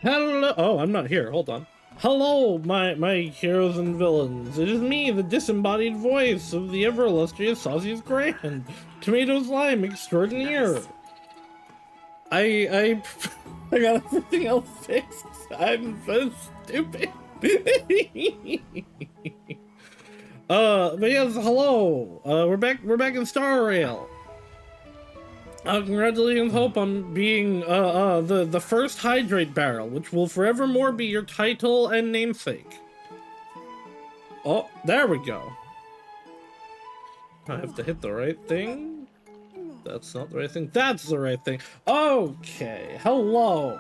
Hello. Oh, I'm not here. Hold on. Hello, my heroes and villains. It is me, the disembodied voice of the ever illustrious Sausius Grand, Tomato Slime Extraordinaire. Nice. I I got everything else fixed. I'm so stupid. But yes, hello. We're back in Star Rail. Congratulations, Hope, on being the first hydrate barrel, which will forevermore be your title and namesake. Oh, there we go. I have to hit the right thing. That's not the right thing. That's the right thing. Okay, hello.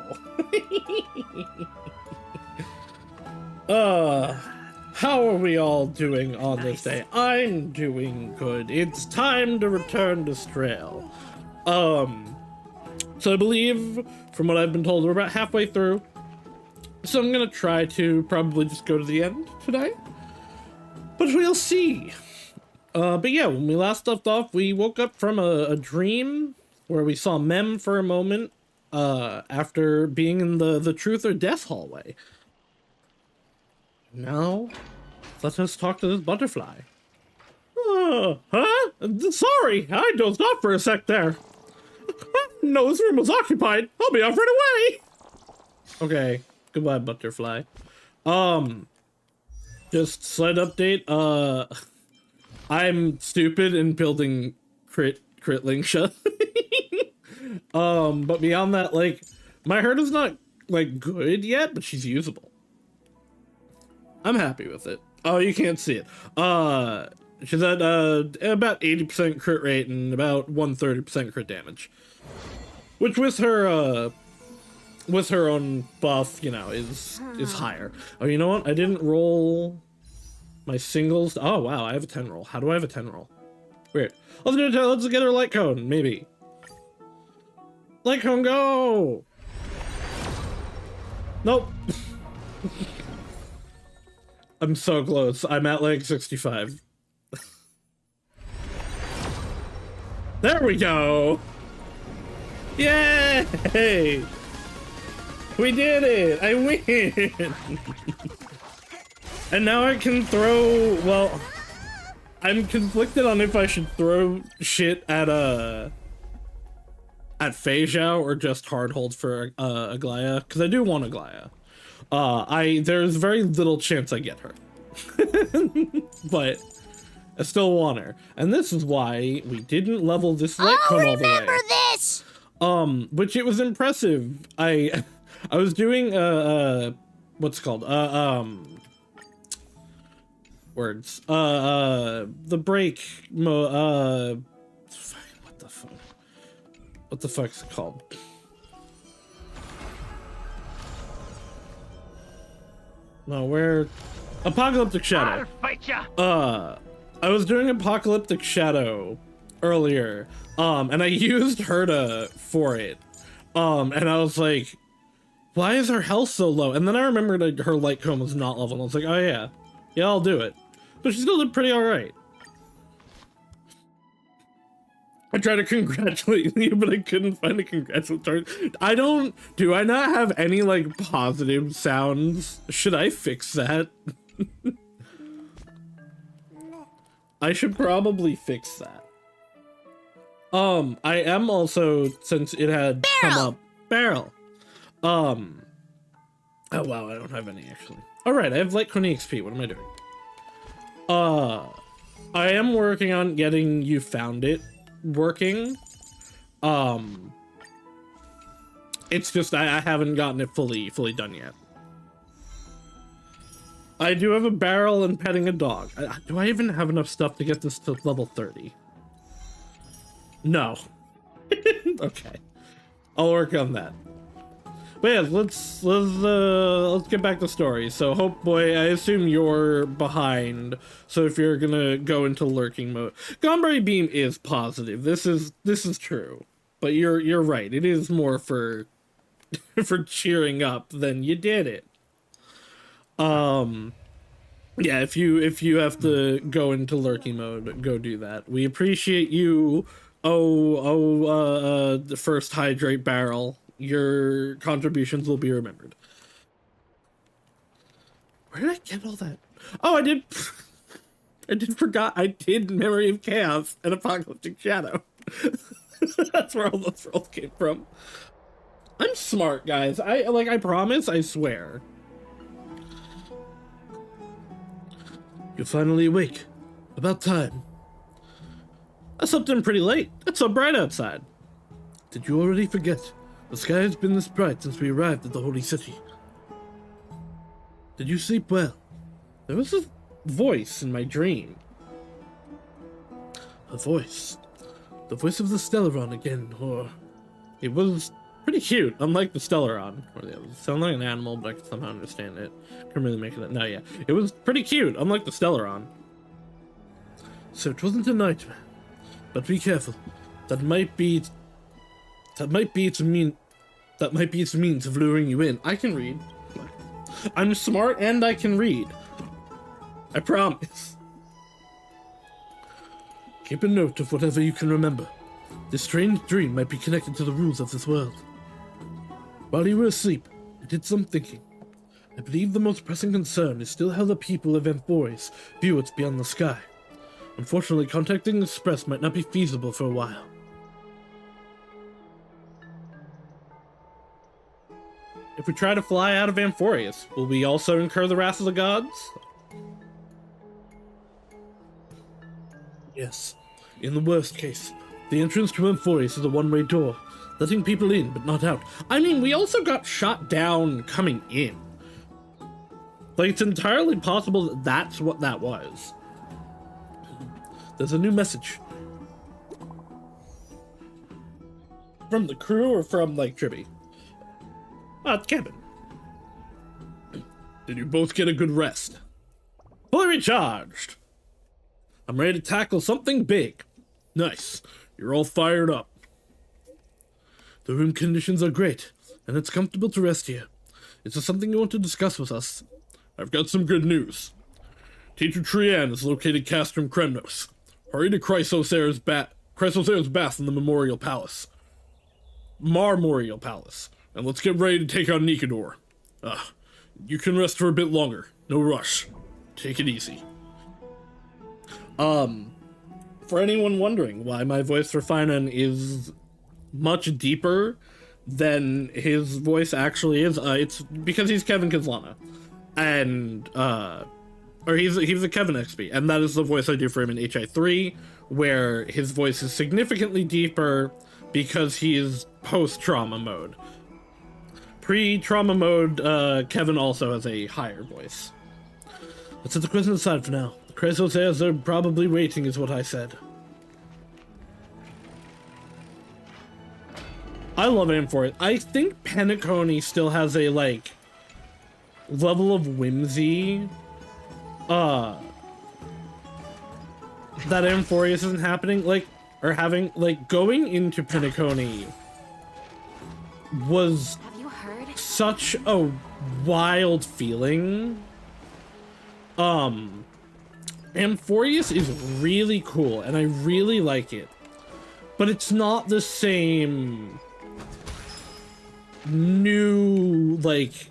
How are we all doing on this day? I'm doing good. It's time to return to Strail. So I believe, from what I've been told, we're about halfway through. So I'm gonna try to probably just go to the end today. But we'll see. But yeah, when we last left off, we woke up from a dream where we saw Mem for a moment, after being in the truth or death hallway. Now, let us talk to this butterfly. Huh? Sorry, I dozed off for a sec there. No, this room was occupied. I'll be off right away. Okay, goodbye, butterfly. Just slight update. I'm stupid in building crit lingsha. But beyond that, like, my herd is not like good yet, but she's usable. I'm happy with it. Oh, you can't see it. She's at about 80% crit rate and about 130% crit damage, which with her own buff, you know, is higher. Oh, you know what? I didn't roll my singles. Oh wow, I have a 10 roll. How do I have a 10 roll? Weird. Let's do it. Let's get her light cone, maybe. Light cone, go! Nope. I'm so close. I'm at like 65. There we go! Yay! We did it! I win! And now I can throw, well, I'm conflicted on if I should throw shit at Feijiao or just hard hold for Aglaya, because I do want Aglaya. There's very little chance I get her. But I still want her. And this is why we didn't level this light cone all the way. Remember this! Which it was impressive. I was doing what's it called? Words. The break what the fuck's it called? No, where? Apocalyptic Shadow. I'll fight ya. I was doing Apocalyptic Shadow earlier, and I used Herta for it. And I was like, why is her health so low? And then I remembered that her light cone was not level. I was like, oh yeah, I'll do it. But she still did pretty alright. I tried to congratulate you, but I couldn't find a congratulatory. Do I not have any, like, positive sounds? Should I fix that? I should probably fix that. I am also, since it had come up, barrel. Oh wow, I don't have any actually. Alright, I have like 20 XP, what am I doing? I am working on getting You Found It working. It's just I haven't gotten it fully done yet. I do have a barrel and petting a dog. Do I even have enough stuff to get this to level 30? No. Okay. I'll work on that. But yeah, let's get back to story. So Hope Boy, I assume you're behind. So if you're gonna go into lurking mode, Gonberry Beam is positive. This is true. But you're right. It is more for for cheering up than you did it. Yeah, if you have to go into lurking mode, go do that. We appreciate you. The first hydrate barrel. Your contributions will be remembered. Where did I get all that? Oh, I did. I did Memory of Chaos and Apocalyptic Shadow. That's where all those rolls came from. I'm smart, guys. I promise, I swear. You're finally awake. About time. I slept in pretty late. It's so bright outside. Did you already forget? The sky has been this bright since we arrived at the Holy City. Did you sleep well? There was a voice in my dream. A voice. The voice of the Stellaron again, or... It was pretty cute, unlike the Stellaron. It sounded like an animal, but I could somehow understand it. Couldn't really make it... No, yeah. It was pretty cute, unlike the Stellaron. So it wasn't a nightmare. But be careful. That might be its means of luring you in. I can read. I'm smart and I can read. I promise. Keep a note of whatever you can remember. This strange dream might be connected to the rules of this world. While you were asleep, I did some thinking. I believe the most pressing concern is still how the people of Amphoris view what's beyond the sky. Unfortunately, contacting the Express might not be feasible for a while. If we try to fly out of Amphoris, will we also incur the wrath of the gods? Yes. In the worst case, the entrance to Amphoris is a one-way door, letting people in but not out. I mean, we also got shot down coming in. Like, it's entirely possible that that's what that was. There's a new message. From the crew or from, like, Tribby? It's Kevin. Did you both get a good rest? Fully recharged. I'm ready to tackle something big. Nice. You're all fired up. The room conditions are great, and it's comfortable to rest here. Is there something you want to discuss with us? I've got some good news. Teacher Trianne has located Castrum Kremnos. Hurry to Chrysosaur's bath in the Memorial Palace. Marmorial Palace. And let's get ready to take on Nikador. You can rest for a bit longer. No rush. Take it easy. For anyone wondering why my voice for Finan is much deeper than his voice actually is, it's because he's Kevin Kizlana. And, or he's a Kevin XP, and that is the voice I do for him in HI3, where his voice is significantly deeper because he is post-trauma mode. Pre-trauma mode, Kevin also has a higher voice. Let's set the question aside for now. The Chrysosairs are probably waiting, is what I said. I love him for it. I think Penacony still has a, like, level of whimsy, that Amphorius isn't happening, like, or having, like, going into Penacony was such a wild feeling. Amphorius is really cool, and I really like it, but it's not the same new, like,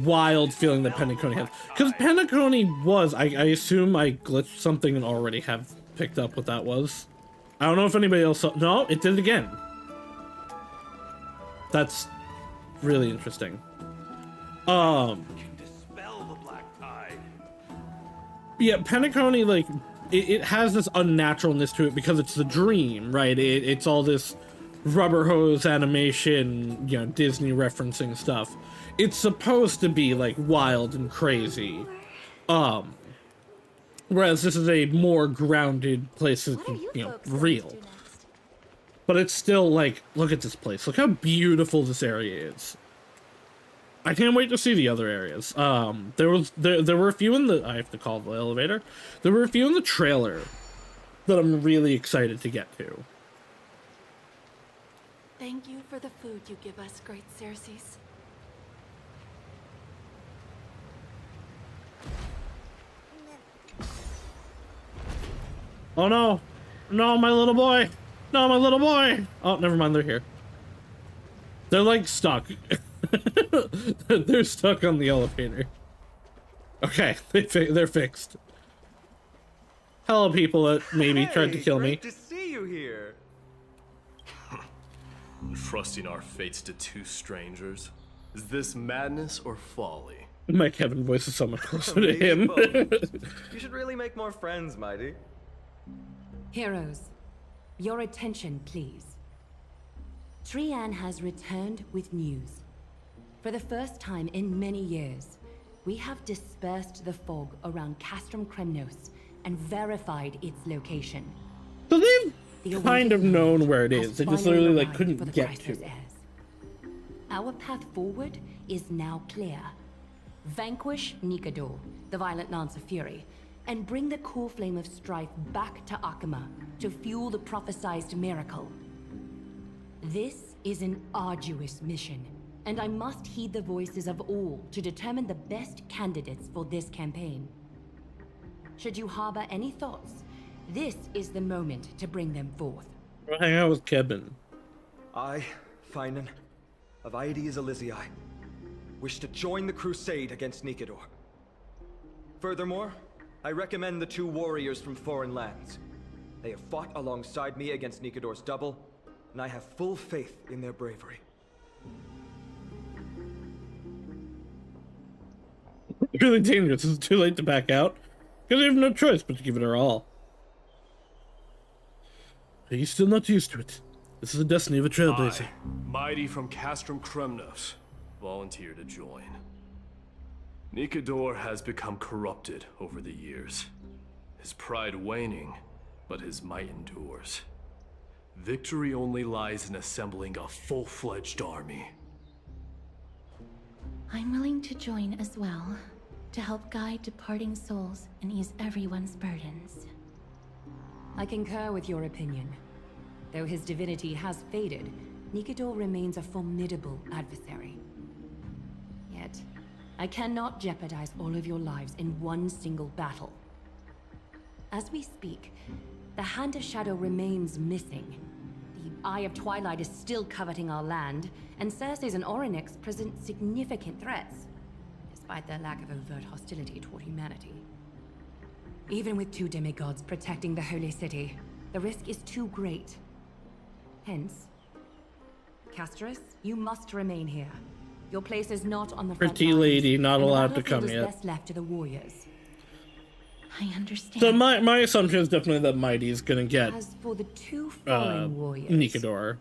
wild feeling that Penacony has. Because Penacony was, I assume I glitched something and already have picked up what that was. I don't know if anybody else saw. No, it did it again. That's really interesting. Yeah, Penacony, like, it has this unnaturalness to it because it's the dream, right? It's all this rubber hose animation, you know, Disney referencing stuff. It's supposed to be, like, wild and crazy. Whereas this is a more grounded place, you know, real. But it's still, like, look at this place. Look how beautiful this area is. I can't wait to see the other areas. There were a few in the, I have to call the elevator. There were a few in the trailer that I'm really excited to get to. Thank you for the food you give us, great Xerxes. Oh no! No, my little boy! No, my little boy! Oh, never mind, they're here. They're, like, stuck. They're stuck on the elevator. Okay, they're fixed. Hello, people that maybe tried to kill me. Great to see you here. Trusting our fates to two strangers? Is this madness or folly? My Kevin voice is so much closer to Maybe him. both. You should really make more friends, Mighty. Heroes, your attention, please. Trian has returned with news. For the first time in many years, we have dispersed the fog around Castrum Kremnos and verified its location. So they've The kind of awaited known moment where it has is. They just finally literally like arrived couldn't for the get to Chrysos it. heirs. Our path forward is now clear. Vanquish Nikador, the violent Lance of Fury, and bring the core flame of strife back to Akama to fuel the prophesized miracle. This is an arduous mission, and I must heed the voices of all to determine the best candidates for this campaign. Should you harbor any thoughts, this is the moment to bring them forth. We'll hang out with Kevin. I, Finan, of Aedes Elysiae, wish to join the crusade against Nikador. Furthermore, I recommend the two warriors from foreign lands. They have fought alongside me against Nikador's double, and I have full faith in their bravery. Really dangerous. It's too late to back out. Because they have no choice but to give it our all. Are you still not used to it? This is the destiny of a trailblazer. I, Mighty from Castrum Kremnos, volunteer to join. Nikador has become corrupted over the years. His pride waning, but his might endures. Victory only lies in assembling a full-fledged army. I'm willing to join as well, to help guide departing souls and ease everyone's burdens. I concur with your opinion. Though his divinity has faded, Nikador remains a formidable adversary. Yet, I cannot jeopardize all of your lives in one single battle. As we speak, the Hand of Shadow remains missing. The Eye of Twilight is still coveting our land, and Circes and Orynyx present significant threats, despite their lack of overt hostility toward humanity. Even with two demigods protecting the Holy City, the risk is too great. Hence, Casterus, you must remain here. Your place is not on the front Pretty lines, lady, not and the allowed to battlefield come is yet. best left to the warriors. I understand. So my assumption is definitely that Mighty is gonna get As for the two foreign warriors, Nikador.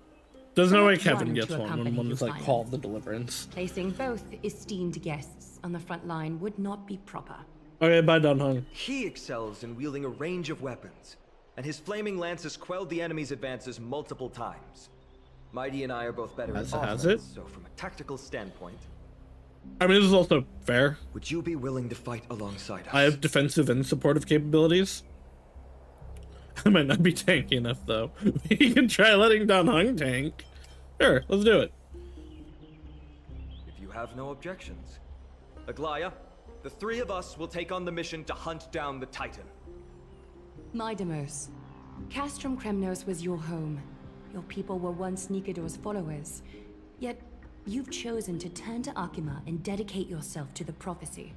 There's no way Select Kevin one gets to one accompany when one you, is like Finan. called the Deliverance. placing both esteemed guests on the front line would not be proper. Okay, bye Don Hung. He excels in wielding a range of weapons, and his flaming lance has quelled the enemy's advances multiple times. Mighty and I are both better Has at it? offense, so from a tactical standpoint, I mean, this is also fair. would you be willing to fight alongside us? I have defensive and supportive capabilities. I might not be tanky enough though. We can try letting Don Hung tank. Sure, let's do it. If you have no objections. Aglaya, the three of us will take on the mission to hunt down the Titan. Mydamos, Castrum Kremnos was your home. Your people were once Nikador's followers. Yet, you've chosen to turn to Akima and dedicate yourself to the prophecy.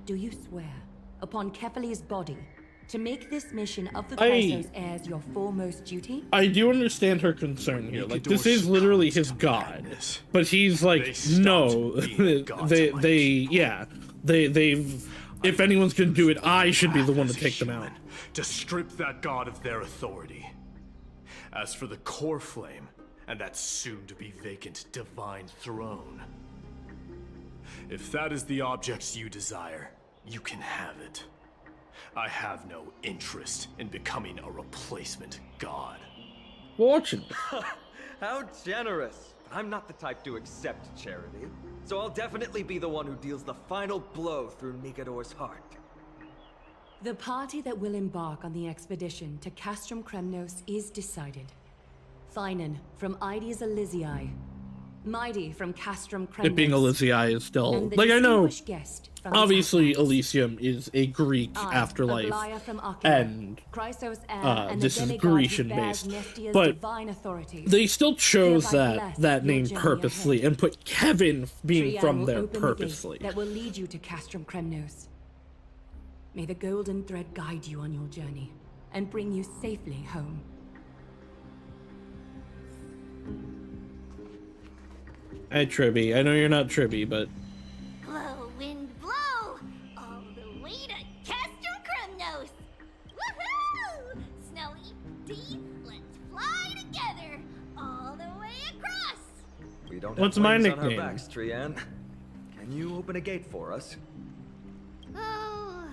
Do you swear, upon Kefali's body, to make this mission of the Chrysos heirs your foremost duty? I do understand her concern here. Like, this is Nikador literally his succumbed to god. madness. But he's like, They stopped no, being gods of my they've, if anyone's gonna do it, I should be the one to As a take them human, out. To strip that god of their authority. As for the core flame, and that soon-to-be vacant divine throne. If that is the object you desire, you can have it. I have no interest in becoming a replacement god. Fortunately. How generous! I'm not the type to accept charity, so I'll definitely be the one who deals the final blow through Nikador's heart. The party that will embark on the expedition to Castrum Kremnos is decided. Finan from Aedes Elysiae, Mighty from Castrum It being Kremnos, Elysium is still and the like, I know distinguished guest from the obviously Outlands. Elysium is a Greek I, afterlife, Aglaia from Arkham, and Chrysos heir, and the this is demigod who Grecian bears based, Nestia's but divine authority. they still chose Hereby bless that your name journey purposely ahead. and put Kevin being Trian from will there open the gate purposely. that will lead you to Castrum Kremnos. May the golden thread guide you on your journey and bring you safely home. Hey Tribby, I know you're not Tribby, but Blow, wind, blow! All the way to Castrum Kremnos! Woohoo! Snowy, Dee, let's fly together all the way across! We don't have What's my wings on our nickname? backs, Trian. Can you open a gate for us? Oh,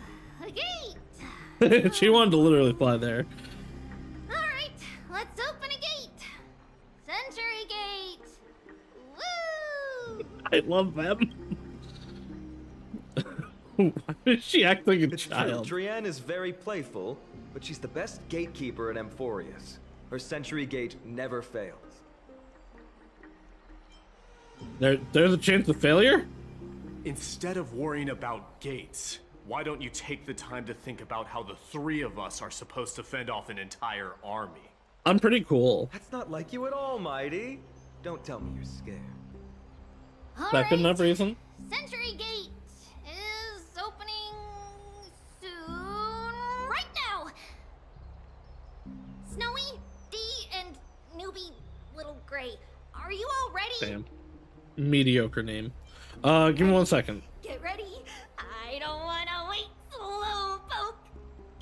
a gate! she wanted to literally fly there. Alright, let's open a gate! Century Gate! Woo! I love them. Why is she acting like a It's child? true, Trian is very playful, but she's the best gatekeeper in Amphorius. Her Century Gate never fails. There's a chance of failure? Instead of worrying about gates, why don't you take the time to think about how the three of us are supposed to fend off an entire army? I'm pretty cool. That's not like you at all, Mighty. Don't tell me you're scared. That good enough reason? Century Gate is opening soon. Right now! Snowy, Dee, and newbie Little Gray, are you all ready? Damn. Mediocre name. Give me 1 second. Get ready. I don't want to wait, slowpoke.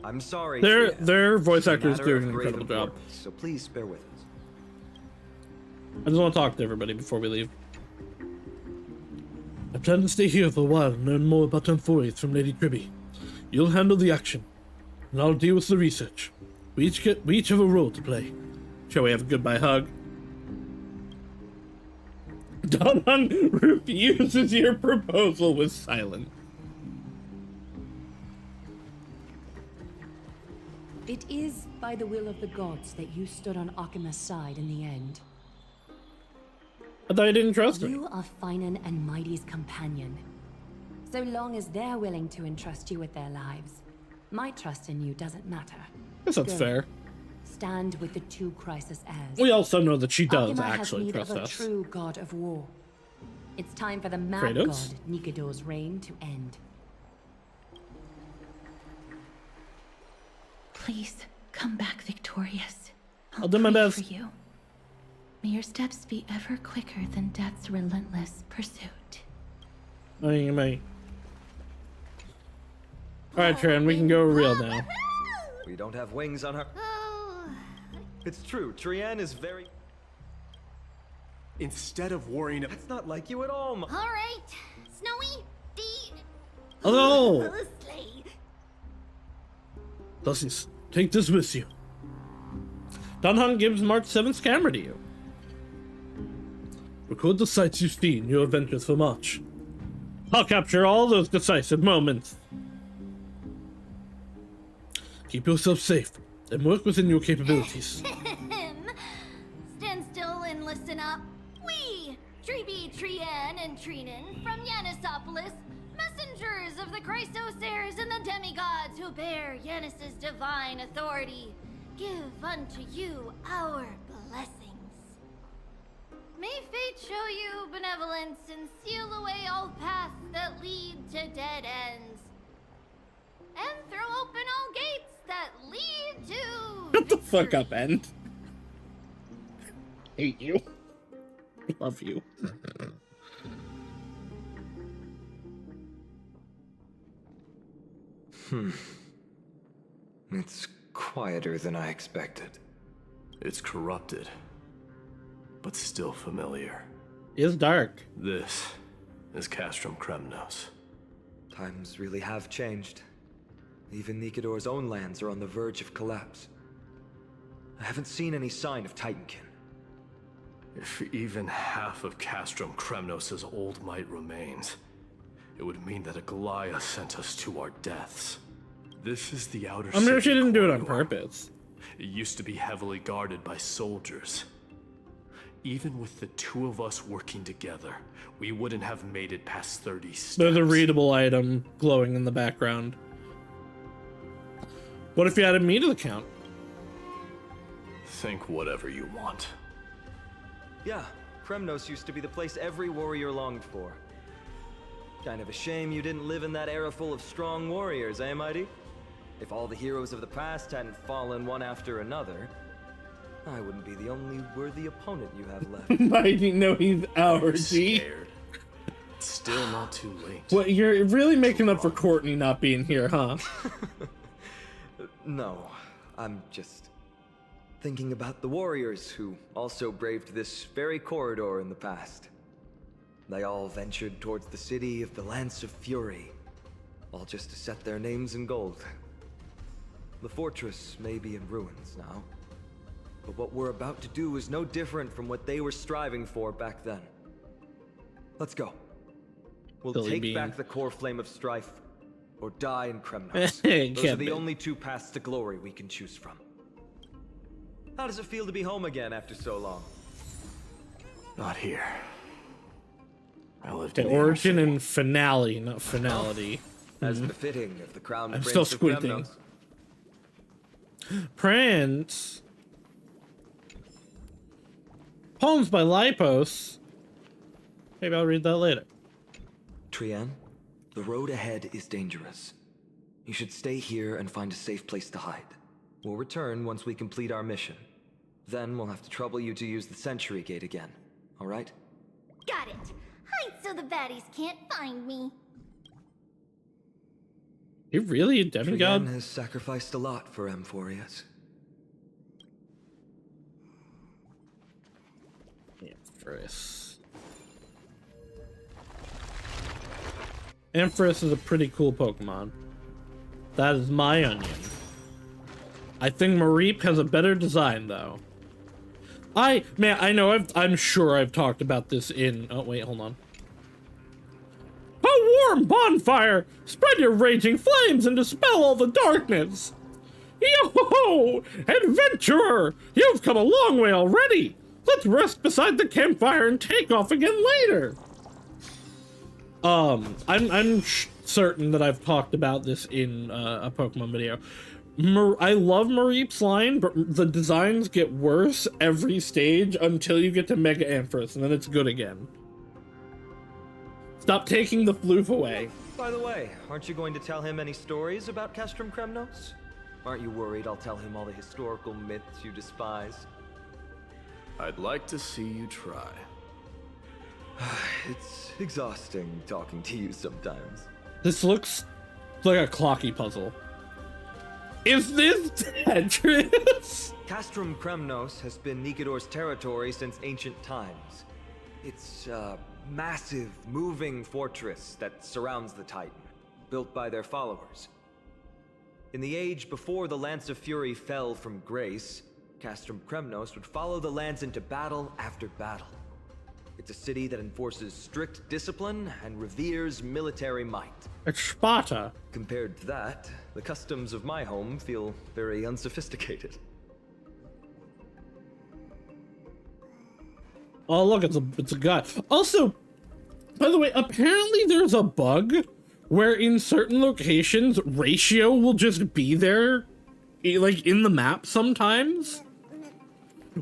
I'm sorry. Their Trian. their voice It's a actor is matter doing of an great incredible job. importance, so please bear with us. I just want to talk to everybody before we leave. I plan to stay here for a while and learn more about Amphorius from Lady Gribby. You'll handle the action, and I'll deal with the research. We each have a role to play. Shall we have a goodbye hug? Donhan refuses your proposal with silence. It is by the will of the gods that you stood on Akima's side in the end. I thought you didn't trust me. You are Finan and Mighty's companion. So long as they're willing to entrust you with their lives, my trust in you doesn't matter. Guess that's Go. fair. Stand with the two Crisis heirs. We also know that she does Akima has actually need trust of a us. true god of war. It's time for the mad Kratos? god Nikidor's reign to end. Please come back victorious. I'll do my pray best. for you. May your steps be ever quicker than death's relentless pursuit. Alright, Tran, we can go real now. We don't have wings on her. Oh, It's true, Trian is very... Instead of worrying about... That's not like you at all, all right. Snowy, Dee, Hello! Slay. Lucius, take this with you. Donhan gives March 7th's camera to you. Record the sights you see in your adventures for March. I'll capture all those decisive moments. Keep yourself safe and work within your capabilities. Stand still and listen up. We, Treeby, Trian, and Trinan from Yanisopolis, messengers of the Chrysos heirs and the demigods who bear Yanis's divine authority, give unto you our blessings. May fate show you benevolence and seal away all paths that lead to dead ends. And throw open all gates that lead to Shut the fuck victory. up, End. Hate you. Love you. It's quieter than I expected. It's corrupted, but still familiar. It's dark. This is Castrum Kremnos. Times really have changed. Even Nikidor's own lands are on the verge of collapse. I haven't seen any sign of Titankin. If even half of Castrum Kremnos' old might remains, it would mean that Aglaia sent us to our deaths. This is the outer I'm sure she city didn't do it on corridor. purpose. It used to be heavily guarded by soldiers. even with the two of us working together, we wouldn't have made it past 30 steps. There's a readable item glowing in the background. What if you added me to the count? Think whatever you want. Yeah, Kremnos used to be the place every warrior longed for. Kind of a shame you didn't live in that era full of strong warriors, eh, Mighty? If all the heroes of the past hadn't fallen one after another, I wouldn't be the only worthy opponent you have left. Mighty, no, he's ours. Scared. It's still not too late. Well, you're really making up for Courtney not being here, huh? No, I'm just thinking about the warriors who also braved this very corridor in the past. They all ventured towards the city of the Lance of Fury, all just to set their names in gold. The fortress may be in ruins now, but what we're about to do is no different from what they were striving for back then. Let's go. We'll Billy take Bean. back the core flame of strife, or die in Kremnos. Those are Can't the be. only two paths to glory we can choose from. How does it feel to be home again after so long? Not here. I lived The in the origin ocean. and finale, not finality. As befitting of the crown I'm prince still of squinting. Kremnos. Prince. Poems by Lipos. Maybe I'll read that later. Trian, the road ahead is dangerous. You should stay here and find a safe place to hide. We'll return once we complete our mission. Then we'll have to trouble you to use the Century Gate again. All right? Got it. Hide so the baddies can't find me. You really a Trian demigod? has sacrificed a lot for Amphorius. Ampharis. Ampharis is a pretty cool Pokemon. That is my onion. I think Mareep has a better design, though. I know I'm sure I've talked about this in... Oh, wait, hold on. A warm bonfire! Spread your raging flames and dispel all the darkness! Yo-ho-ho! Adventurer! You've come a long way already! Let's rest beside the campfire and take off again later! I'm certain that I've talked about this in a Pokemon video. I love Mareep's line, but the designs get worse every stage until you get to Mega Ampharis, and then it's good again. Stop taking the floof away. By the way, aren't you going to tell him any stories about Castrum Kremnos? Aren't you worried I'll tell him all the historical myths you despise? I'd like to see you try. It's exhausting talking to you sometimes. This looks like a clocky puzzle. Is this Tetris? Castrum Kremnos has been Nikidor's territory since ancient times. It's a massive, moving fortress that surrounds the Titan, built by their followers. In the age before the Lance of Fury fell from grace, Castrum Kremnos would follow the lands into battle after battle. It's a city that enforces strict discipline and reveres military might. It's Sparta. Compared to that, the customs of my home feel very unsophisticated. Oh look, it's a guy. Also, by the way, apparently there's a bug where in certain locations ratio will just be there, like in the map sometimes.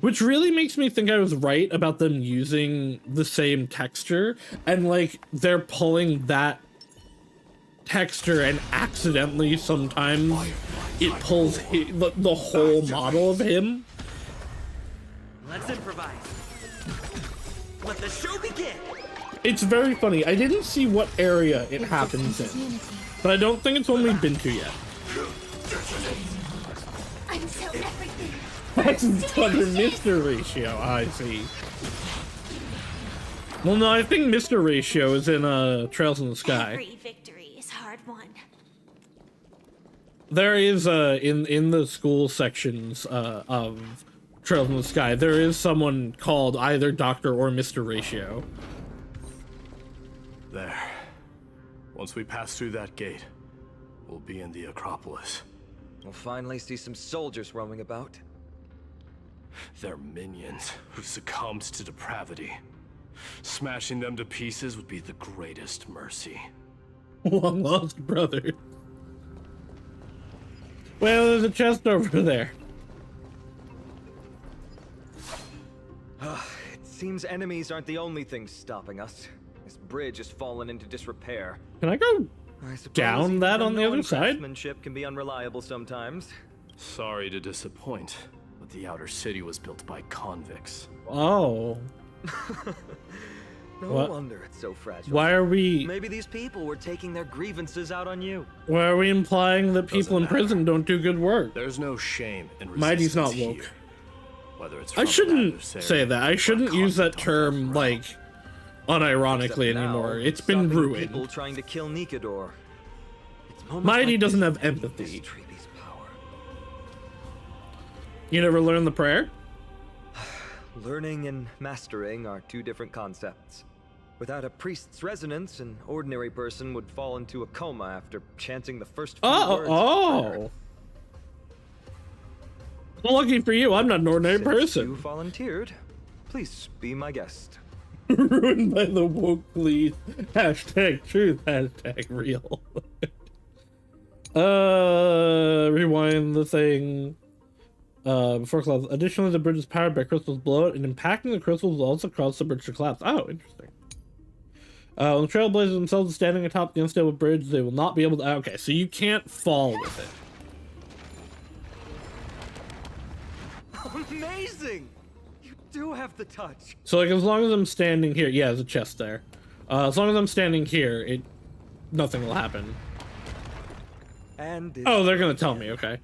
Which really makes me think I was right about them using the same texture, and like they're pulling that texture and accidentally sometimes it pulls the whole model of him. Let's improvise. Let the show begin. It's very funny. I didn't see what area it happens in, but I don't think it's one we've been to yet. I'm so everything. That's under Mr. Ratio. I see. Well, no, I think Mr. Ratio is in Trails in the Sky. Every victory is hard won. There is in the school sections of Trails in the Sky, there is someone called either Dr. or Mr. Ratio. There. Once we pass through that gate, we'll be in the Acropolis. We'll finally see some soldiers roaming about. They're minions who succumbed to depravity. Smashing them to pieces would be the greatest mercy. Long lost brother. Well, there's a chest over there. It seems enemies aren't the only things stopping us. This bridge has fallen into disrepair. Can I go I suppose down even that on the unknown other side? craftsmanship can be unreliable sometimes. Sorry to disappoint, but the outer city was built by convicts. Oh. No What? wonder it's so fragile. Why are we Maybe these people were taking their grievances out on you. why are we implying that people in Doesn't prison matter. don't do good work? There's no shame in resistance Mighty's not here. woke. Whether it's I from an shouldn't adversary say that. I or a shouldn't use that convict on term death row. like unironically Except now, anymore. It's been stopping the people ruined. trying to kill Nikador. It's moments Mighty like doesn't this have that keep empathy. this Treebe's power. You never learned the prayer? Learning and mastering are two different concepts. Without a priest's resonance, an ordinary person would fall into a coma after chanting the first few words of the prayer. Oh. Well, lucky for you, I'm not an ordinary Since person. you volunteered, please be my guest. Ruined by the woke please. Hashtag truth, hashtag real. Rewind the thing. Before collapse. Additionally, the bridge is powered by crystals below it, and impacting the crystals will also cause the bridge to collapse. Oh, interesting. When the trailblazers themselves are standing atop the unstable bridge, they will not be able to. Okay, so you can't fall with it. Amazing! You do have the touch. So, like, as long as I'm standing here, yeah, there's a chest there. As long as I'm standing here, nothing will happen. And it's Oh, they're gonna tell me, okay.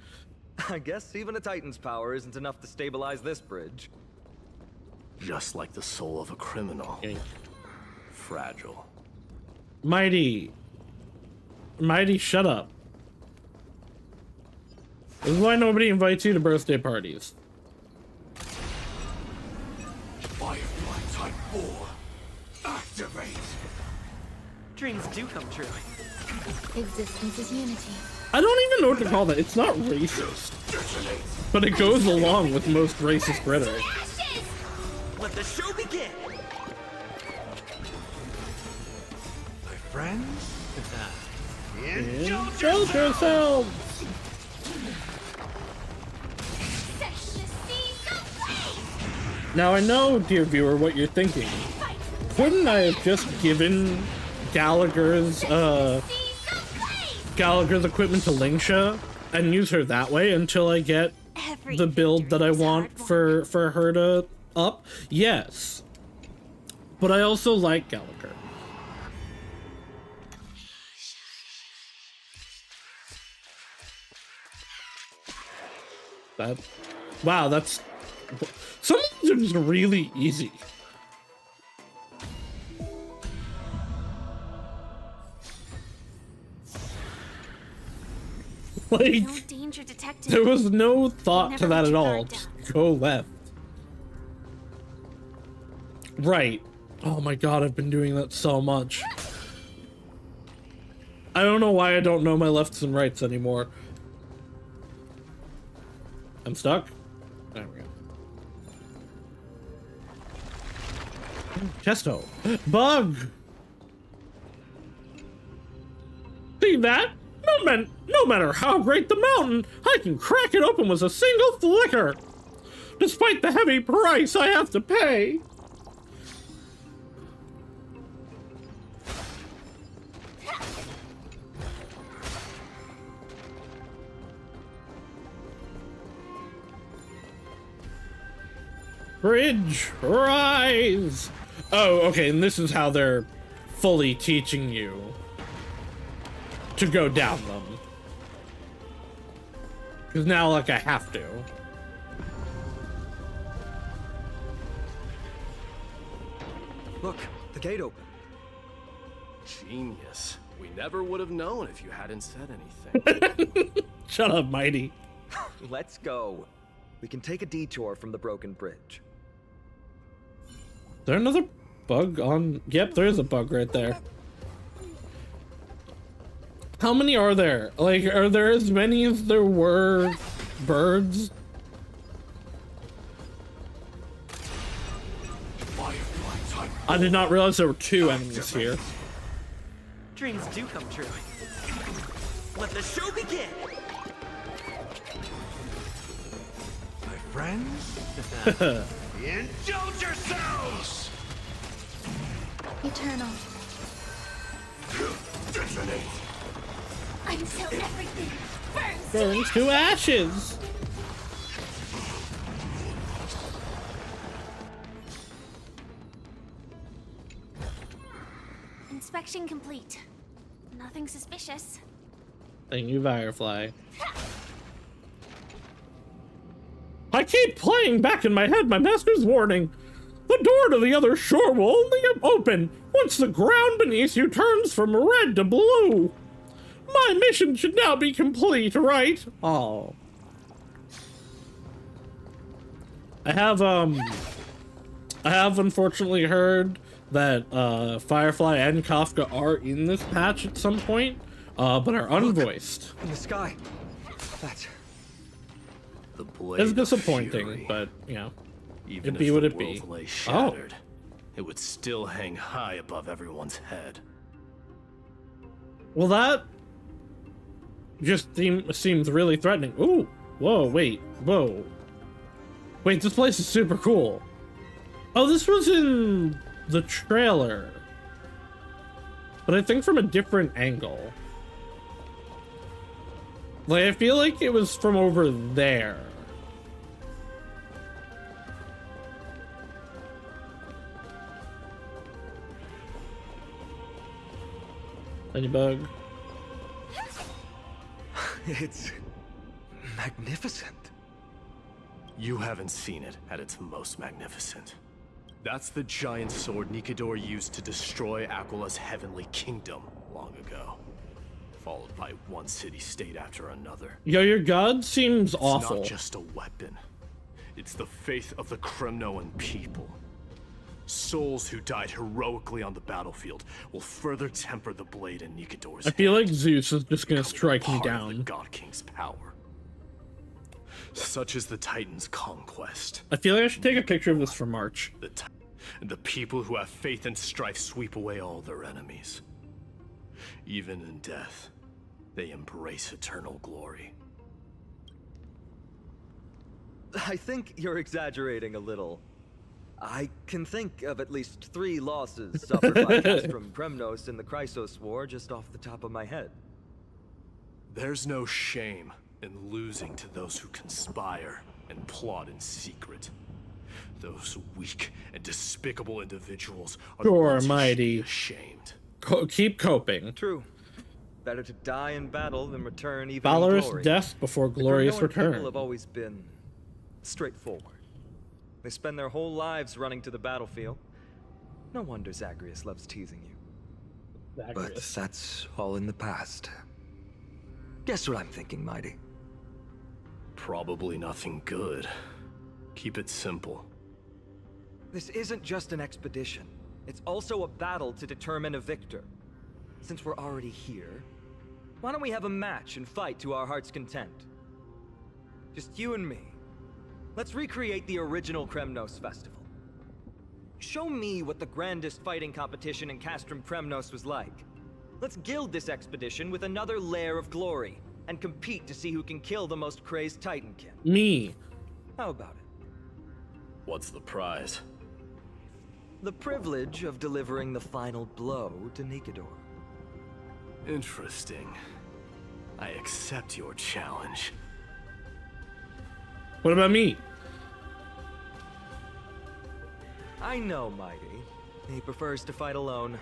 I guess even a Titan's power isn't enough to stabilize this bridge. Just like the soul of a criminal. Fragile. Mighty, shut up. This is why nobody invites you to birthday parties. Firefly Type 4. Activate. Dreams do come true. Existence is unity. I don't even know what to call that. It's not racist. But it goes along with most racist rhetoric. Ashes! Let the show begin! My friends? Indulge yourselves! Set the seas ablaze! Now I know, dear viewer, what you're thinking. Couldn't I have just given Gallagher's equipment to Lingsha and use her that way until I get the build that I want for her to up? Yes. But I also like Gallagher. Wow, that's... Some of these are just really easy. Like, No danger detected. there was no thought to Never that let at your all. guard Just go left. Right. Oh my god, I've been doing that so much. I don't know why I don't know my lefts and rights anymore. I'm stuck? There we go. Chesto. Bug! See that? No matter how great the mountain, I can crack it open with a single flicker. Despite the heavy price I have to pay. Bridge, rise! Oh, okay, and this is how they're fully teaching you to go down them. Because now, like, I have to. Look, the gate open. Genius. We never would have known if you hadn't said anything. Shut up, Mighty. Let's go. We can take a detour from the broken bridge. Is there another bug on? Yep, there is a bug right there. How many are there? Like, are there as many as there were birds? I did not realize there were two enemies here. Dreams do come true. Let the show begin! My friends? Indulge yourselves! Eternal. Detonate. Until everything burns. Burns to ashes. Inspection complete. Nothing suspicious. Thank you, Firefly. I keep playing back in my head my master's warning. The door to the other shore will only open once the ground beneath you turns from red to blue. My mission should now be complete, right? Oh. I have unfortunately heard that Firefly and Kafka are in this patch at some point, but are unvoiced. In the sky. That's... The blade It's of disappointing, fury. but, you know, Even it be if what the it be. world lay shattered, it would still hang high above everyone's head. Well, that just seems really threatening. Ooh, whoa, wait, whoa. Wait, this place is super cool. Oh, this was in the trailer. But I think from a different angle. Like, I feel like it was from over there. Ladybug. It's... magnificent. You haven't seen it at its most magnificent. That's the giant sword Nikador used to destroy Aquala's heavenly kingdom long ago. Followed by one city-state after another. Yo, your god seems awful. It's not just a weapon. It's the faith of the Kremnoan people. Souls who died heroically on the battlefield will further temper the blade in Nikador's I feel hand, like Zeus is just gonna becoming strike me part of the down. God King's power. Such is the Titan's conquest. I feel like I should take a picture of this for March. The people who have faith and strife sweep away all their enemies. Even in death, they embrace eternal glory. I think you're exaggerating a little. I can think of at least 3 losses suffered by Castrum Kremnos in the Chrysos War just off the top of my head. There's no shame in losing to those who conspire and plot in secret. Those weak and despicable individuals are the Sure, ones who should mighty. be ashamed. Keep coping. True. Better to die in battle than return even Valorous in glory. death before The glorious Kremnoan return. people have always been straightforward. They spend their whole lives running to the battlefield. No wonder Zagreus loves teasing you. But that's all in the past. Guess what I'm thinking, Mighty? Probably nothing good. Keep it simple. This isn't just an expedition. It's also a battle to determine a victor. Since we're already here, why don't we have a match and fight to our heart's content? Just you and me. Let's recreate the original Kremnos festival. Show me what the grandest fighting competition in Castrum Kremnos was like. Let's gild this expedition with another layer of glory, and compete to see who can kill the most crazed Titankin. Me. How about it? What's the prize? The privilege of delivering the final blow to Nikador. Interesting. I accept your challenge. What about me? I know, Mighty. He prefers to fight alone.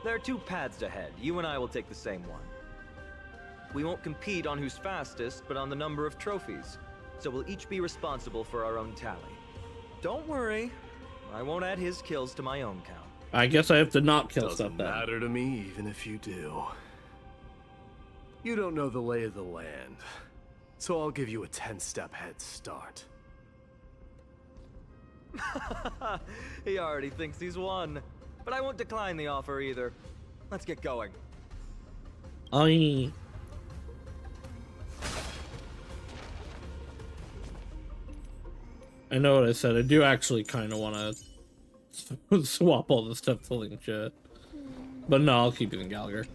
There are 2 paths ahead. You and I will take the same one. We won't compete on who's fastest, but on the number of trophies. So we'll each be responsible for our own tally. Don't worry. I won't add his kills to my own count. I guess I have to not kill Doesn't stuff then. matter to me, even if you do. You don't know the lay of the land, so I'll give you a 10-step head start. He already thinks he's won. But I won't decline the offer either. Let's get going. I know what I said. I do actually kind of want to swap all this stuff to Linkja. But no, I'll keep it in Gallagher.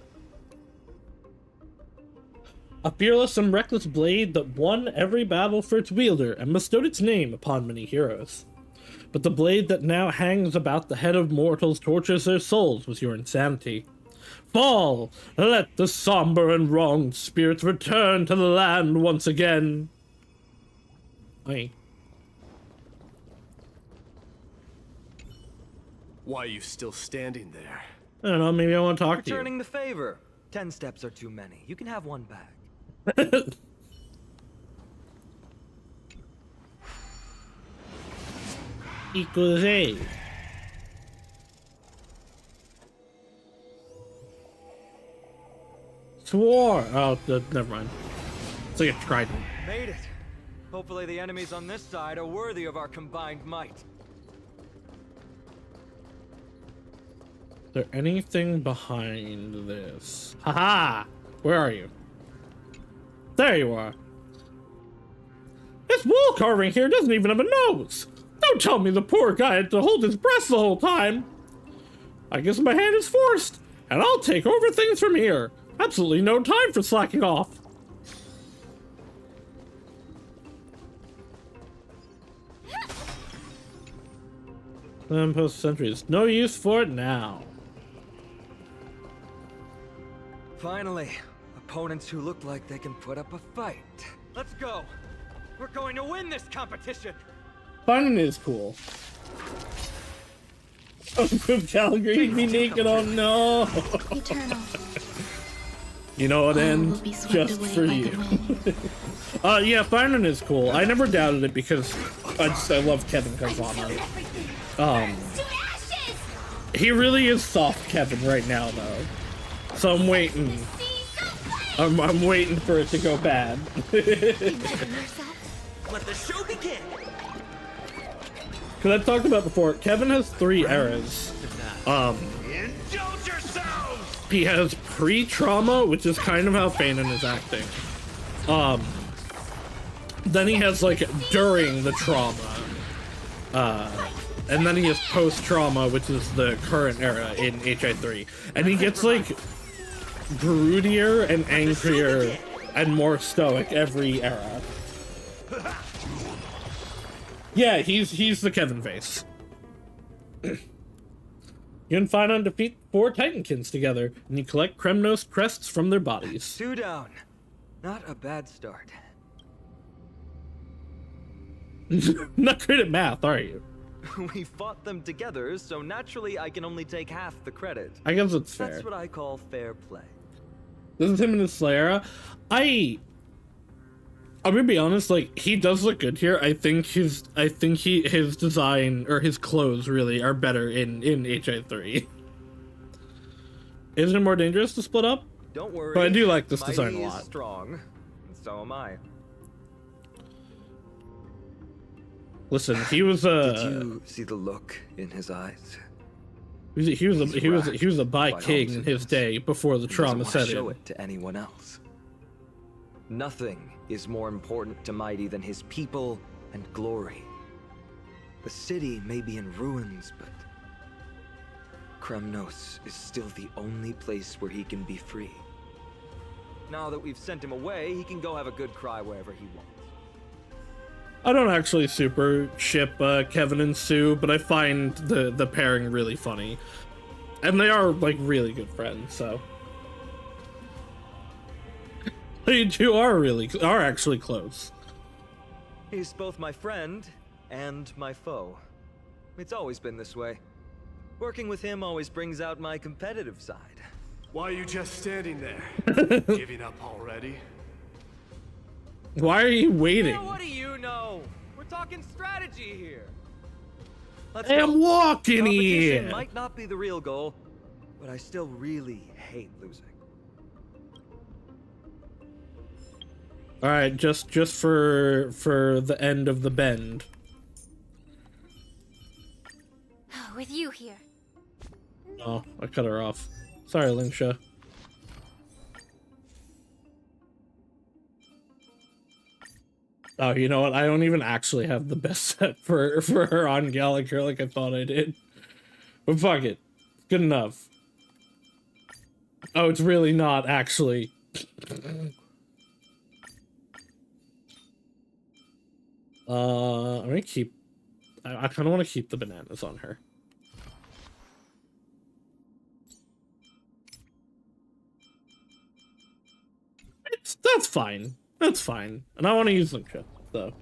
A fearless and reckless blade that won every battle for its wielder and bestowed its name upon many heroes. But the blade that now hangs about the head of mortals tortures their souls with your insanity. Fall! Let the somber and wronged spirits return to the land once again. Aye. Why are you still standing there? I don't know, maybe I want to talk to you. Returning the favor. 10 steps are too many. You can have one back. Equals A. Swore. Oh, never mind. It's like a trident. Made it. Hopefully the enemies on this side are worthy of our combined might. Is there anything behind this? Haha! Where are you? There you are. This wall carving here doesn't even have a nose! Don't tell me the poor guy had to hold his breath the whole time! I guess my hand is forced, and I'll take over things from here. Absolutely no time for slacking off. Post sentries. No use for it now. Finally, opponents who look like they can put up a fight. Let's go. We're going to win this competition. Finding is cool. Oh, good Calgary, be naked. Oh no. Eternal. You know what, All Ann? will be swept Just away for by you. the wind. Yeah, Finding is cool. I never doubted it because I love Kevin Kazama. He really is soft Kevin right now, though. So I'm waiting. I'm waiting for it to go bad. You better yourself. Let the show begin. Because I talked about before, Kevin has 3 eras. Indulge yourselves! He has pre-trauma, which is kind of how Fanon is acting. Then he has like during the trauma. And then he has post-trauma, which is the current era in HI3. And he gets like broodier and angrier and more stoic every era. Yeah, he's the Kevin face. You can find and defeat 4 Titankins together, and you collect Kremnos crests from their bodies. 2 down. Not a bad start. Not great at math, are you? We fought them together, so naturally I can only take half the credit. I guess it's fair. That's what I call fair play. This is him in his Slayer. I'm gonna be honest, like, he does look good here. I think his design, or his clothes really, are better in HI3. Isn't it more dangerous to split up? Don't worry. But I do like this Mighty design a is lot. strong, and so am I. Listen, he was Did you see the look in his eyes? he was a by By king all in his means. day before the He trauma doesn't want set to show in. it to anyone else. Nothing is more important to Mighty than his people and glory. The city may be in ruins, but Kremnos is still the only place where he can be free. Now that we've sent him away, he can go have a good cry wherever he wants. I don't actually super ship Kevin and Sue, but I find the pairing really funny. And they are, like, really good friends, so. They two are actually close. He's both my friend and my foe. It's always been this way. Working with him always brings out my competitive side. Why are you just standing there? Giving up already? Why are you waiting? What do you know? We're talking strategy here. Let's I go. am walking Competition here. might not be the real goal, but I still really hate losing. All right, just for the end of the bend. With you here. Oh, I cut her off. Sorry, Lingsha. Oh, you know what? I don't even actually have the best set for her on Gallagher like I thought I did. But fuck it. Good enough. Oh, it's really not, actually. I'm gonna keep... I kind of want to keep the bananas on her. That's fine. That's fine. And I want to use them, so...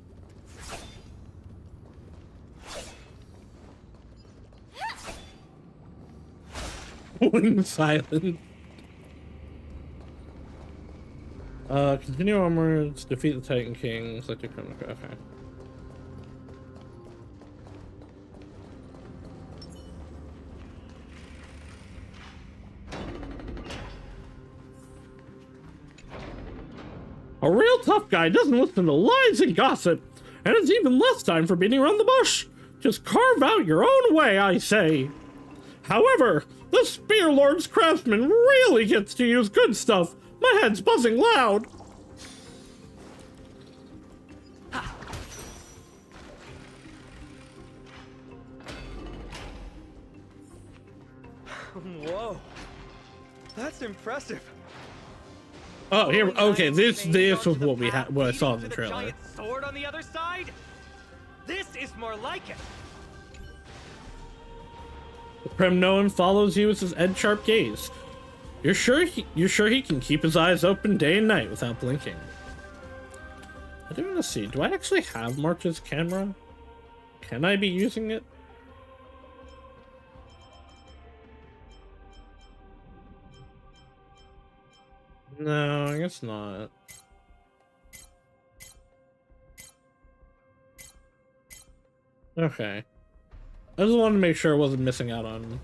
Silent. Continue onwards, defeat the Titan King, select your criminal. Okay. A real tough guy doesn't listen to lies and gossip, and it's even less time for beating around the bush. Just carve out your own way, I say. However, the Spear Lord's craftsman really gets to use good stuff. My head's buzzing loud. Whoa. That's impressive. Oh, here. Okay, this was what we had. What I saw in the trailer. Giant sword on the other side. This is more like it. The Premnoan follows you with his edge-sharp gaze. You're sure he can keep his eyes open day and night without blinking. I do want to see. Do I actually have March's camera? Can I be using it? No, I guess not. Okay. I just wanted to make sure I wasn't missing out on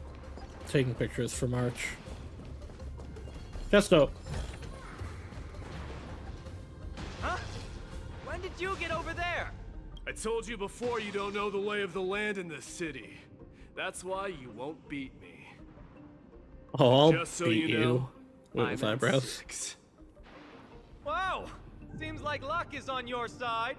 taking pictures for March. Gusto. Huh? When did you get over there? I told you before, you don't know the lay of the land in this city. That's why you won't beat me. Oh, I'll Just so beat you you. know, With I'm at eyebrows. 6. Wow! Seems like luck is on your side.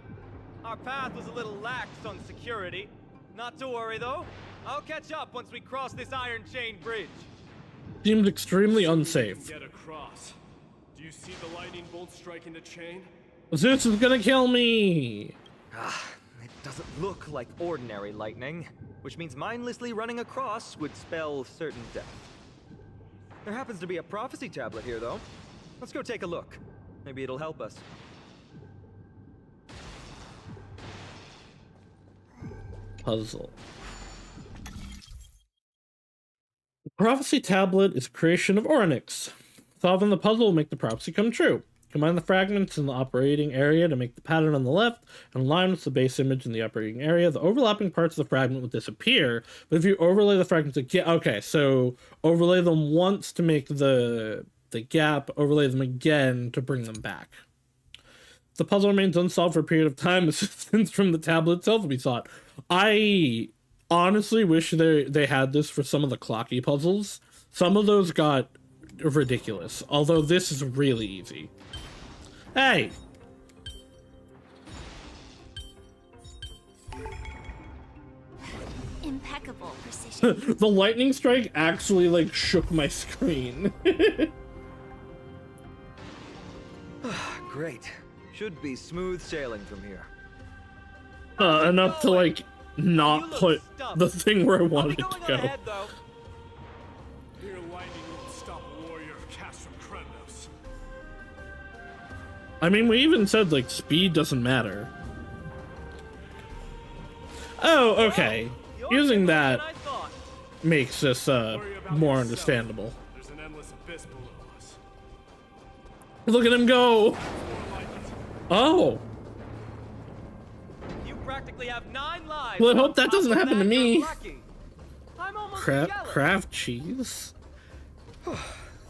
Our path was a little lax on security. Not to worry though. I'll catch up once we cross this iron chain bridge. Seemed extremely unsafe. Get across. Do you see the lightning bolt striking the chain? Zeus is gonna kill me! It doesn't look like ordinary lightning, which means mindlessly running across would spell certain death. There happens to be a prophecy tablet here, though. Let's go take a look. Maybe it'll help us. Puzzle. The prophecy tablet is a creation of Orynyx. Solving the puzzle will make the prophecy come true. Combine the fragments in the operating area to make the pattern on the left, and align with the base image in the operating area. The overlapping parts of the fragment will disappear, but if you overlay the fragments again, okay, so overlay them once to make the gap, overlay them again to bring them back. The puzzle remains unsolved for a period of time. Assistance from the tablet itself will be sought. I honestly wish they had this for some of the clocky puzzles. Some of those got ridiculous, although this is really easy. Hey! Impeccable precision. The lightning strike actually, like, shook my screen. Great. Should be smooth sailing from here. Enough to, like, not put the thing where I wanted it to go. Ahead, though. Your lightning won't stop a warrior cast from Kremnos. I mean, we even said, like, speed doesn't matter. Oh, okay. Using that makes this, more understandable. There's an endless abyss below us. Look at him go! Oh! You practically have 9 lives. Well, I hope that doesn't happen to me. I'm almost Craft cheese?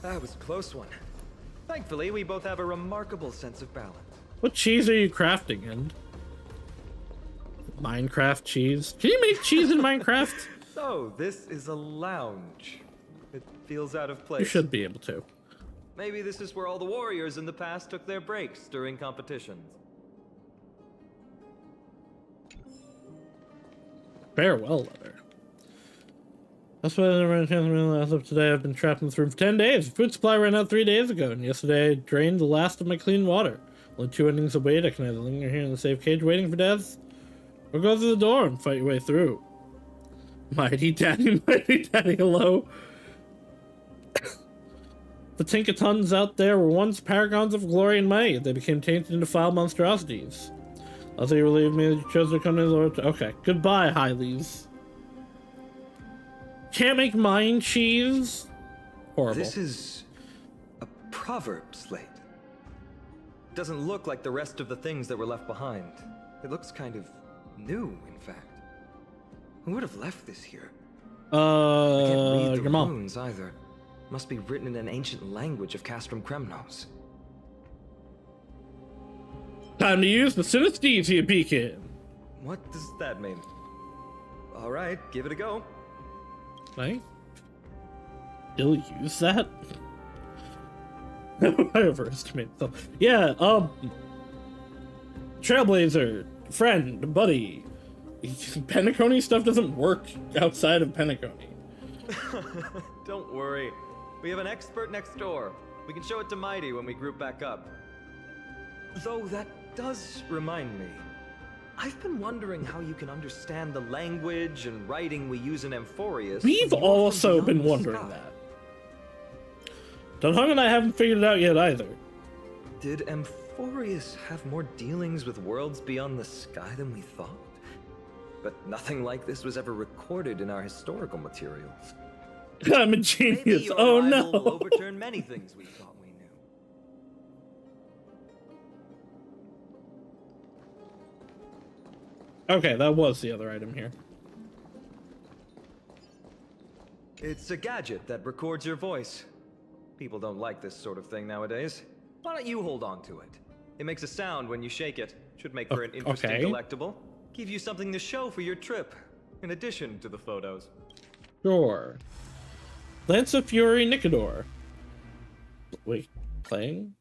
That was a close one. Thankfully, we both have a remarkable sense of balance. What cheese are you crafting in? Minecraft cheese? Can you make cheese in Minecraft? So, this is a lounge. It feels out of place. You should be able to. Maybe this is where all the warriors in the past took their breaks during competitions. Farewell letter. That's why I never had a chance to realize as of today I've been trapped in this room for 10 days. Food supply ran out 3 days ago, and yesterday I drained the last of my clean water. Only 2 endings to wait. I can either linger here in the safe cage waiting for death, or go through the door and fight your way through. Mighty daddy, hello. The Tinkatons out there were once paragons of glory and might. They became tainted into foul monstrosities. Also, you relieve me that you chose to come to the Lord. Okay, goodbye, Hylies. Can't make mine cheese? Horrible. This is a proverb slate. Doesn't look like the rest of the things that were left behind. It looks kind of new, in fact. Who would have left this here? I can't read the your mom. runes either. Must be written in an ancient language of Castrum Kremnos. Time to use the synesthesia beacon. What does that mean? All right, give it a go. Can I still use that? I overestimated myself. Yeah, Trailblazer, friend, buddy. Penacony stuff doesn't work outside of Penacony. Don't worry. We have an expert next door. We can show it to Mighty when we group back up. Though that does remind me. I've been wondering how you can understand the language and writing we use in Amphorius. We've also been wondering that. Dunhung and I haven't figured it out yet either. Did Amphorius have more dealings with worlds beyond the sky than we thought? But nothing like this was ever recorded in our historical materials. I'm a genius. Maybe your Oh arrival no. will overturn many things we thought we knew. Okay, that was the other item here. It's a gadget that records your voice. People don't like this sort of thing nowadays. Why don't you hold on to it? It makes a sound when you shake it. Should make for an interesting Okay. collectible. Give you something to show for your trip, in addition to the photos. Sure. Lance of Fury Nicodor. Wait, playing?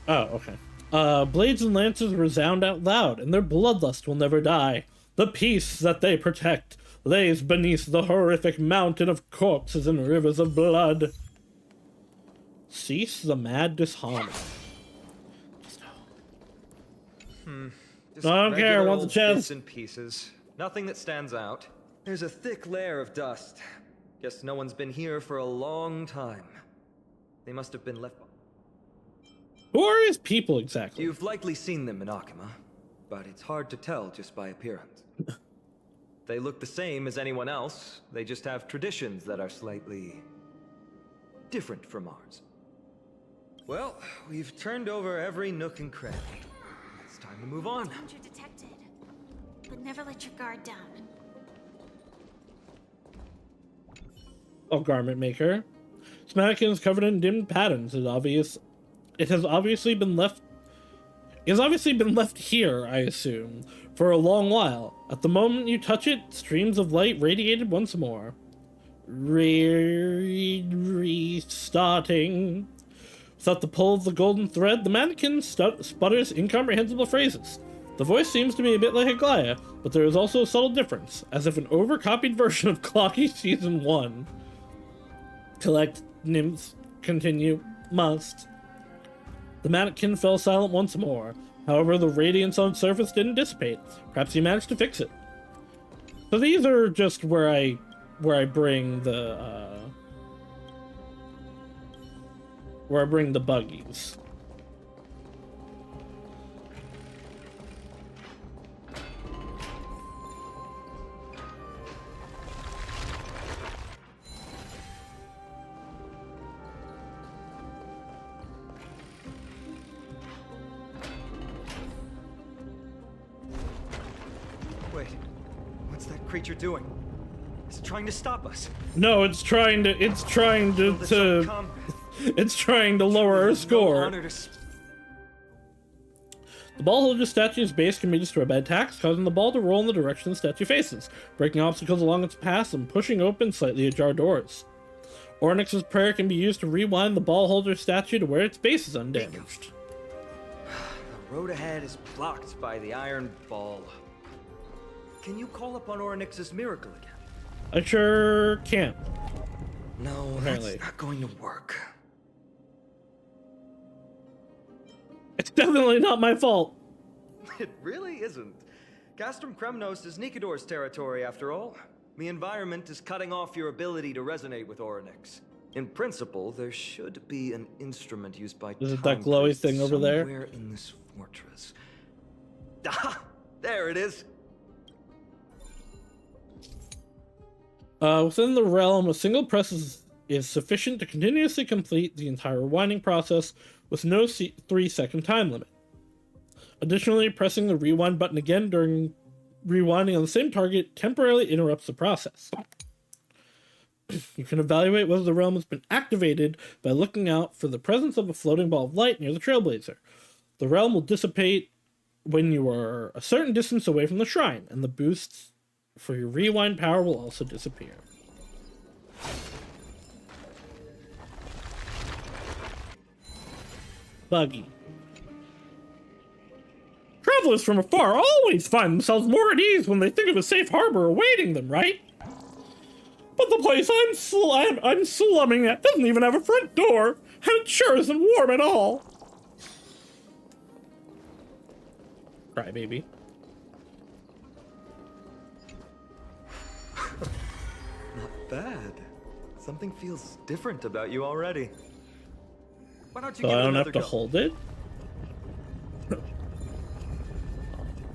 Oh, okay. Blades and lances resound out loud, and their bloodlust will never die. The peace that they protect lays beneath the horrific mountain of corpses and rivers of blood. Cease the mad disharmony. Just I don't care, I regular want the old chest. bits and pieces. Nothing that stands out. There's a thick layer of dust. Guess no one's been here for a long time. They must have been left. Who are his people exactly? You've likely seen them in Akima, but it's hard to tell just by appearance. They look the same as anyone else. They just have traditions that are slightly different from ours. Well, we've turned over every nook and cranny. It's time to move on. Danger detected. But never let your guard down. Oh, garment maker. This mannequin is covered in dim patterns. It has obviously been left here, I assume, for a long while. At the moment you touch it, streams of light radiated once more. Restarting. Without the pull of the golden thread, the mannequin sputters incomprehensible phrases. The voice seems to be a bit like Aglaia, but there is also a subtle difference, as if an overcopied version of Clocky Season 1. Collect, nymphs, continue, must. The mannequin fell silent once more. However, the radiance on its surface didn't dissipate. Perhaps he managed to fix it. So these are just where I bring the buggies. Wait, what's that creature doing? It's trying to stop us. No, it's trying to That's some combat. it's trying to lower our No score. honor to s- The ball holder statue's base can be destroyed by attacks, causing the ball to roll in the direction the statue faces, breaking obstacles along its path and pushing open slightly ajar doors. Ornyx's prayer can be used to rewind the ball holder statue to where its base is undamaged. The road ahead is blocked by the iron ball. Can you call upon Ornyx's miracle again? I sure can't. No, Apparently. that's not going to work. It's definitely not my fault. It really isn't. Castrum Kremnos is Nikidor's territory, after all. The environment is cutting off your ability to resonate with Orynyx. In principle, there should be an instrument used by Is it that time glowy priests thing over there? somewhere in this fortress. Ah, there it is. Within the realm, a single press is sufficient to continuously complete the entire rewinding process with no 3-second time limit. Additionally, pressing the rewind button again during rewinding on the same target temporarily interrupts the process. You can evaluate whether the realm has been activated by looking out for the presence of a floating ball of light near the Trailblazer. The realm will dissipate when you are a certain distance away from the shrine, and the boosts for your rewind power will also disappear. Buggy. Travelers from afar always find themselves more at ease when they think of a safe harbor awaiting them, right? But the place I'm slumming at doesn't even have a front door, and it sure isn't warm at all. Cry, baby. Not bad. Something feels different about you already. Why don't you So give I it don't another have to go? hold it?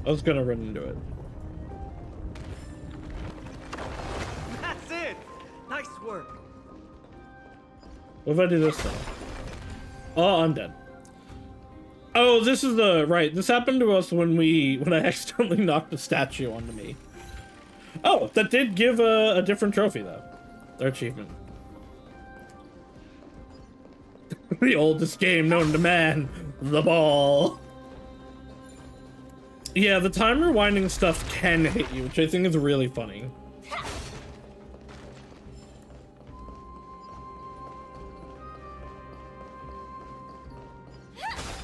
I was gonna run into it. That's it! Nice work! What if I do this though? Oh, I'm dead. Oh, this is the right. This happened to us when I accidentally knocked a statue onto me. Oh, that did give a different trophy though. Their achievement. The oldest game known to man, the ball. Yeah, the time rewinding stuff can hit you, which I think is really funny.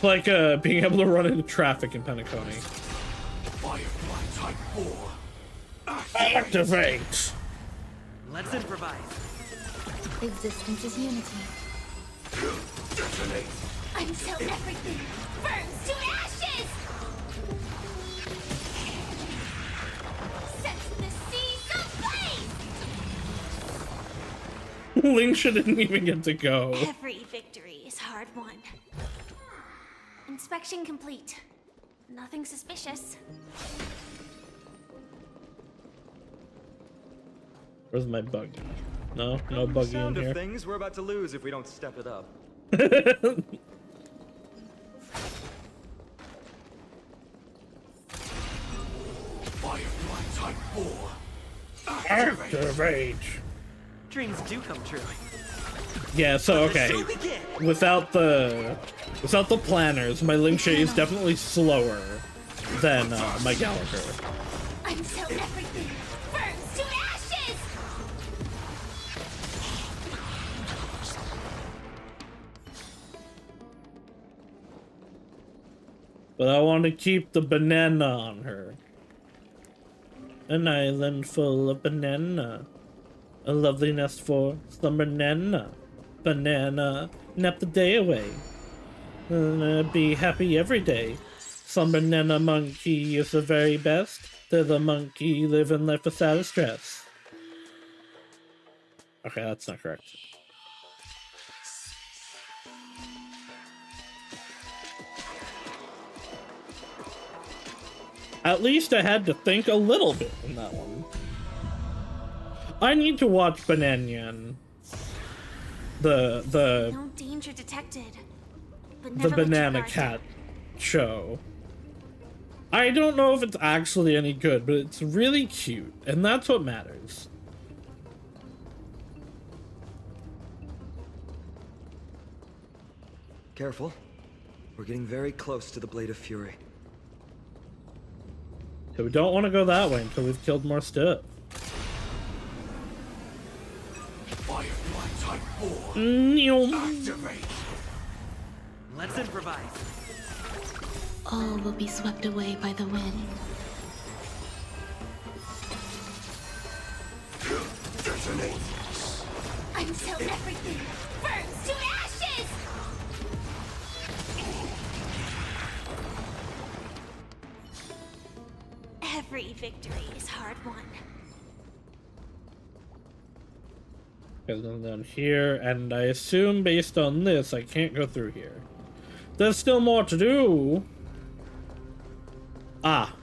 Like being able to run into traffic in Penacony. Firefly Type 4. Activate! Let's improvise. Existence is unity. Detonate. Until everything burns to ashes! Set the seas ablaze! Link didn't even get to go. Every victory is hard won. Inspection complete. Nothing suspicious. Where's my buggy? No The buggy in sound of here. things we're about to lose if we don't step it up. Firefly Type 4. Activate! Dreams do come true. Yeah, so okay. Show begin. Without the planners, my Link is definitely slower than my Gallagher. Until everything burns to ashes! But I want to keep the banana on her. An island full of banana. A lovely nest for some banana. Banana, nap the day away. Be happy every day. Some banana monkey is the very best. They're the monkey living life without a stress. Okay, that's not correct. At least I had to think a little bit in that one. I need to watch Bananian. The No danger detected. But the never let your Banana guard Cat show. I don't know if it's actually any good, but it's really cute, and that's what matters. Careful. We're getting very close to the Blade of Fury. So we don't want to go that way until we've killed more stuff. Firefly Type 4. Activate. Let's improvise. All will be swept away by the wind. Every victory is hard won. Because I'm down here, and I assume based on this, I can't go through here. There's still more to do. Ah.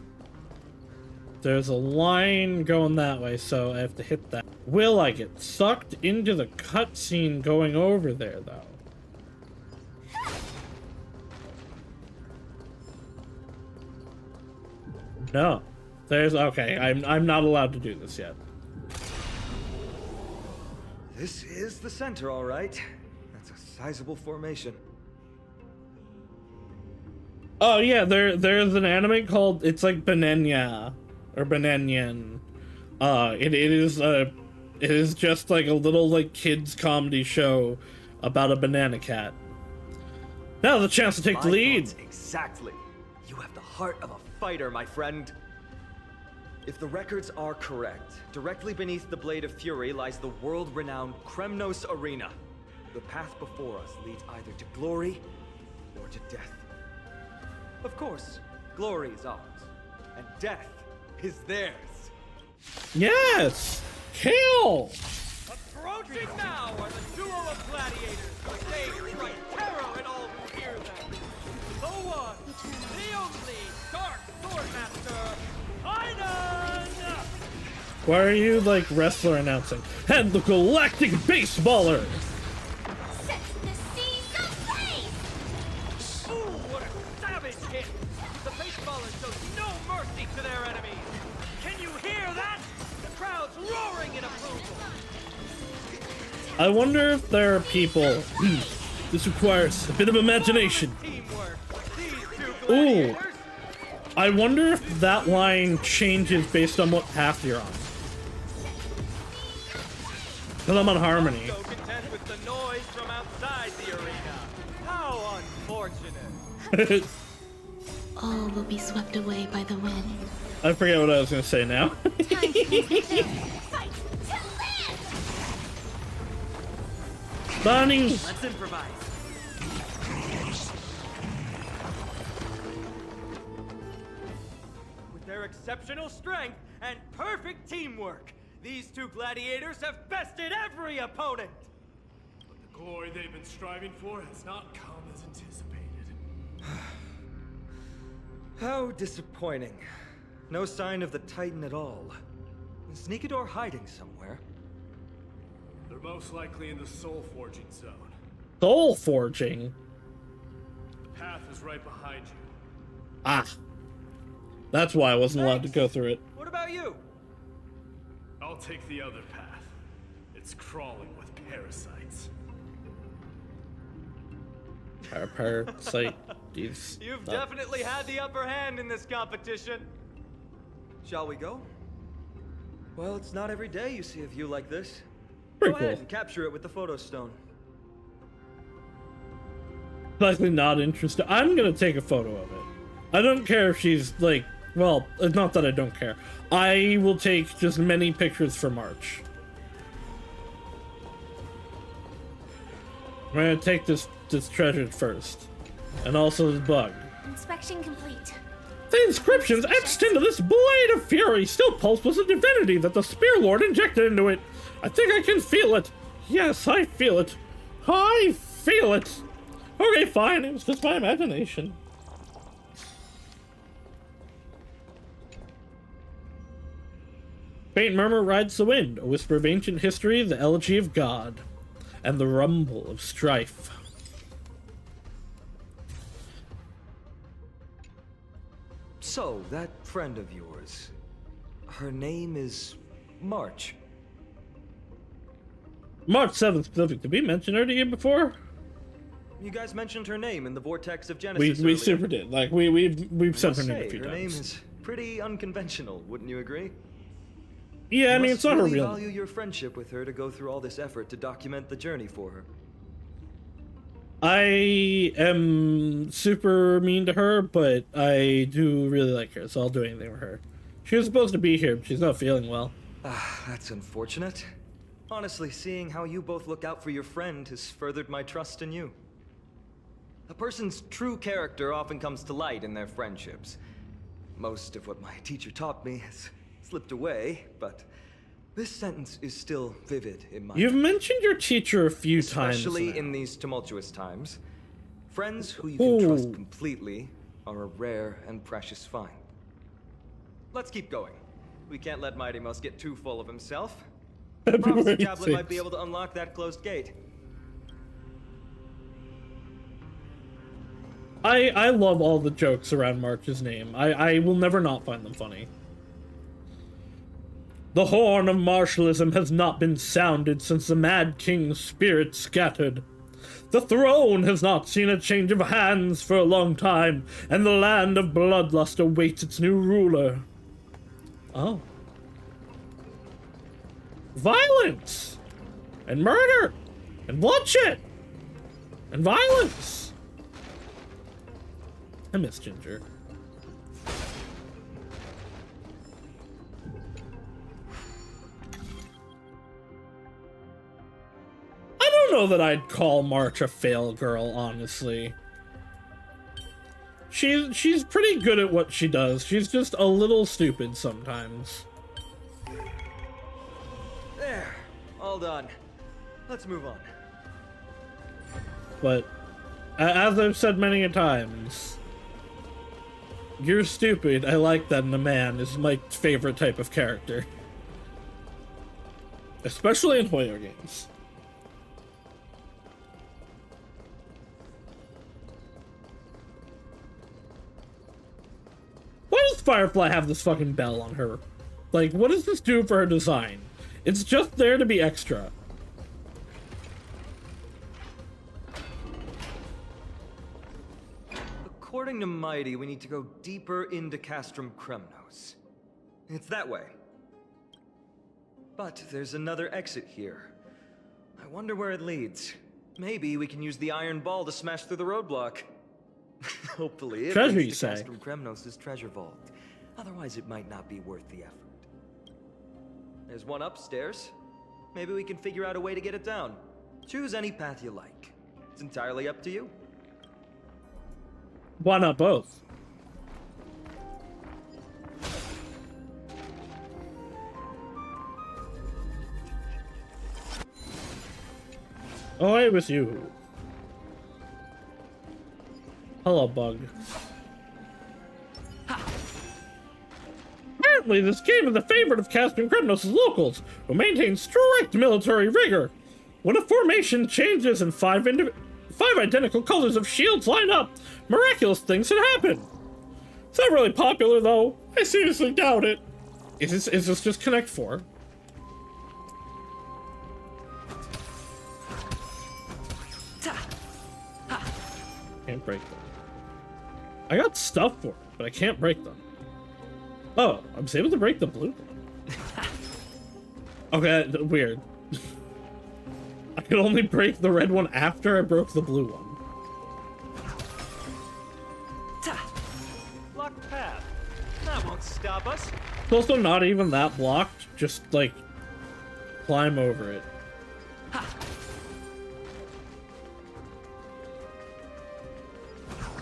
There's a line going that way, so I have to hit that. Will I get sucked into the cutscene going over there, though? No. There's... Okay, I'm not allowed to do this yet. This is the center, all right. That's a sizable formation. Oh yeah, there's an anime called, it's like Banenya or Banenyan. It is just like a little like kids comedy show about a banana cat. Now the chance to take the lead. Exactly. You have the heart of a fighter, my friend. If the records are correct, directly beneath the Blade of Fury lies the world-renowned Kremnos Arena. The path before us leads either to glory or to death. Of course, glory is ours, and death is theirs. Yes! Kill! Approaching now are the duo of gladiators who stage strike terror in all who hear them. The one, the only Dark Swordmaster, Heinen! Why are you like wrestler announcing? And the Galactic Baseballer! Set the seas ablaze! Ooh, what a savage hit! The baseballer shows no mercy to their enemies! Can you hear that? The crowd's roaring in approval! I wonder if there are people... This requires a bit of imagination. Teamwork! These two Ooh. gladiators! I wonder if that line changes based on what path you're on. Because I'm on Harmony. So content with the noise from outside the arena. How unfortunate! All will be swept away by the wind. I forget what I was going to say now. Time to fight to live! Bunny! Let's improvise. With their exceptional strength and perfect teamwork, these two gladiators have bested every opponent! But the glory they've been striving for has not come as anticipated. How disappointing. No sign of the Titan at all. Is Nikador hiding somewhere? They're most likely in the soul forging zone. Soul forging? The path is right behind you. Ah. That's why I wasn't allowed to go through it. What about you? I'll take the other path. It's crawling with parasites. Parasite. You've definitely had the upper hand in this competition. Shall we go? Well, it's not every day you see a view like this. Pretty Go cool. ahead and capture it with the photo stone. Likely not interested. I'm gonna take a photo of it. I don't care if she's like, well, it's not that I don't care. I will take just many pictures for March. I'm gonna take this treasure first. And also the bug. Inspection complete. The inscriptions etched into this blade of fury still pulse with the divinity that the Spear Lord injected into it. I think I can feel it. Yes, I feel it. I feel it. Okay, fine. It was just my imagination. Faint murmur rides the wind, a whisper of ancient history, the elegy of God, and the rumble of strife. So, that friend of yours, her name is March. March 7th specific. Did we mention her to you before? You guys mentioned her name in the Vortex of Genesis We earlier. super did. Like we've said her Must name a say, few her times. name is pretty unconventional, wouldn't you agree? Yeah, I You mean, must it's not her really real value your friendship with her to go through all this effort to document the journey for her. I am super mean to her, but I do really like her, so I'll do anything for her. She was supposed to be here, but she's not feeling well. Ah, that's unfortunate. Honestly, seeing how you both look out for your friend has furthered my trust in you. A person's true character often comes to light in their friendships. most of what my teacher taught me has slipped away, but this sentence is still vivid in my You've memory. mentioned your teacher a few times. Especially now. in these tumultuous times. Friends who you can trust Ooh. completely are a rare and precious find. Let's keep going. We can't let Mighty Mouse get too full of himself. Prophecy February tablet might 6th. be able to unlock that closed gate. I love all the jokes around March's name. I will never not find them funny. The horn of martialism has not been sounded since the Mad King's spirit scattered. The throne has not seen a change of hands for a long time, and the land of bloodlust awaits its new ruler. Oh. Violence! And murder! And bloodshed! And violence! I miss Ginger. I don't know that I'd call March a fail girl, honestly. She's pretty good at what she does. She's just a little stupid sometimes. There. All done. Let's move on. But, as I've said many a times, you're stupid. I like that in a man is my favorite type of character. Especially in Hoyer games. Why does Firefly have this fucking bell on her? Like, what does this do for her design? It's just there to be extra. According to Mighty, we need to go deeper into Castrum Kremnos. It's that way. But there's another exit here. I wonder where it leads. Maybe we can use the iron ball to smash through the roadblock. Hopefully it Treasure, you leads to say? Castrum Kremnos' treasure vault. Otherwise it might not be worth the effort. There's one upstairs. Maybe we can figure out a way to get it down. Choose any path you like. It's entirely up to you. Why not both? Away with you. Hello, bug. Apparently, this game is the favorite of Castrum Kremnos' locals, who maintain strict military rigor. When a formation changes and five identical colors of shields line up, miraculous things can happen. It's not really popular, though. I seriously doubt it. Is this just Connect 4? Can't break them. I got stuff for it, but I can't break them. Oh, I was able to break the blue one. Okay, weird. I could only break the red one after I broke the blue one. Locked path. That won't stop us. It's also not even that blocked, just like climb over it.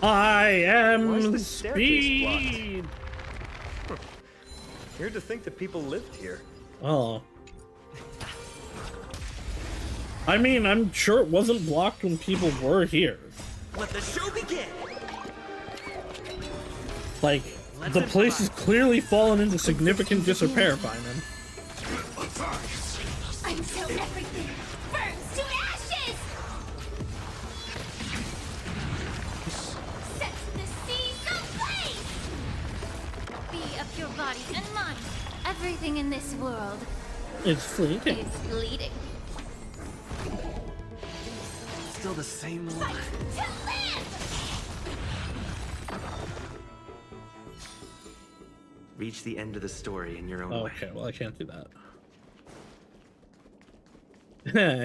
I Why is am the staircase blocked? speed. Weird to think that people lived here. Oh. I mean, I'm sure it wasn't blocked when people were here. Let the show begin! Like, the place has clearly fallen into significant disrepair by now. Until everything burns to ashes! Set the seas ablaze! Be of your body and mind. Everything in this world It's fleeting. is fleeting. Still the same Fight one. to live! Reach the end of the story in your own way. Okay, well, I can't do that.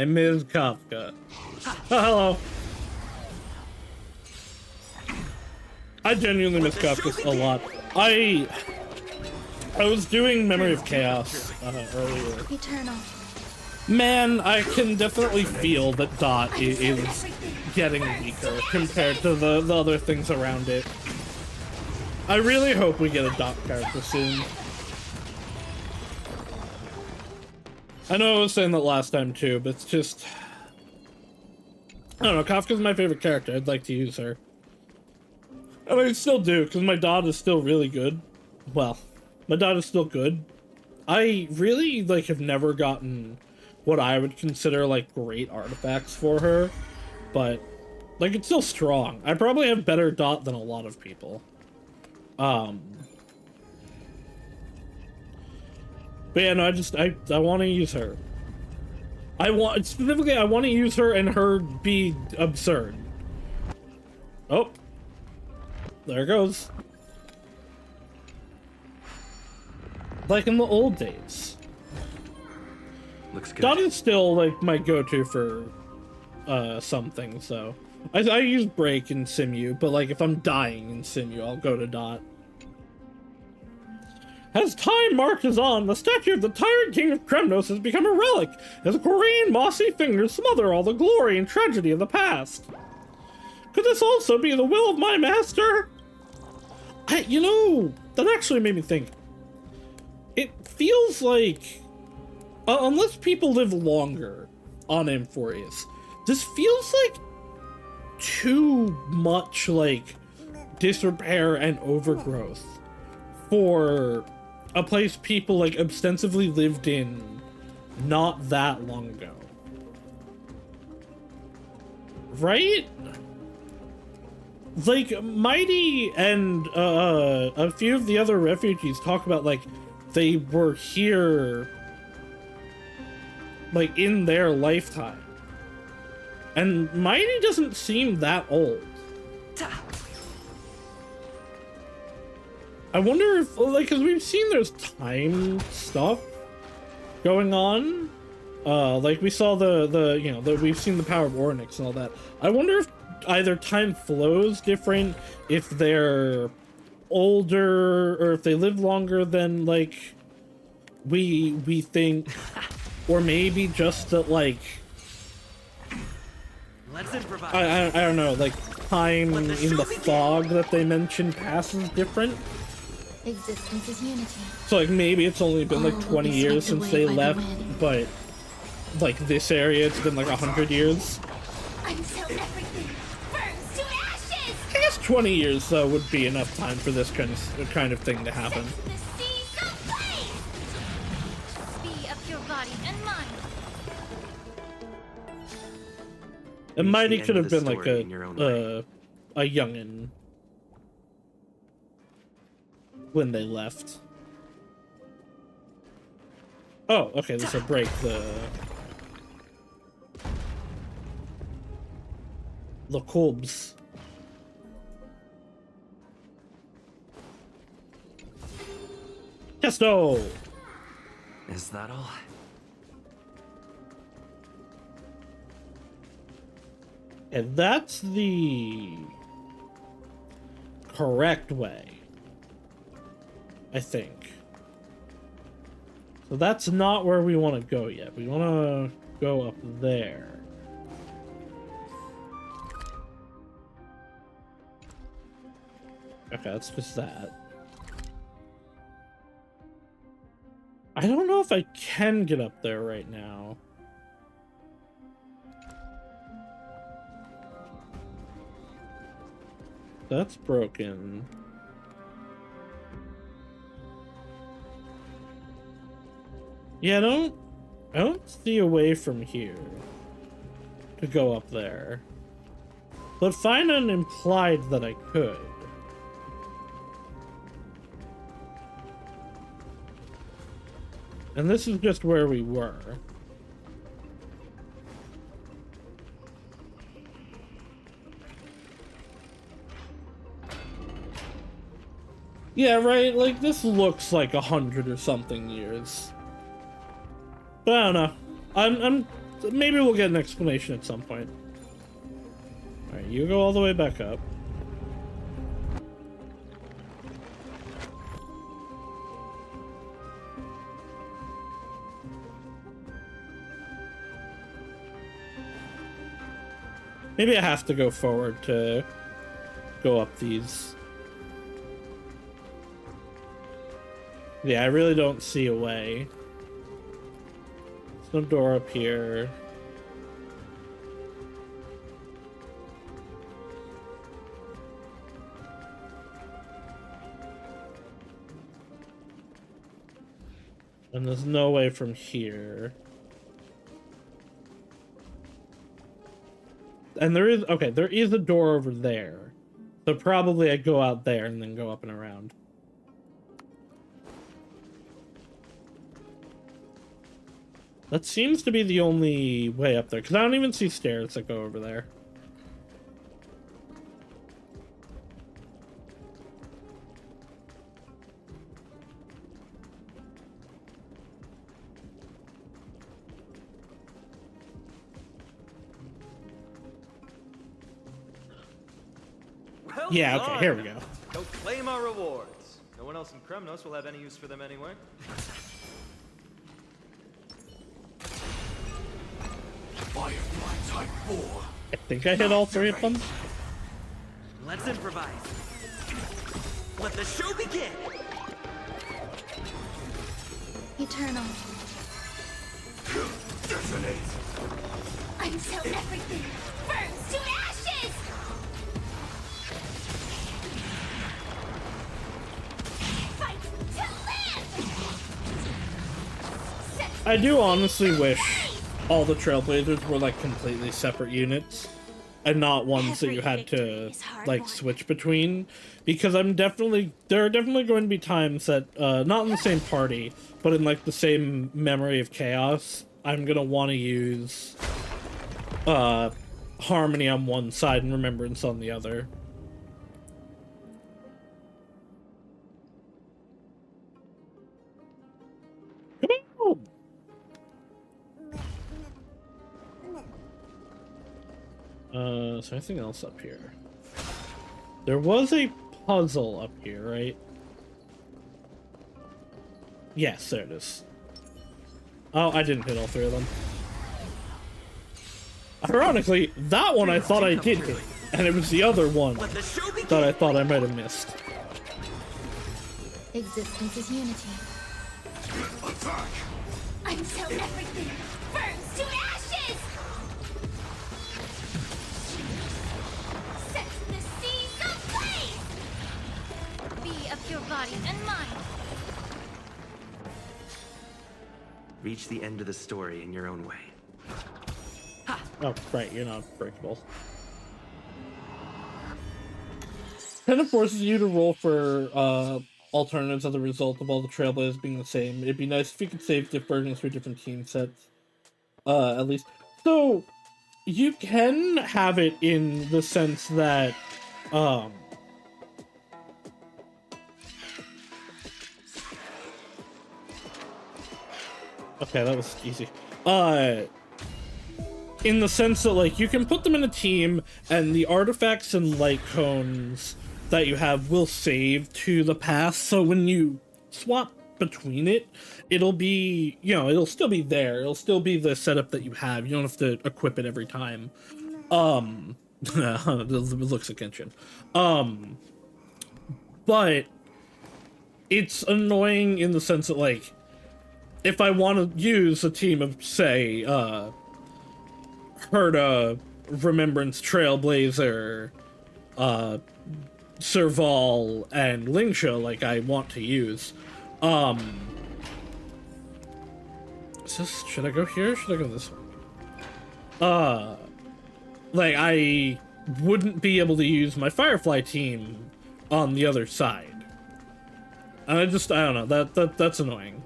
Ms. Kafka. Oh, hello. I genuinely miss Kafka a lot. I was doing Memory of Chaos earlier. Eternal. Man, I can definitely feel that Dot is getting weaker compared to the other things around it. I really hope we get a Dot character soon. I know I was saying that last time too, but it's just... I don't know, Kafka's my favorite character. I'd like to use her. And I still do, because my Dot is still really good. Well, my Dot is still good. I really, like, have never gotten what I would consider, like, great artifacts for her. But, like, it's still strong. I probably have better Dot than a lot of people. But yeah, no, I want to use her. I want to use her and her be absurd. Oh. There it goes. Like in the old days. Looks good. Dot is still, like, my go-to for, some things, so. I use Break and Simu, but, like, if I'm dying in Simu, I'll go to Dot. As time marches on, the statue of the Tyrant King of Kremnos has become a relic, as green, mossy fingers smother all the glory and tragedy of the past. Could this also be the will of my master? You know, that actually made me think. It feels like, unless people live longer on Amphorius, this feels like too much, like, disrepair and overgrowth for a place people, like, ostensibly lived in not that long ago. Right? Like, Mighty and a few of the other refugees talk about, like, they were here, like, in their lifetime. And Mighty doesn't seem that old. I wonder if, like, because we've seen there's time stuff going on. Like, we saw we've seen the power of Ornyx and all that. I wonder if either time flows different, if they're older, or if they live longer than, like, we think, or maybe just that, like, Let's improvise. I don't know, like, time in the fog that they mentioned passes different. Existence is unity. So, like, maybe it's only been, like, 20 years since they left, but, like, this area, it's been, like, 100 years. Until everything burns to ashes! I guess 20 years, though, would be enough time for this kind of thing to happen. Set the seas ablaze! Be of your body and mind. And Mighty the could end have of been, the like, story in your own way. a youngin' when they left. Oh, okay, this will break the Cobs. Testo! Is that all? And that's the correct way, I think. So that's not where we want to go yet. We want to go up there. Okay, that's just that. I don't know if I can get up there right now. That's broken. Yeah, I don't see a way from here to go up there. But Finan implied that I could. And this is just where we were. Yeah, right, like, this looks like 100 or something years. But I don't know. Maybe we'll get an explanation at some point. Alright, you go all the way back up. Maybe I have to go forward to go up these. Yeah, I really don't see a way. There's no door up here. And there's no way from here. And there is, okay, there is a door over there. So probably I go out there and then go up and around. That seems to be the only way up there, because I don't even see stairs that go over there. Well Yeah, okay, done. here we go. Go claim our rewards. No one else in Kremnos will have any use for them anyway. Firefly Type 4. I think I hit all three of them. Let's improvise. Let the show begin. Eternal. Detonate. Until everything burns to ashes! Fight to live! I do honestly wish all the Trailblazers were like completely separate units and not ones that you had to like switch between, because there are definitely going to be times that not in the same party but in like the same memory of chaos I'm gonna want to use Harmony on one side and Remembrance on the other. Come on! Is there anything else up here? There was a puzzle up here, right? Yes, there it is. Oh, I didn't hit all three of them. Ironically, that one I thought I did hit, and it was the other one that I thought I might have missed. Existence is unity. Attack. Until everything burns to ashes! Set the seas ablaze! Be of your body and mind. Reach the end of the story in your own way. Oh, right, you're not breakable. Kind of forces you to roll for alternatives as a result of all the Trailblazers being the same. It'd be nice if you could save diff versions for different team sets. At least. So, you can have it in the sense that, okay, that was easy. In the sense that, like, you can put them in a team, and the artifacts and light cones that you have will save to the past, so when you swap between it, it'll be, you know, it'll still be there. It'll still be the setup that you have. You don't have to equip it every time. It looks like Genshin. But it's annoying in the sense that, like, if I want to use a team of, say, Herda, Remembrance, Trailblazer, Serval, and Lingsha, like I want to use. Should I go here or should I go this way? Like, I wouldn't be able to use my Firefly team on the other side. And I don't know, that's annoying.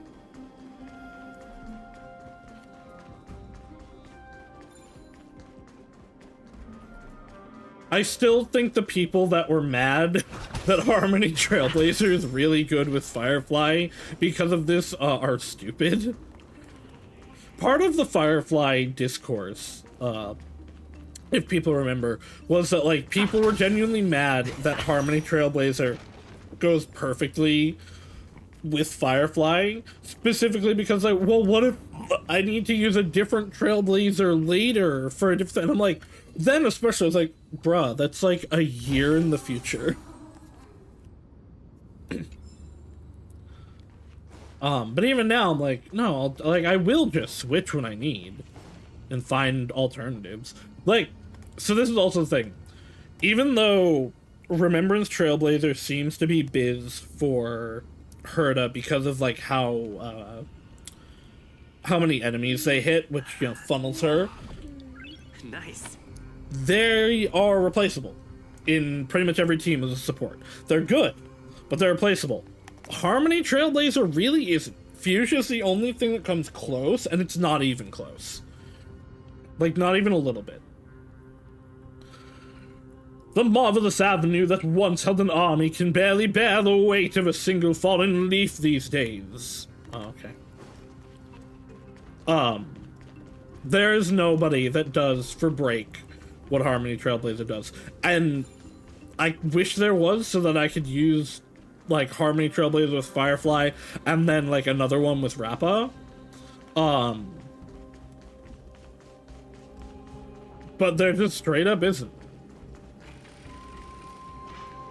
I still think the people that were mad that Harmony Trailblazer is really good with Firefly because of this are stupid. Part of the Firefly discourse, if people remember, was that, like, people were genuinely mad that Harmony Trailblazer goes perfectly with Firefly, specifically because, like, well, what if I need to use a different Trailblazer later for a different... And I'm like, then especially, I was like, bruh, that's like a year in the future. But even now, I'm like, no, I will just switch when I need and find alternatives. Like, so this is also the thing. Even though Remembrance Trailblazer seems to be biz for Herta because of, like, how many enemies they hit, which, you know, funnels her. Nice. They are replaceable in pretty much every team as a support. They're good, but they're replaceable. Harmony Trailblazer really isn't. Fuchsia's the only thing that comes close, and it's not even close. Like, not even a little bit. The marvelous avenue that once held an army can barely bear the weight of a single fallen leaf these days. Oh, okay. There's nobody that does for break what Harmony Trailblazer does. And I wish there was so that I could use, like, Harmony Trailblazer with Firefly and then, like, another one with Rappa. But there just straight up isn't.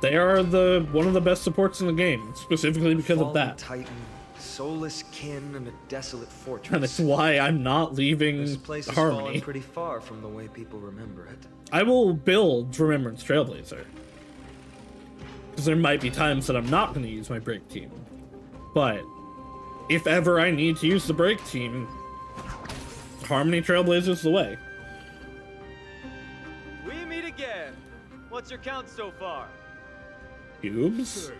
They are one of the best supports in the game, specifically because of that. Titan, soulless kin, and a desolate fortress. And it's why I'm not leaving This place has Harmony. fallen pretty far from the way people remember it. I will build Remembrance Trailblazer. Because there might be times that I'm not going to use my break team. But if ever I need to use the break team, Harmony Trailblazer's the way. We meet again. What's your count so far? Cubes?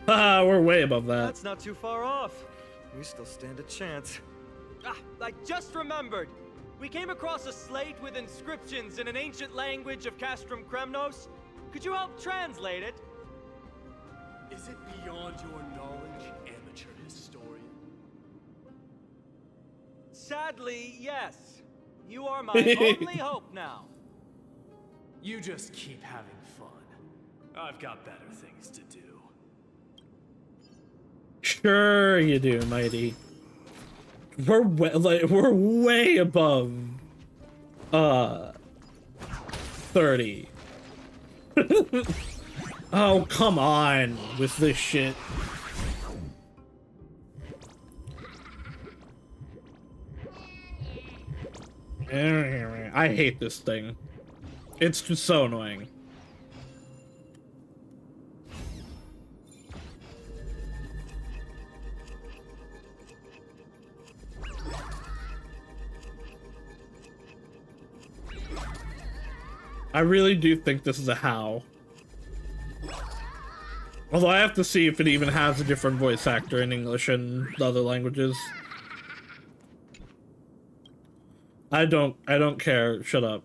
Ah, we're way above that. That's not too far off. We still stand a chance. Ah, I just remembered. We came across a slate with inscriptions in an ancient language of Castrum Kremnos. Could you help translate it? Is it beyond your knowledge, amateur historian? Sadly, yes. You are my only hope now. You just keep having fun. I've got better things to do. Sure you do, Mighty. We're way above 30. Oh, come on with this shit. I hate this thing. It's just so annoying. I really do think this is a how. Although I have to see if it even has a different voice actor in English and the other languages. I don't care. Shut up.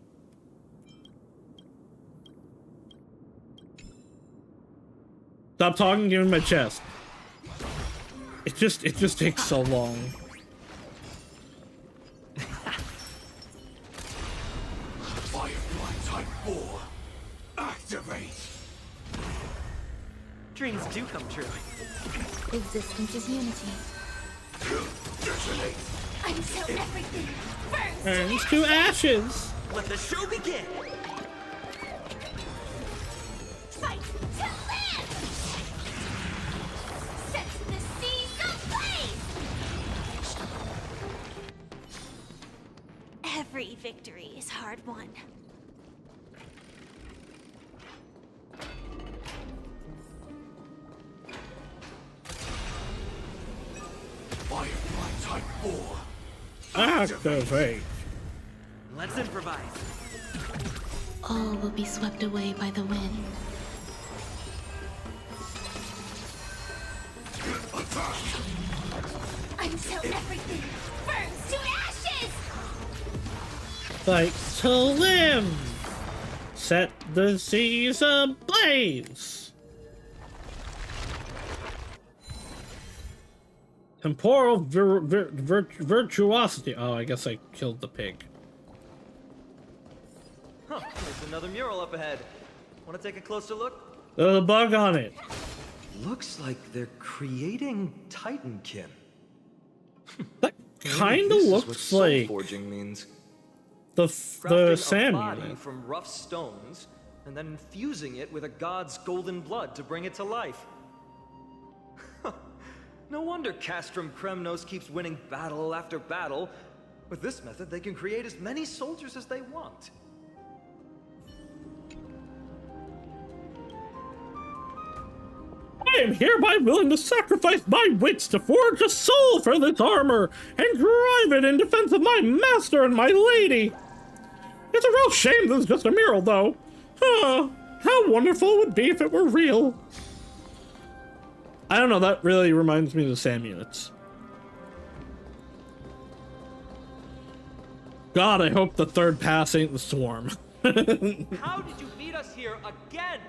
Stop talking, give me my chest. It just takes so long. Firefly Type 4. Activate. Dreams do come true. Existence is unity. Detonate. Until everything burns. Turns to ashes. Let the show begin. Fight to live. Set the seas ablaze. Every victory is hard won. Firefly Type 4. Activate. Let's improvise. All will be swept away by the wind. Attack. Until everything burns to ashes. Fight to live. Set the seas ablaze. Temporal virtuosity. Oh, I guess I killed the pig. Huh, there's another mural up ahead. Want to take a closer look? There's a bug on it. Looks like they're creating Titankin. That kind of looks like forging means. the Crafting a Sam body unit. from rough stones and then infusing it with a god's golden blood to bring it to life. No wonder Castrum Kremnos keeps winning battle after battle. With this method, they can create as many soldiers as they want. I am hereby willing to sacrifice my wits to forge a soul for this armor and drive it in defense of my master and my lady. It's a real shame this is just a mural, though. How wonderful it would be if it were real. I don't know, that really reminds me of the SAM units. God, I hope the third pass ain't the swarm. How did you beat us here again?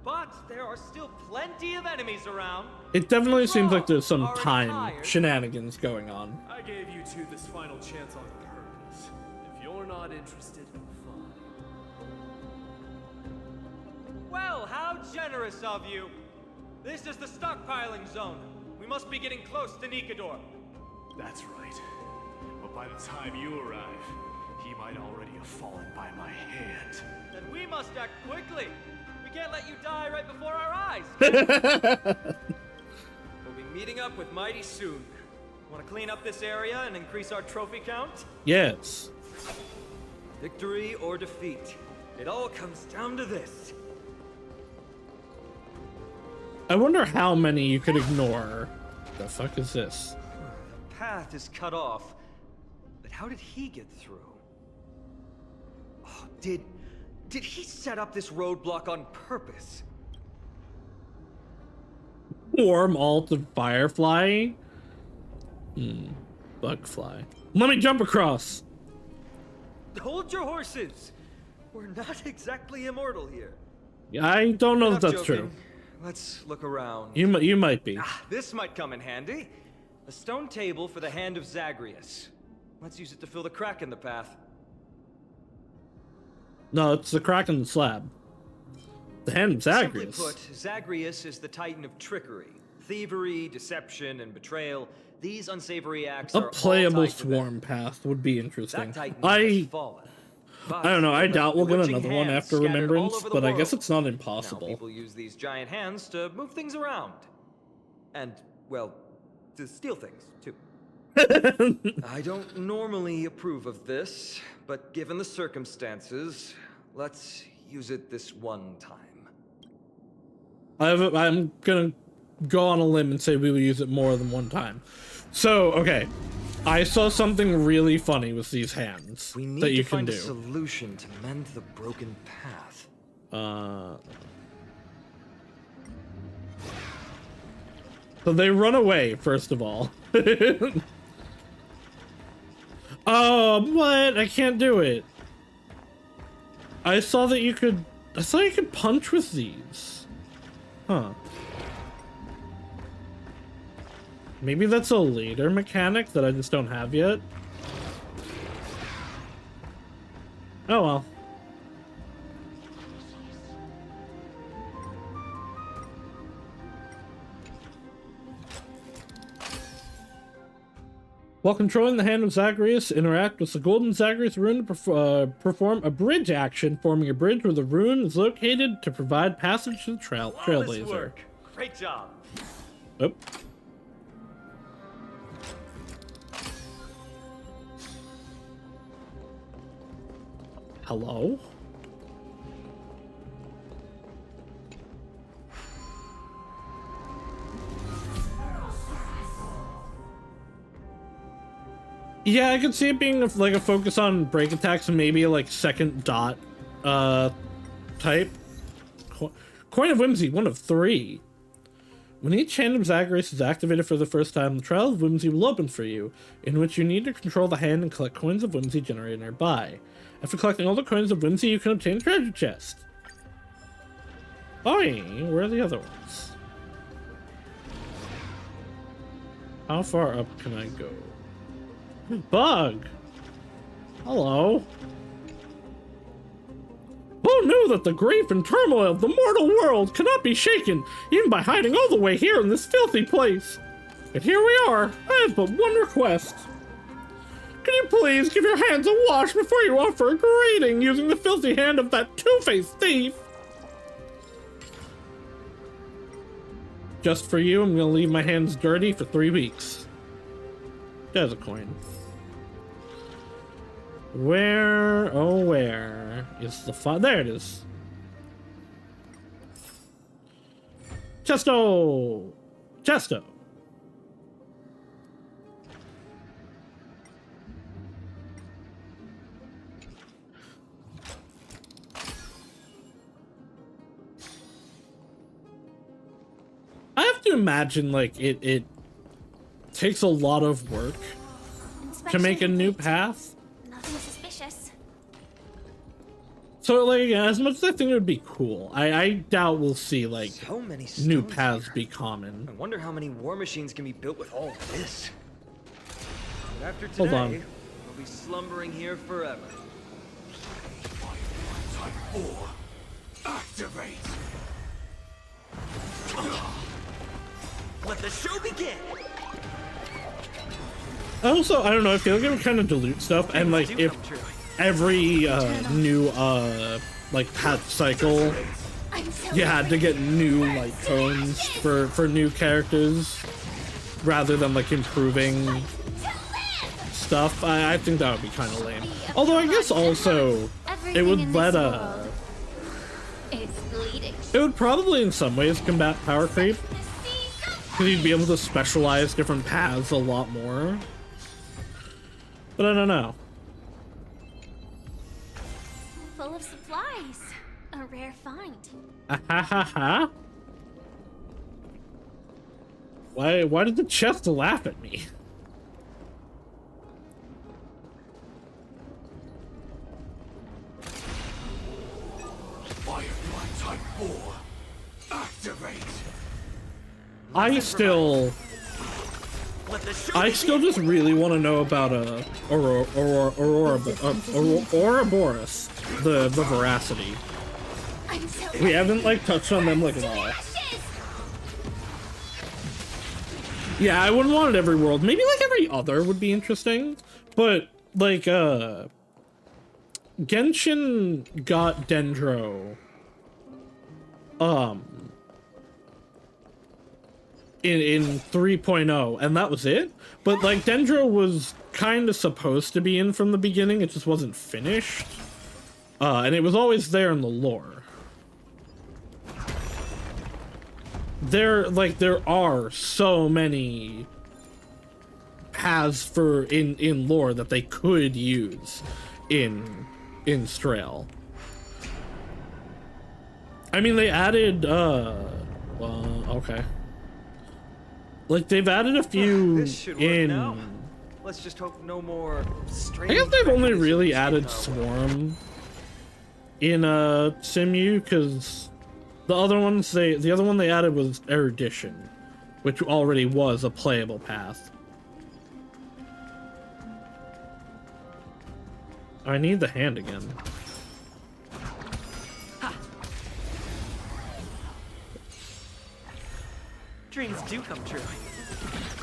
But there are still plenty of enemies around. It definitely seems like there's some Already time tired? shenanigans going on. I gave you two this final chance on purpose. If you're not interested, fine. Well, how generous of you. This is the stockpiling zone. We must be getting close to Nikador. That's right. But by the time you arrive, he might already have fallen by my hand. Then we must act quickly. We can't let you die right before our eyes. We'll be meeting up with Mighty soon. Want to clean up this area and increase our trophy count? Yes. Victory or defeat. It all comes down to this. I wonder how many you could ignore. The fuck is this? The path is cut off. But how did he get through? Oh, did he set up this roadblock on purpose? Warm alt of Firefly? Bugfly. Let me jump across! Hold your horses! We're not exactly immortal here. I don't know if Enough that's joking. true. Let's look around. You might be. This might come in handy. A stone table for the Hand of Zagreus. Let's use it to fill the crack in the path. No, it's the crack in the slab. The Hand of Zagreus. Simply put, Zagreus is the titan of trickery, thievery, deception, and betrayal. These unsavory acts A are all playable tied to them. swarm path would be interesting. That titan I has fallen. But don't know. I with doubt we'll get bewitching another one hands after scattered all Remembrance, over the but I guess world. it's not Now impossible. people use these giant hands to move things around. And, well, to steal things, too. I don't normally approve of this, but given the circumstances, let's use it this one time. I'm gonna go on a limb and say we will use it more than one time. So, okay. I saw something really funny with these hands We need that you to can find do. a solution to mend the broken path. So they run away, first of all. Oh, what? I can't do it. I saw that you could... I thought you could punch with these. Huh. Maybe that's a later mechanic that I just don't have yet. Oh well. While controlling the Hand of Zagreus, interact with the Golden Zagreus rune to perform a bridge action, forming a bridge where the rune is located to provide passage to the Flawless Trailblazer. work. Great job. Oh. Hello? Yeah, I could see it being like a focus on break attacks and maybe like second dot type. Coin of Whimsy, 1 of 3. When each Hand of Zagreus is activated for the first time, the Trial of Whimsy will open for you, in which you need to control the hand and collect coins of Whimsy generated nearby. After collecting all the coins of Whimsy, you can obtain a treasure chest. Oi, where are the other ones? How far up can I go? Bug! Hello. Who knew that the grief and turmoil of the mortal world cannot be shaken, even by hiding all the way here in this filthy place? And here we are. I have but one request. Can you please give your hands a wash before you offer a greeting using the filthy hand of that two-faced thief? just for you, I'm gonna leave my hands dirty for 3 weeks. There's a coin. Where, oh where is the fun? There it is. Chesto! Chesto! I have to imagine, like, it takes a lot of work to make a new path. Nothing suspicious. So, like, as much as I think it would be cool, I doubt we'll see, like, So many new stones paths here. be common. I wonder how many war machines can be built with all this. And after Hold today, on. we'll be slumbering here forever. Type 4. Activate. Let the show begin! Also, I don't know, I feel like it would kind of dilute stuff, and, like, if every new, like, path cycle, you had to get new, like, tones for new characters, rather than, like, improving stuff. I think that would be kind of lame. Although, I guess also, it would let, It's bleeding. it would probably, in some ways, combat power creep, because you'd be able to specialize different paths a lot more. But I don't know. Full of supplies. A rare find. Ha ha ha. Why did the chest laugh at me? Firefly Type 4. Activate. I still just really want to know about Ouroboros, the veracity. We haven't like touched on them like at all. Yeah, I wouldn't want it every world. Maybe like every other would be interesting, but like Genshin got Dendro in 3.0, and that was it. But like Dendro was kind of supposed to be in from the beginning, it just wasn't finished, and it was always there in the lore. There are so many paths for in lore that they could use in Strail. I mean, they added well, okay. Like, they've added a few This should work in... now. Let's just hope no more strange I guess they've only mechanisms really get added in our way. Swarm in Simu, because the other one they added was Erudition, which already was a playable path. I need the hand again. Dreams do come true.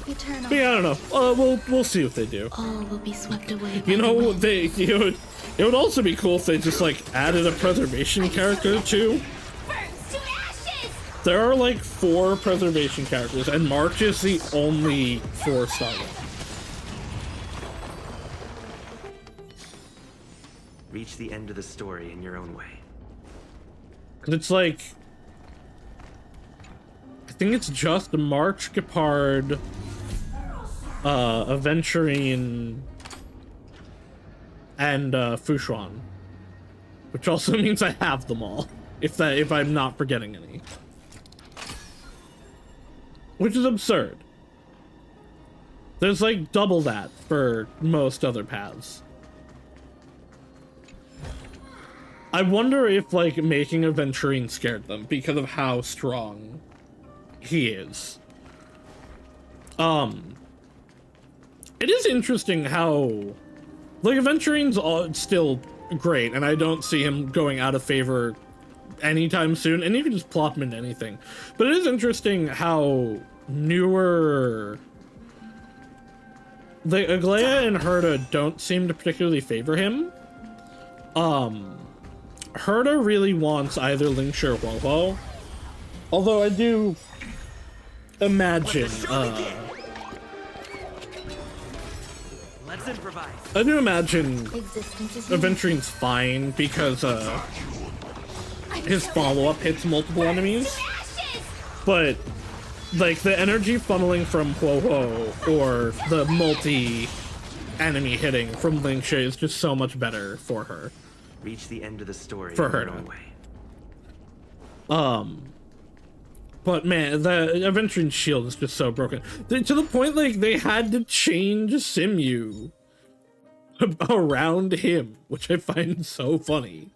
Eternal. But yeah, I don't know. We'll see what they do. All will be swept away. You know, it would also be cool if they just like added a preservation character too. Burns to ashes! There are like 4 preservation characters, and March is the only 4-star one. Reach the end of the story in your own way. And it's like, I think it's just March, Gepard, Aventurine, and Fushuan, which also means I have them all, if I'm not forgetting any, which is absurd. There's like double that for most other paths. I wonder if like making Aventurine scared them because of how strong he is. It is interesting how, like, Aventurine's still great, and I don't see him going out of favor anytime soon, and you can just plop him into anything. But it is interesting how newer, like, Aglaia and Herta don't seem to particularly favor him. Herta really wants either Lingxi or Huohuo. Although I do imagine, Let's improvise. I do imagine Existence is Aventuring's fine because, his follow-up hits multiple enemies, but, like, the energy funneling from Ho-Ho or the multi-enemy hitting from Lingsha is just so much better for her. Reach the end of the story For in her your own to. way. But man, the Aventuring shield is just so broken. To the point, like, they had to change Simu around him, which I find so funny.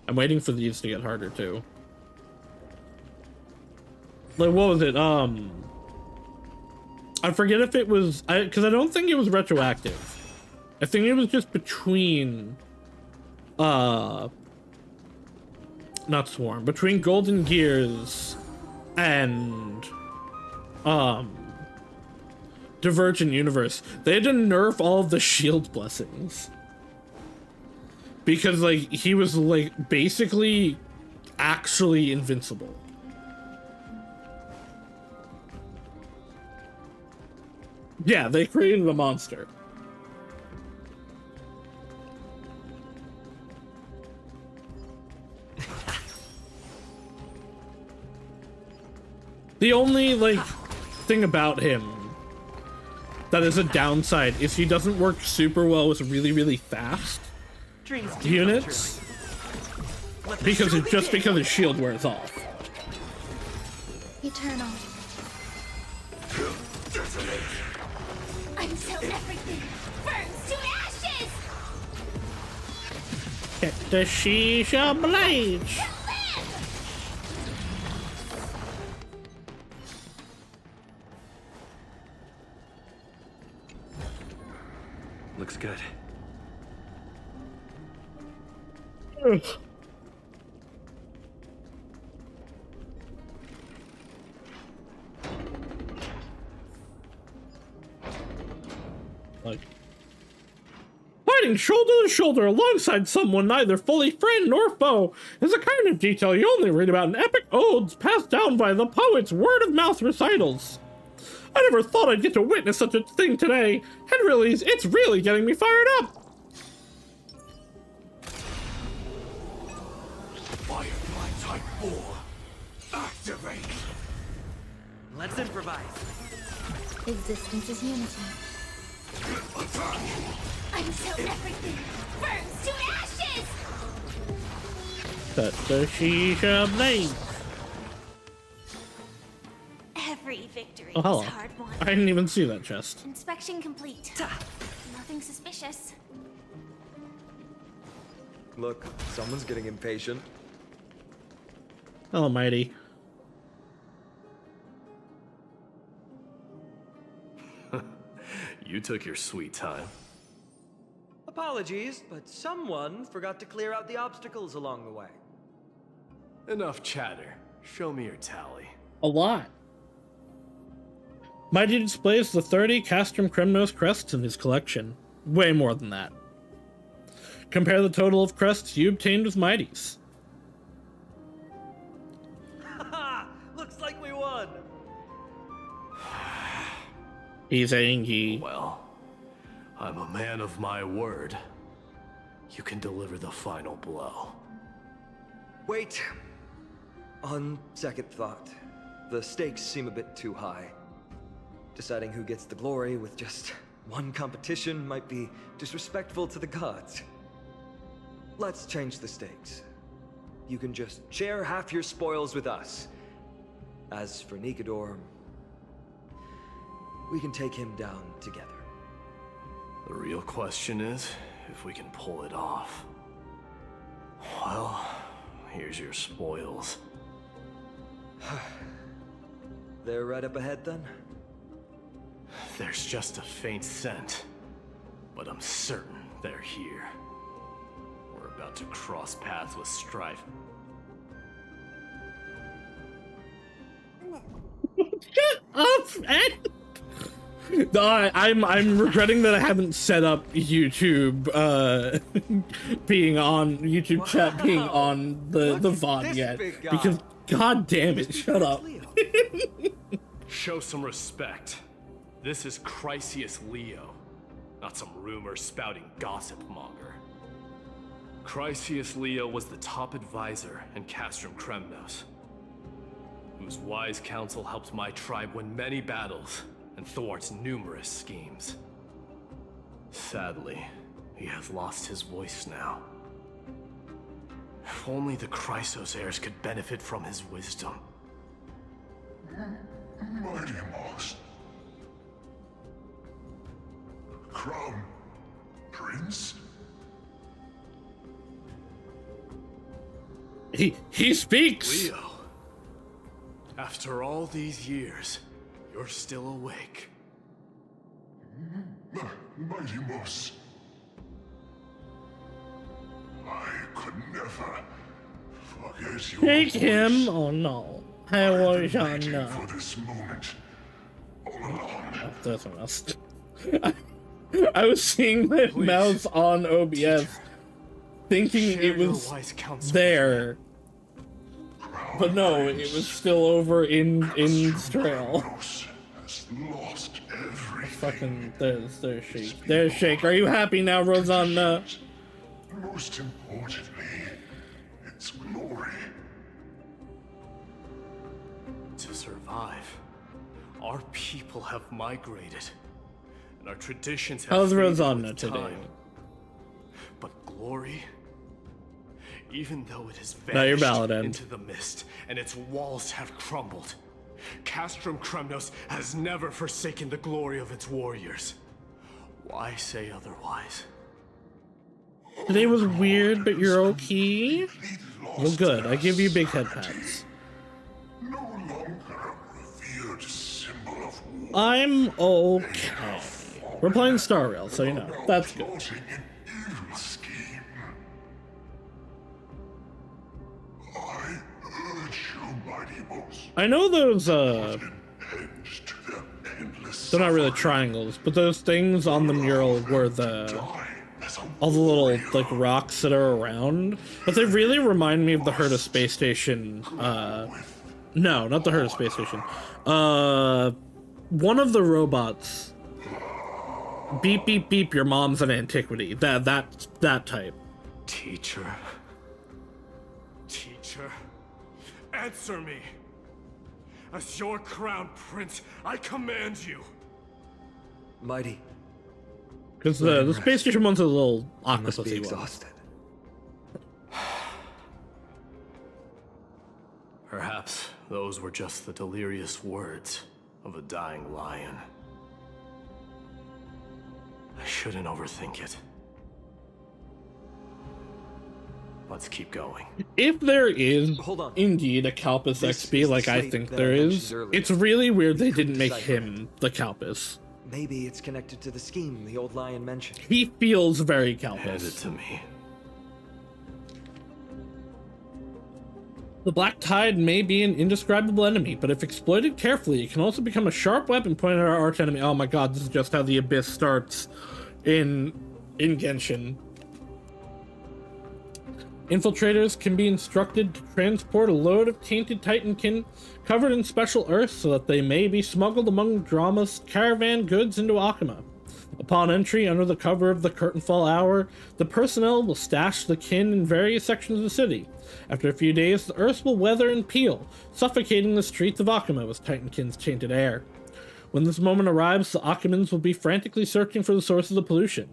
I'm waiting for these to get harder too. Like, what was it? I forget if it was, because I don't think it was retroactive. I think it was just between, not Swarm, between Golden Gears and, Divergent Universe. They had to nerf all of the shield blessings. Because, like, he was, like, basically actually invincible. Yeah, they created a monster. The only, like, thing about him that is a downside is he doesn't work super well with really, really fast units. Because his shield wears off. eternal. Until everything burns to ashes! Get the shisha blades. Looks good. Ugh. Like, fighting shoulder to shoulder alongside someone neither fully friend nor foe is a kind of detail you only read about in epic odes passed down by the poets' word-of-mouth recitals. I never thought I'd get to witness such a thing today, and really, it's really getting me fired up. Firefly Type 4. Activate. Let's improvise. Existence is unity. Attack. Until everything burns to ashes! Cut the shisha blade. Every victory Oh, hello. is hard won. I didn't even see that chest. Inspection complete. Nothing suspicious. Look, someone's getting impatient. Almighty. You took your sweet time. Apologies, but someone forgot to clear out the obstacles along the way. Enough chatter. Show me your tally. A lot. Mighty displays the 30 Castrum Kremnos crests in his collection. Way more than that. Compare the total of crests you obtained with Mighty's. Haha! Looks like we won! He's angry. Well, I'm a man of my word. You can deliver the final blow. Wait. On second thought, the stakes seem a bit too high. Deciding who gets the glory with just one competition might be disrespectful to the gods. Let's change the stakes. You can just share half your spoils with us. As for Nikador, we can take him down together. The real question is if we can pull it off. Well, here's your spoils. They're right up ahead then? There's just a faint scent, but I'm certain they're here. We're about to cross paths with strife. Shut up, Ed! I'm regretting that I haven't set up YouTube being on YouTube chat being on the VOD yet, because god damn it, shut up. Show some respect. This is Chrysius Leo, not some rumor-spouting gossip monger. Chrysius Leo was the top advisor in Castrum Kremnos, whose wise counsel helped my tribe win many battles and thwart numerous schemes. Sadly, he has lost his voice now. If only the Chrysos heirs could benefit from his wisdom. Mighty Moss. Crown Prince? He speaks! Leo, after all these years, you're still awake. Mighty Moss. I could never forget your Take him? voice. Oh no. I was on Waiting no. for this moment all along. That's what else. I was seeing my mouse on OBS, thinking Share it your was wise counsel there, but no, it was still over in Strail. Kremnos has lost everything. Fucking there's Shake. There's Shake. Are you happy now, Rosanna? Most importantly, its glory. To survive, our people have migrated, and our traditions have How's faded Rosanna with today? time. But glory, even though it has Now you're vanished valid, End. into the mist and its walls have crumbled, Castrum Kremnos has never forsaken the glory of its warriors. Why say otherwise? Today was weird, but you're okay? Well, good. I give you big head pats. No longer a revered symbol of war. I'm okay. We're playing Star Rail, so you know. That's good. Plotting an evil scheme. I urge you, Mighty Moss. I know those, An end to their endless they're not really triangles, but those things on the mural were all the little, like, rocks that are around. But they really remind me of the Herta Space Station, no, not the Herta Space Station. One of the robots. Beep, beep, beep, your mom's an antiquity. That type. Teacher. Teacher. Answer me. As your crown prince, I command you. Mighty, Because the Space Station one's a little you must be octopusy one. exhausted. Perhaps those were just the delirious words of a dying lion. I shouldn't overthink it. Let's keep going. If there is Hold on. indeed a Calpus This XP is like the I slate think that there I is, mentioned earlier. it's really weird they didn't make Decipher. him the Calpus. Maybe it's connected to the scheme the old lion mentioned. He feels very Hand it Calpus. to me. The Black Tide may be an indescribable enemy, but if exploited carefully, it can also become a sharp weapon pointed at our arch enemy. Oh my god, this is just how the Abyss starts in Genshin. Infiltrators can be instructed to transport a load of tainted Titankin covered in special earth so that they may be smuggled among Drama's caravan goods into Akama. Upon entry, under the cover of the Curtainfall Hour, the personnel will stash the kin in various sections of the city. After a few days, the earth will weather and peel, suffocating the streets of Akama with Titankin's tainted air. When this moment arrives, the Akamans will be frantically searching for the source of the pollution.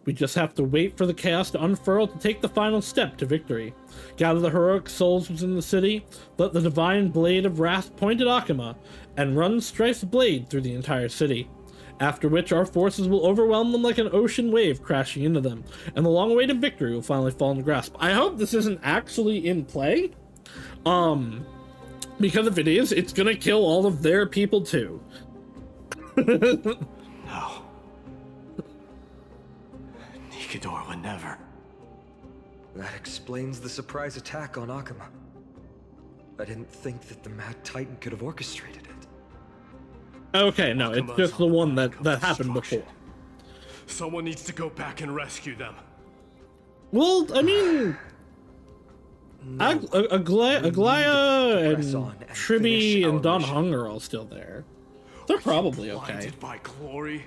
We just have to wait for the chaos to unfurl to take the final step to victory. Gather the heroic souls within the city, let the divine blade of wrath point at Akama, and run Strife's blade through the entire city. After which, our forces will overwhelm them like an ocean wave crashing into them, and the long-awaited victory will finally fall into grasp. I hope this isn't actually in play, because if it is, it's gonna kill all of their people too. No. Nikidor would never. That explains the surprise attack on Akama. I didn't think that the Mad Titan could have orchestrated it. Okay, no, it's just the one that happened before. Someone needs to go back and rescue them. Well, I mean, Aglaya and Tribby and Don Hung are all still there. They're probably okay. Blinded by glory?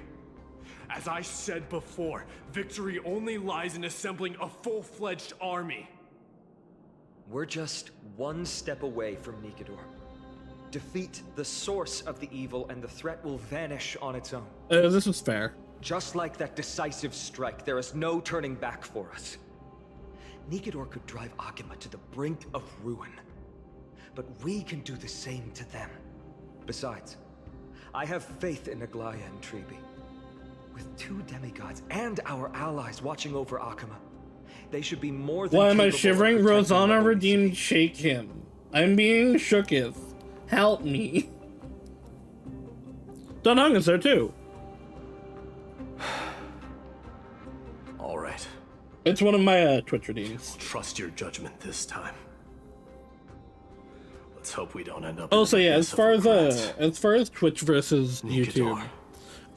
As I said before, victory only lies in assembling a full-fledged army. We're just one step away from Nikador. Defeat the source of the evil and the threat will vanish on its own. This is fair. Just like that decisive strike, there is no turning back for us. Nikador could drive Akima to the brink of ruin. But we can do the same to them. Besides, I have faith in Aglaya and Tribby. With 2 demigods and our allies watching over Akima, they should be more than Why am I capable of shivering? protecting Rosanna what we redeemed see. Shake Him. I'm being shooketh. Help me. Don Hung is there too. All right. It's one of my Twitch redeems. Trust your judgment this time. Let's hope we don't end up. Also, in the yeah, abyss as far as Twitch versus Nikador,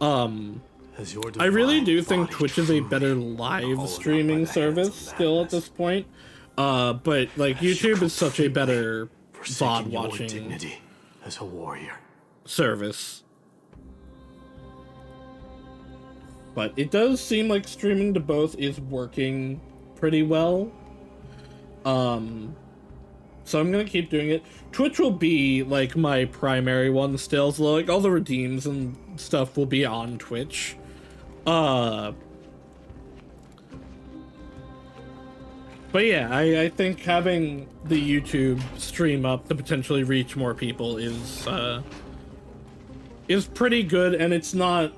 YouTube, as your I really divine do think body Twitch is a better truly live hollowed out streaming by the hands service of still at madness. this point. But like YouTube is such a better Forsaking VOD your watching dignity as a warrior. service. But it does seem like streaming to both is working pretty well. So I'm gonna keep doing it. Twitch will be like my primary one still, so like all the redeems and stuff will be on Twitch. But yeah, I think having the YouTube stream up to potentially reach more people is pretty good, and it's not,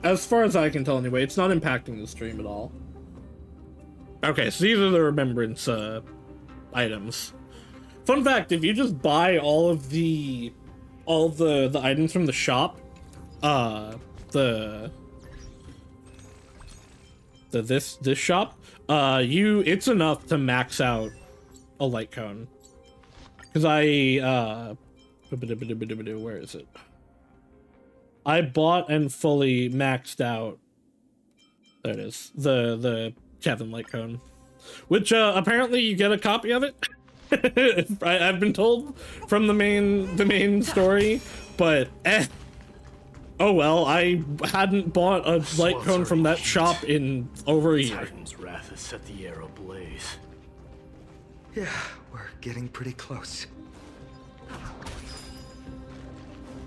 as far as I can tell anyway, it's not impacting the stream at all. Okay, so these are the remembrance items. Fun fact, if you just buy all the items from the shop, this shop, it's enough to max out a light cone. Cause where is it? I bought and fully maxed out. There it is. The Kevin light cone, which apparently you get a copy of it. I've been told from the main story, but oh well. I hadn't bought a light cone from that shop in over a year. Titan's wrath has set the air ablaze. Yeah, we're getting pretty close.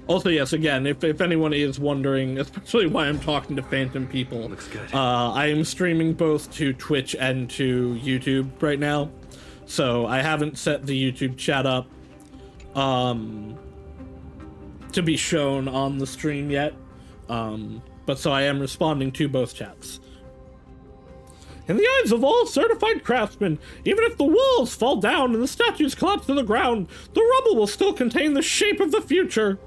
Also, yes, again, if anyone is wondering, especially why I'm talking to phantom people, Looks good. I am streaming both to Twitch and to YouTube right now. So I haven't set the YouTube chat up to be shown on the stream yet. But so I am responding to both chats. In the eyes of all certified craftsmen, even if the walls fall down and the statues collapse to the ground, the rubble will still contain the shape of the future.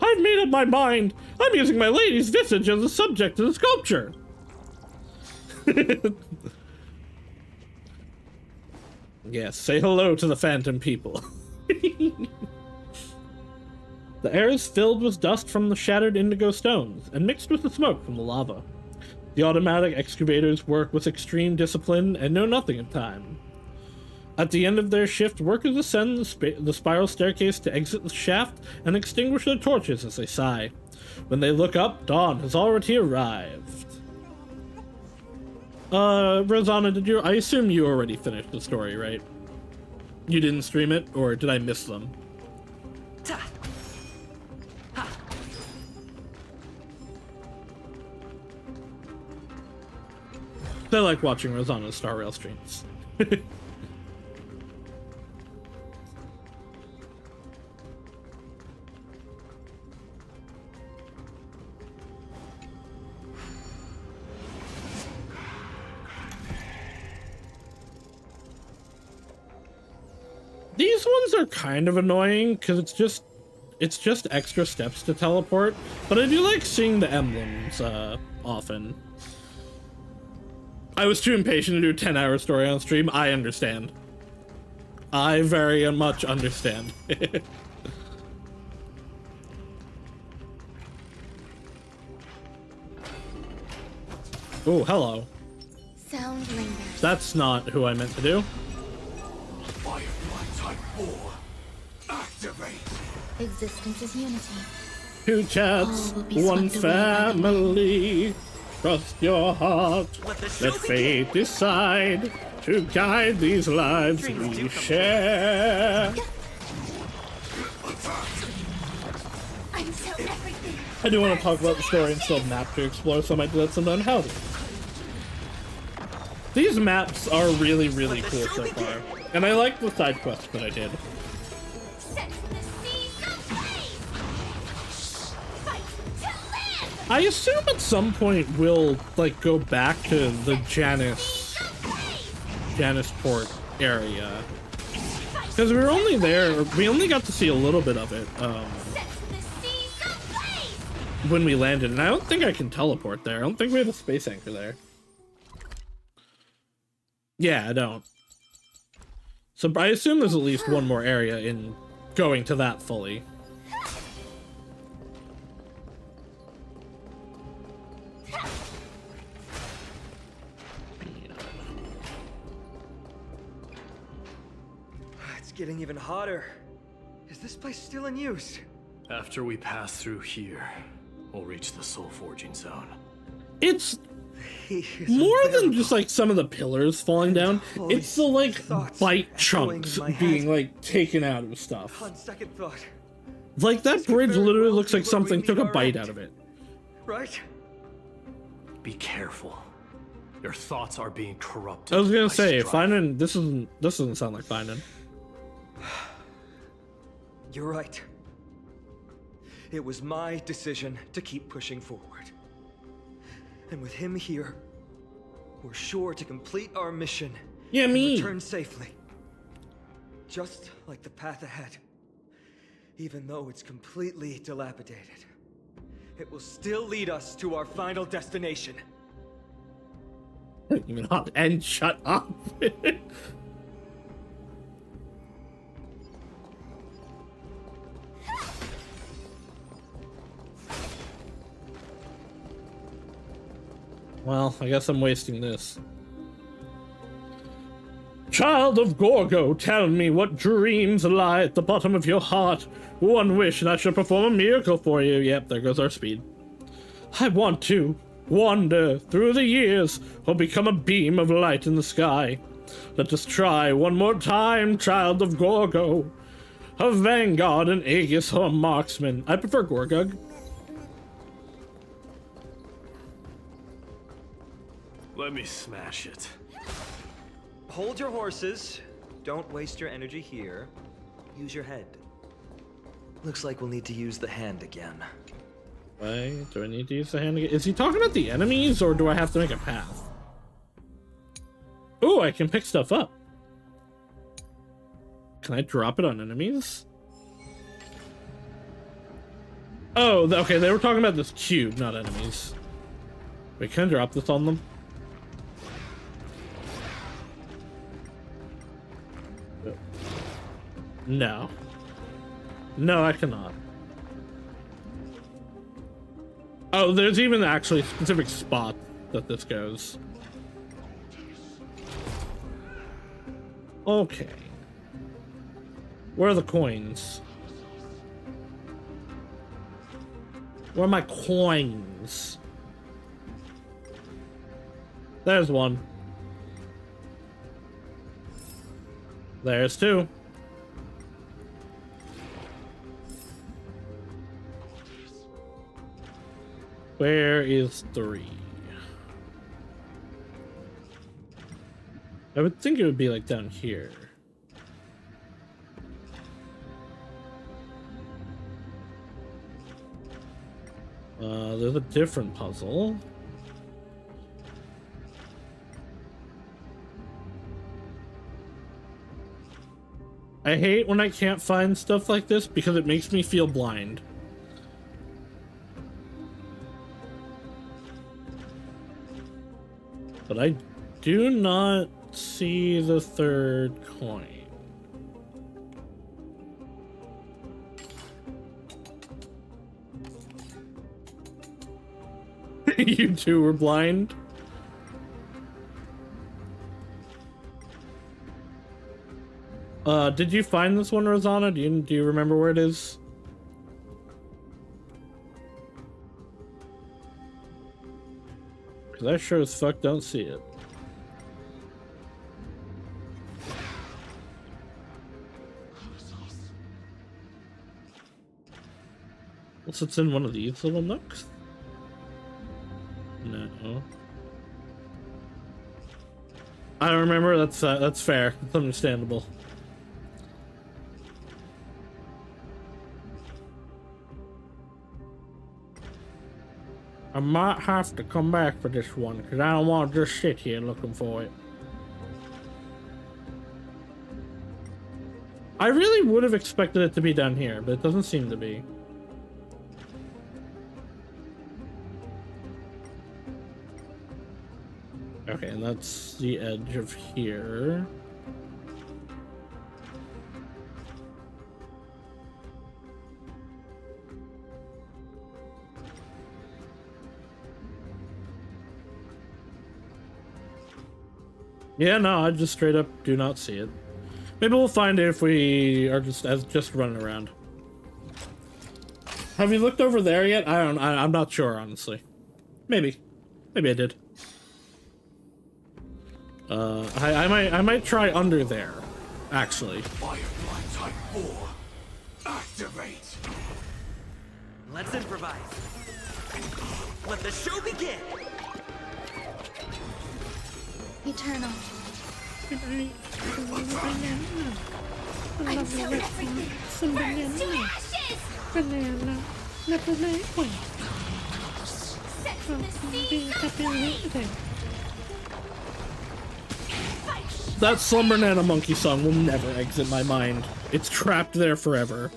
I've made up my mind. I'm using my lady's visage as a subject to the sculpture. Yes, say hello to the phantom people. The air is filled with dust from the shattered indigo stones and mixed with the smoke from the lava. The automatic excavators work with extreme discipline and know nothing of time. At the end of their shift, workers ascend the spiral staircase to exit the shaft and extinguish their torches as they sigh. When they look up, dawn has already arrived. Rosanna, I assume you already finished the story, right? You didn't stream it, or did I miss them? I like watching Rosanna's Star Rail streams. These ones are kind of annoying because it's just extra steps to teleport, but I do like seeing the emblems often. I was too impatient to do a 10-hour story on stream. I understand. I very much understand. Oh, hello. Sound lingers. That's not who I meant to do. Firefly Type 4. Activate. Existence is unity. Two cats, All will be one swept away by the wind. family. Trust your heart. Let fate decide to guide these lives we share. I'm so everything. I do want to talk about the story instead of map to explore, so I might do that sometime. Howdy. These maps are really, really cool so far. And I like the side quests that I did. Set the seas ablaze. Fight to live. I assume at some point we'll, like, go back to the Janisport area. Because we were only there, we only got to see a little bit of it, Set the seas ablaze. when we landed. And I don't think I can teleport there. I don't think we have a space anchor there. Yeah, I don't. So I assume there's at least one more area in going to that fully. It's getting even hotter. Is this place still in use? After we pass through here, we'll reach the soul forging zone. It's He is more than unbearable. just like some of the pillars falling down. Holy It's the like thoughts bite echoing chunks in my being head. like taken out of stuff. On second thought, Like that This could bridge very literally well looks be like where something we took a meet our bite end. out of it. right? Be careful. Your thoughts are being corrupted. I was gonna by say, strife. Finan, this doesn't sound like Finan. You're right. It was my decision to keep pushing forward. And with him here, we're sure to complete our mission Yeah, and me. return safely. Just like the path ahead. Even though it's completely dilapidated, it will still lead us to our final destination. Even hot and shut up. Well, I guess I'm wasting this. Child of Gorgo, tell me what dreams lie at the bottom of your heart. One wish and I shall perform a miracle for you. Yep, there goes our speed. I want to wander through the years or become a beam of light in the sky. Let us try one more time, child of Gorgo. A vanguard, an Aegis, or a marksman. I prefer Gorgug. Let me smash it. Hold your horses. Don't waste your energy here. Use your head. Looks like we'll need to use the hand again. Why do I need to use the hand again? Is he talking about the enemies, or do I have to make a path? Ooh, I can pick stuff up. Can I drop it on enemies? Oh, okay, they were talking about this cube, not enemies. Wait, can I drop this on them? No. No, I cannot. Oh, there's even actually specific spot that this goes. Okay. Where are the coins? Where are my coins? There's one. There's two. Where is 3? I would think it would be like down here. There's a different puzzle. I hate when I can't find stuff like this because it makes me feel blind. But I do not see the third coin. You two were blind? Did you find this one, Rosanna? Do you remember where it is? Because I sure as fuck don't see it. Unless it's in one of these little nooks? No. I don't remember. That's fair. It's understandable. I might have to come back for this one because I don't want to just sit here looking for it. I really would have expected it to be down here, but it doesn't seem to be. Okay, and that's the edge of here. Yeah, no, I just straight up do not see it. Maybe we'll find it if we are just running around. Have you looked over there yet? I'm not sure, honestly. Maybe I did. I might try under there, actually. Firefly Type 4, activate. Let's improvise. Let the show begin. Eternal. I'm so everything. Burns to ashes! Set the seas aflame! That Slumber Nana Monkey song will never exit my mind. It's trapped there forever.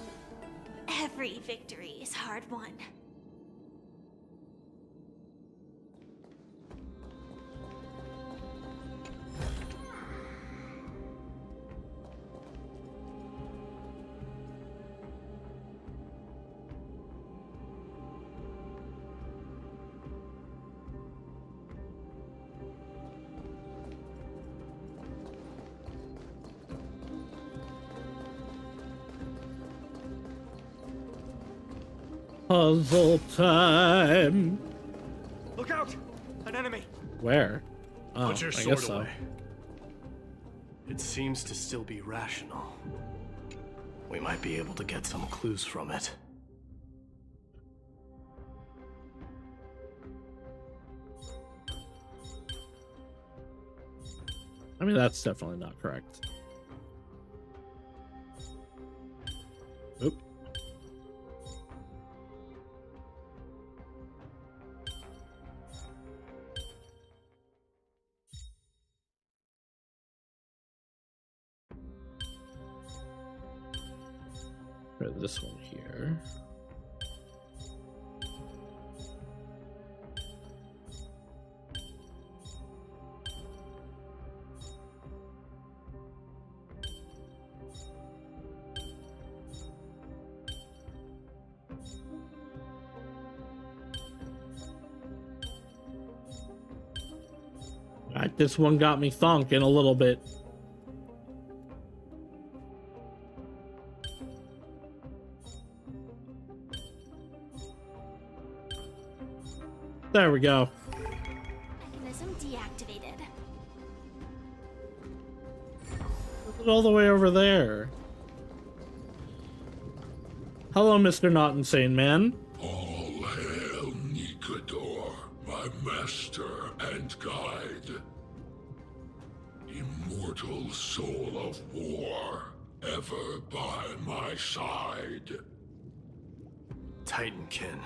Every victory is hard won. Puzzle time. Look out! An enemy! Where? Oh, Put your I sword guess so. away. It seems to still be rational. We might be able to get some clues from it. I mean, that's definitely not correct. Oop. Try this one here. Alright, this one got me thonking a little bit. There we go. Mechanism deactivated. Look at all the way over there. Hello, Mr. Not Insane Man. All hail Nikador, my master and guide. Immortal soul of war, ever by my side. Titankin,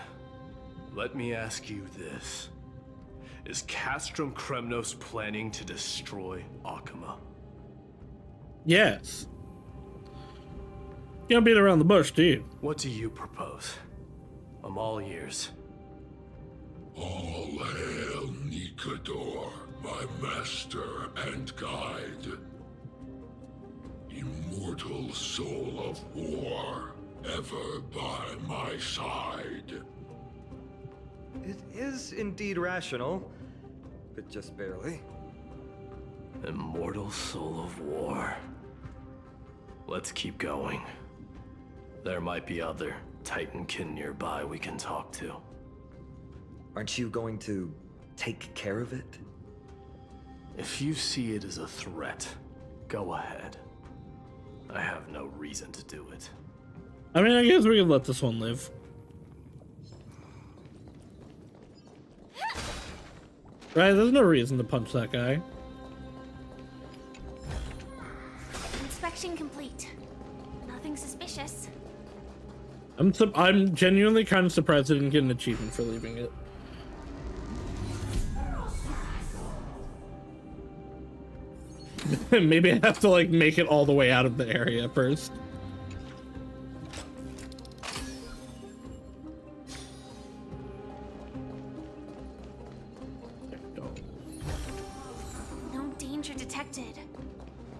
let me ask you this. Is Castrum Kremnos planning to destroy Akama? Yes. You don't beat around the bush, do you? What do you propose? I'm all ears. All hail Nikador, my master and guide. Immortal soul of war, ever by my side. It is indeed rational, but just barely. Immortal soul of war. Let's keep going. There might be other Titankin nearby we can talk to. Aren't you going to take care of it? If you see it as a threat, go ahead. I have no reason to do it. I mean, I guess we can let this one live. Right, there's no reason to punch that guy. Inspection complete. Nothing suspicious. I'm genuinely kind of surprised I didn't get an achievement for leaving it. Maybe I have to like make it all the way out of the area first. No danger detected.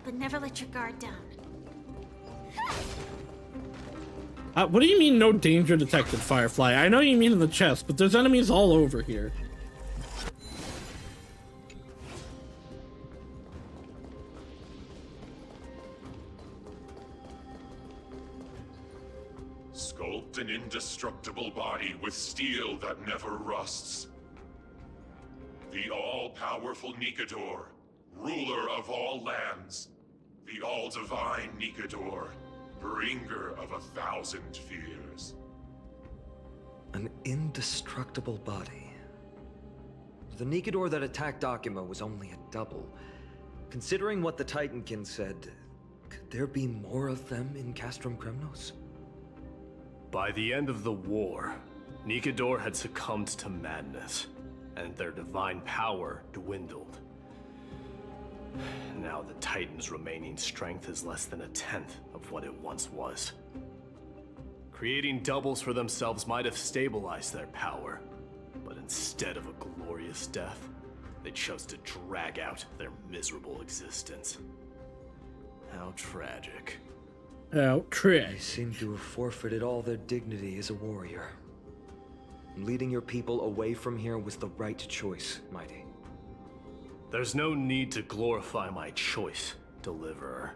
But never let your guard down. What do you mean no danger detected, Firefly? I know you mean in the chest, but there's enemies all over here. Sculpt an indestructible body with steel that never rusts. The all-powerful Nikador, ruler of all lands. The all-divine Nikador, bringer of 1,000 fears. An indestructible body. The Nikador that attacked Akima was only a double. Considering what the Titankin said, could there be more of them in Castrum Kremnos? By the end of the war, Nikador had succumbed to madness, and their divine power dwindled. Now the Titan's remaining strength is less than 1/10 of what it once was. Creating doubles for themselves might have stabilized their power, but instead of a glorious death, they chose to drag out their miserable existence. How tragic. How They tragic. seem to have forfeited all their dignity as a warrior. Leading your people away from here was the right choice, Mighty. There's no need to glorify my choice, Deliverer.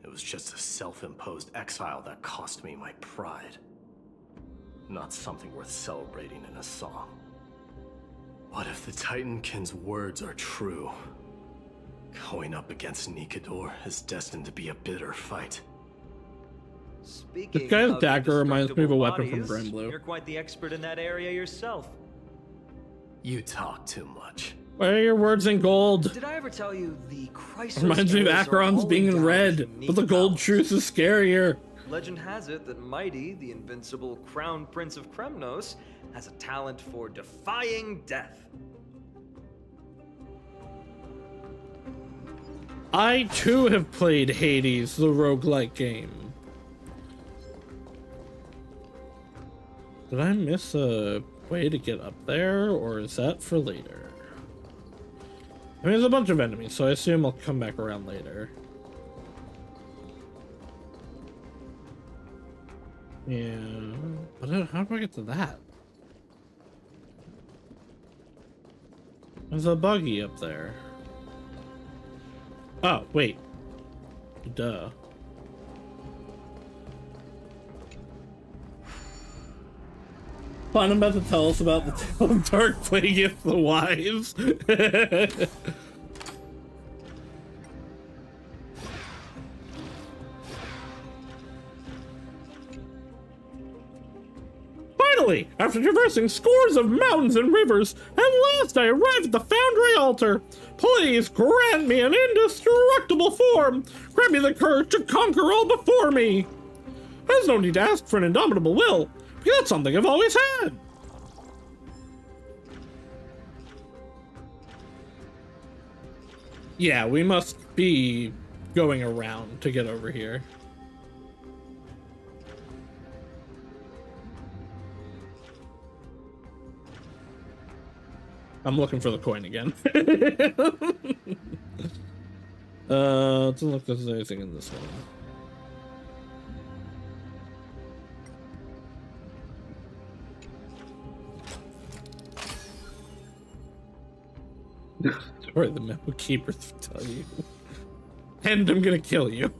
It was just a self-imposed exile that cost me my pride. Not something worth celebrating in a song. What if the Titankin's words are true? Going up against Nikador is destined to be a bitter fight. Speaking This guy's of dagger reminds me of a indestructible weapon from bodies, Granblue. You're quite the expert in that area yourself. You talk too much. Why are your words in gold? Did I ever tell you the crisis? Reminds me of Acheron's being in red, but the gold truth is scarier. Legend has it that Mighty, the invincible crown prince of Kremnos, has a talent for defying death. I too have played Hades, the roguelike game. Did I miss a way to get up there, or is that for later? I mean, there's a bunch of enemies, so I assume I'll come back around later. Yeah, but how do I get to that? There's a buggy up there. Oh, wait. Duh. Fine, I'm about to tell us about the tale of Dark Plagueis the Wives. Finally, after traversing scores of mountains and rivers, at last I arrived at the Foundry Altar. Please grant me an indestructible form. Grant me the courage to conquer all before me. There's no need to ask for an indomitable will, because that's something I've always had. Yeah, we must be going around to get over here. I'm looking for the coin again. Doesn't look like there's anything in this one. Sorry, the memo keepers tell you. And I'm gonna kill you.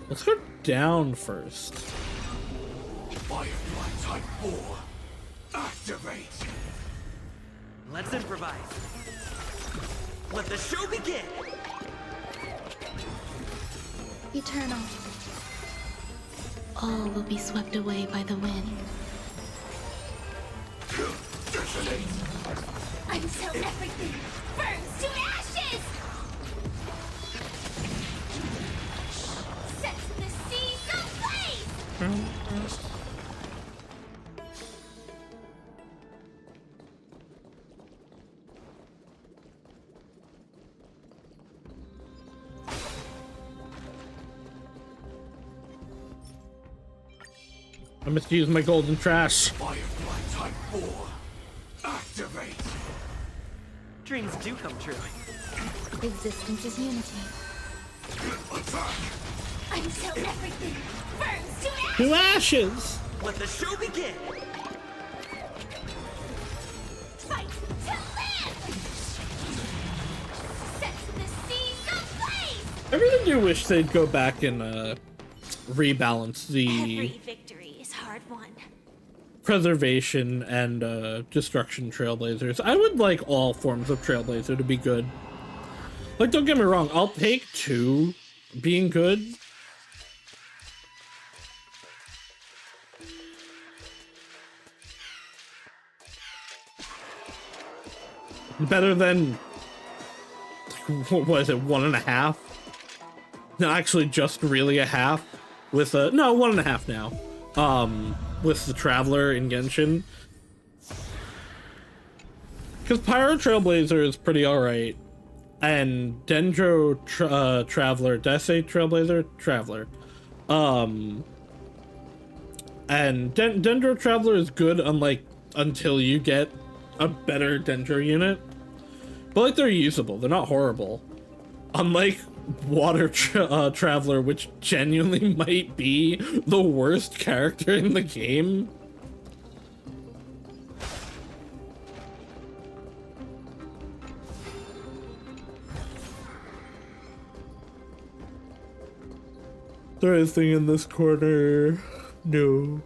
Let's go down first. Firefly Type 4. Activate! Let's improvise. Let the show begin! Eternal. All will be swept away by the wind. Detonate! Until everything burns to ashes! Set the seas ablaze! I must use my golden trash. Firefly Type 4. Activate! Dreams do come true. Existence is unity. Attack! Until everything burns to ashes! To ashes! Let the show begin! Fight to live! Set the seas ablaze! I really do wish they'd go back and rebalance the Every victory is hard won. preservation and destruction trailblazers. I would like all forms of trailblazer to be good. Like, don't get me wrong, I'll take 2 being good. Better than, what was it, 1.5? No, actually just really a half. With a, no, 1.5 now. With the Traveler in Genshin. Because Pyro Trailblazer is pretty alright. And Dendro Traveler, did I say Trailblazer? Traveler. And Dendro Traveler is good until you get a better Dendro unit. But like, they're usable, they're not horrible. Unlike Water Traveler, which genuinely might be the worst character in the game. There is thing in this corner. No.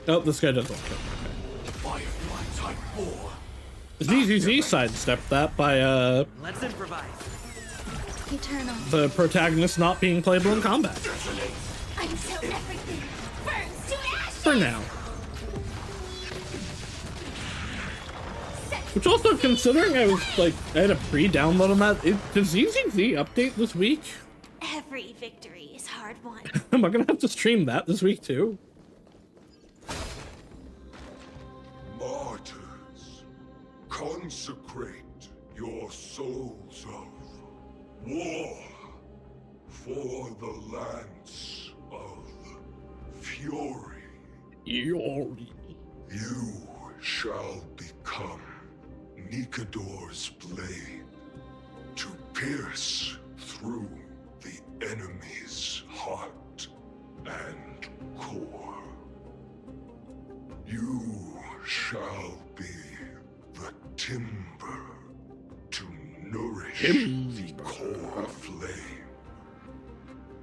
Oh, this guy doesn't want it. Firefly Type 4. ZZZ sidestepped that by Let's improvise. Eternal. the protagonist not being playable in combat. Until everything burns to ashes! For now. Which also, considering I had a pre-download on that, did ZZZ update this week? Every victory is hard won. Am I gonna have to stream that this week too? Martyrs, consecrate your souls of war for the lance of fury. Yori. You shall become Nikador's blade to pierce through the enemy's heart and core. You shall be the timber to nourish the core flame,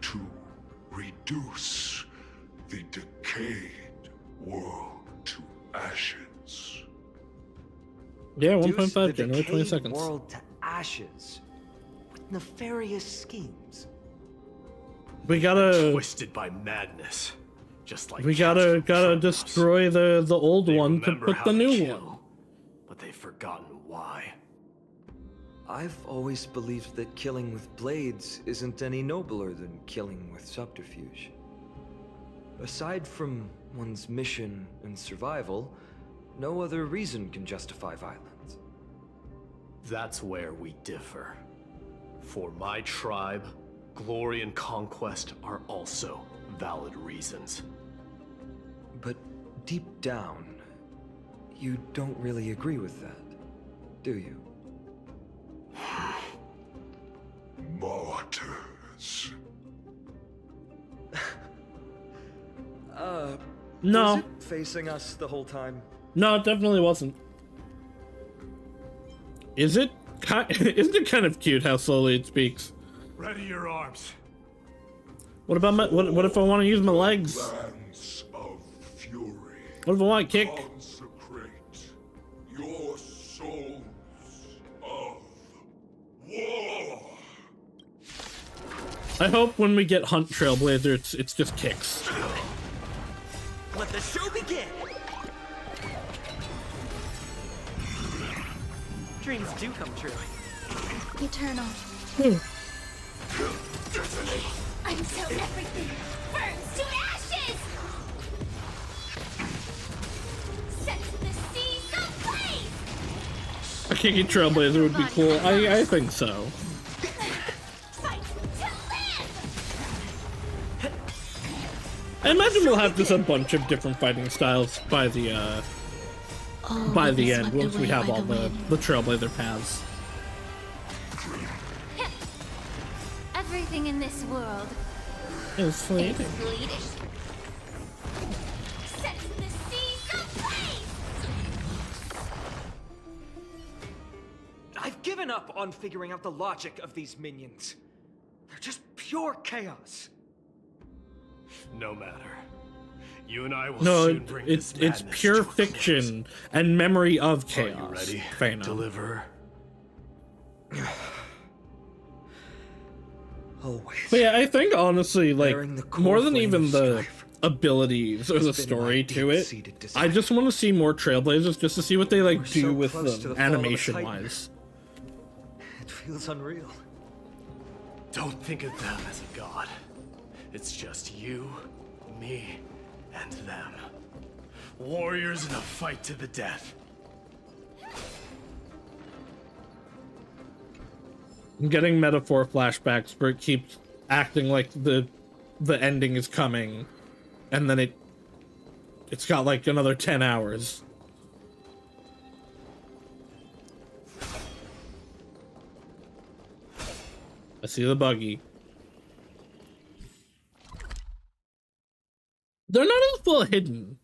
to reduce the decayed world to ashes. Yeah, Reduce 1.5, the January 20 decayed seconds. world to ashes with nefarious schemes. We gotta Twisted by madness. Just like we cats gotta from Chronos. destroy the old They one to remember put how the to new kill, one. but they've forgotten why. I've always believed that killing with blades isn't any nobler than killing with subterfuge. Aside from one's mission and survival, no other reason can justify violence. That's where we differ. For my tribe, glory and conquest are also valid reasons. But deep down, you don't really agree with that, do you? Martyrs. No. Was it facing us the whole time? No, it definitely wasn't. Isn't it kind of cute how slowly it speaks? Ready your arms. What about my what if I want to use my legs? Lands of fury. What if I want to kick? Consecrate your souls of war. I hope when we get Hunt Trailblazer, it's just kicks. Let the show begin! Dreams do come true. Eternal. Until everything burns to ashes! Set the seas ablaze! A kicking Trailblazer would be cool. I think so. Fight to live! I imagine we'll have just a bunch of different fighting styles by the end once we have all the Trailblazer paths. Everything in this world It's fleeting. is fleeting. Set the seas ablaze! I've given up on figuring out the logic of these minions. They're just pure chaos. No matter. You and I will No, soon bring this it's madness pure to a close. fiction and memory of Are chaos. you ready? Fano. Deliver. Always. But yeah, I think honestly, like, Bearing the core more than flame even of the strife abilities or the has been story my to it, deep-seated desire. I just want to see more Trailblazers just to see what they like We're do so with close to them the fall of a animation titan. wise. It feels unreal. Don't think of them as a god. It's just you, me, and them. Warriors in a fight to the death. I'm getting metaphor flashbacks where it keeps acting like the ending is coming, and then it's got like another 10 hours. I see the buggy. They're not as well hidden.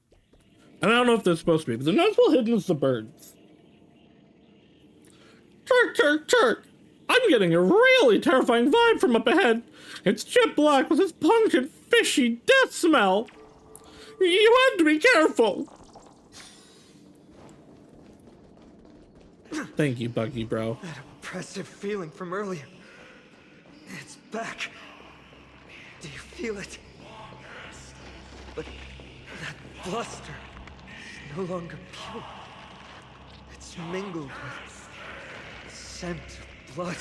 And I don't know if they're supposed to be, but they're not as well hidden as the birds. Turk, turk, turk! I'm getting a really terrifying vibe from up ahead. It's jet black with this pungent, fishy death smell. You have to be careful. Thank you, Buggy, bro. That oppressive feeling from earlier. It's back. Do you feel it? But that bluster is no longer pure. It's mingled with the scent of blood.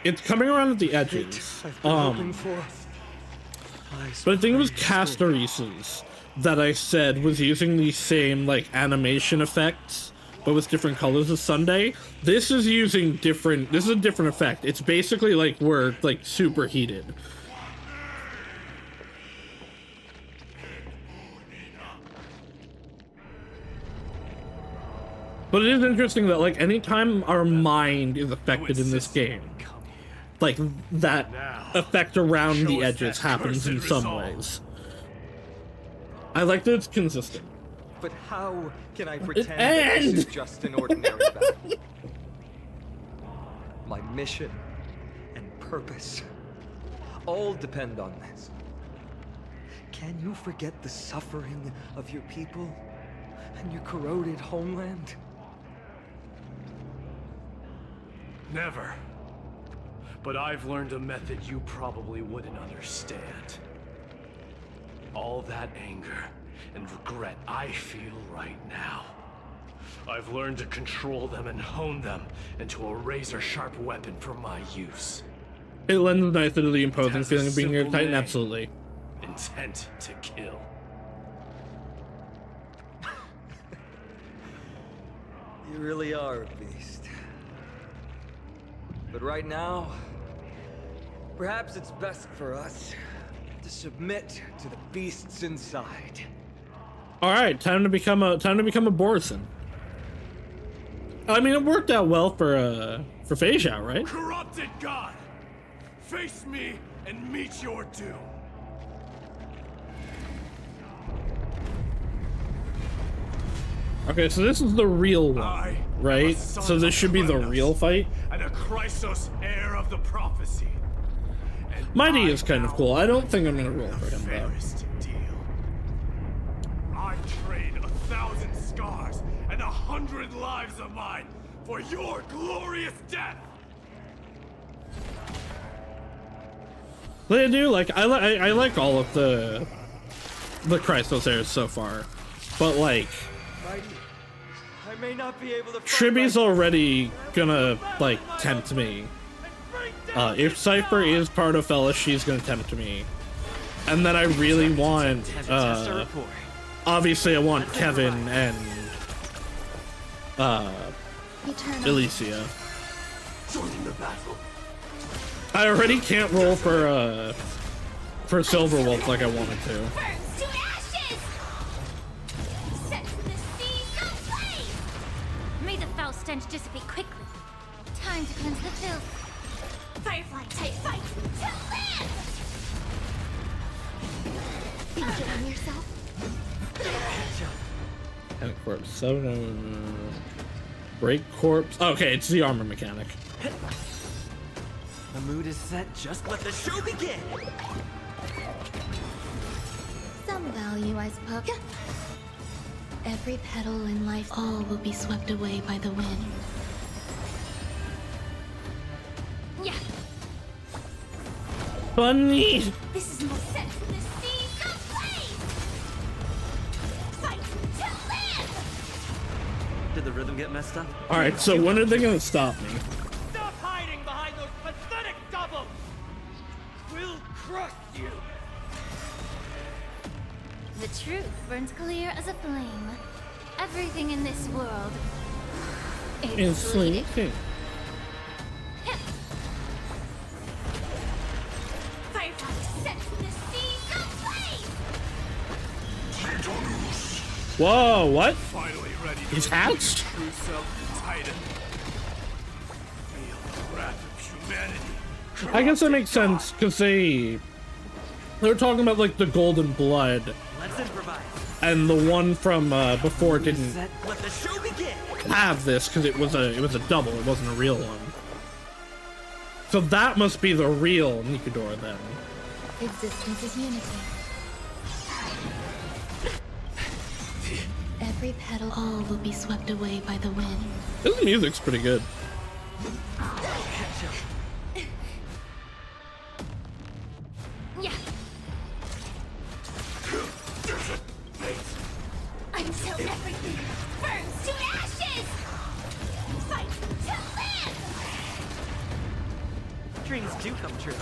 It's coming around at the edges. But I think it was Castorese's that I said was using the same like animation effects, but with different colors as Sunday. This is using different. This is a different effect. It's basically like we're like super heated. But it is interesting that like anytime our mind is affected in this game, like that effect around the edges happens in some ways. I like that it's consistent. But how can I pretend that this is just an ordinary battle? My mission and purpose all depend on this. Can you forget the suffering of your people and your corroded homeland? Never. But I've learned a method you probably wouldn't understand. All that anger and regret I feel right now. I've learned to control them and hone them into a razor-sharp weapon for my use. It lends nicely to the imposing It has a feeling of being near simple Titan, name. absolutely. Intent to kill. You really are a beast. But right now, perhaps it's best for us to submit to the beasts inside. All right, time to become a Borison. I mean, it worked out well for Fei Xiao, right? Corrupted God! Face me and meet your doom. Okay, so this is the real one, right? So this should be the real fight. And a Chrysos heir of the prophecy. And Mighty is kind of cool. I don't think I'm gonna roll for him though. fairest deal. I'd trade 1,000 scars and 100 lives of mine for your glorious death. They do like I like all of the Chrysos heirs so far, but like Mighty, I may not be able to fight Tribby's already gonna like tempt me. If Cypher is part of Fellas, she's gonna tempt me, and then I really want obviously I want Kevin and Elysia. Joining the battle. I already can't roll for Silverwolf like I wanted to. Burns to ashes! Set the seas aflame! May the foul stench dissipate quickly. Time to cleanse the filth. Firefly type fight to live! Think it on yourself? Mechanic Corpse 7. Break Corpse. Okay, it's the armor mechanic. The mood is set. Just let the show begin. Some value, I suppose. Every petal in life, all will be swept away by the wind. Yeah. Bunny! This is more set the seas aflame! Fight to live! Did the rhythm get messed up? Alright, so when are they gonna stop me? Stop hiding behind those pathetic doubles! We'll crush you! The truth burns clear as a flame. Everything in this world It's bleeding. sleeping. Firefly set the seas aflame! Whoa, what? Finally ready to He's hatched? true self Titan. Feel the wrath of humanity. I guess that makes sense, because they were talking about like the golden blood, Let's improvise. and the one from before didn't Set. Let the show begin. have this because it was a double, it wasn't a real one. So that must be the real Nikador then. Existence is unity. Every petal, all will be swept away by the wind. This music's pretty good. Yeah. Until everything burns to ashes! Fight to live! Dreams do come true.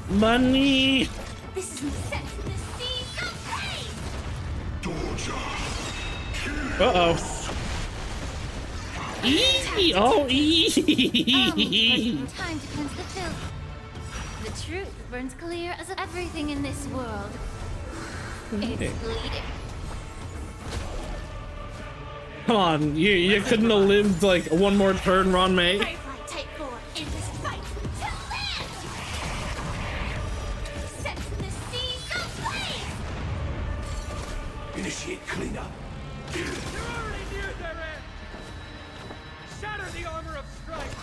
Money! This is more set the seas aflame! Uh-oh. Easy! Oh, easy! Time to cleanse the filth. The truth burns clear as everything in this world. It's bleeding. Come on, you couldn't have lived like one more turn, Ron May. Firefly type 4 in this fight to live! Set the seas aflame! Initiate cleanup. You're already near their end! Shatter the armor of strife!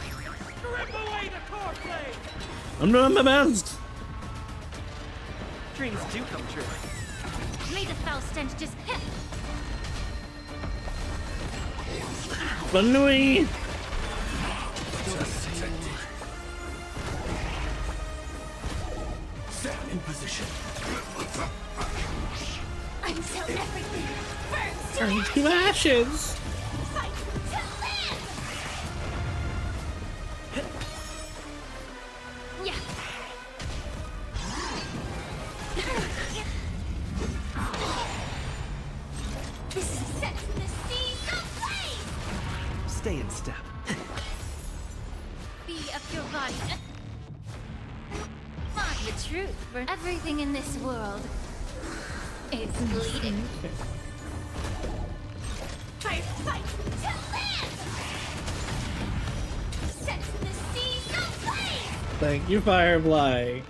Strip away the core blade! I'm doing my best. Dreams do come true. May the foul stench just hit. Bunny! Stand in position. Until everything burns to Turn to ashes! fight to live! Yeah. This is set the seas aflame! Stay in step. Be of your body. Find the truth burn everything in this world. It's bleeding. Fight to live! Set the seas aflame! Thank you, Firefly.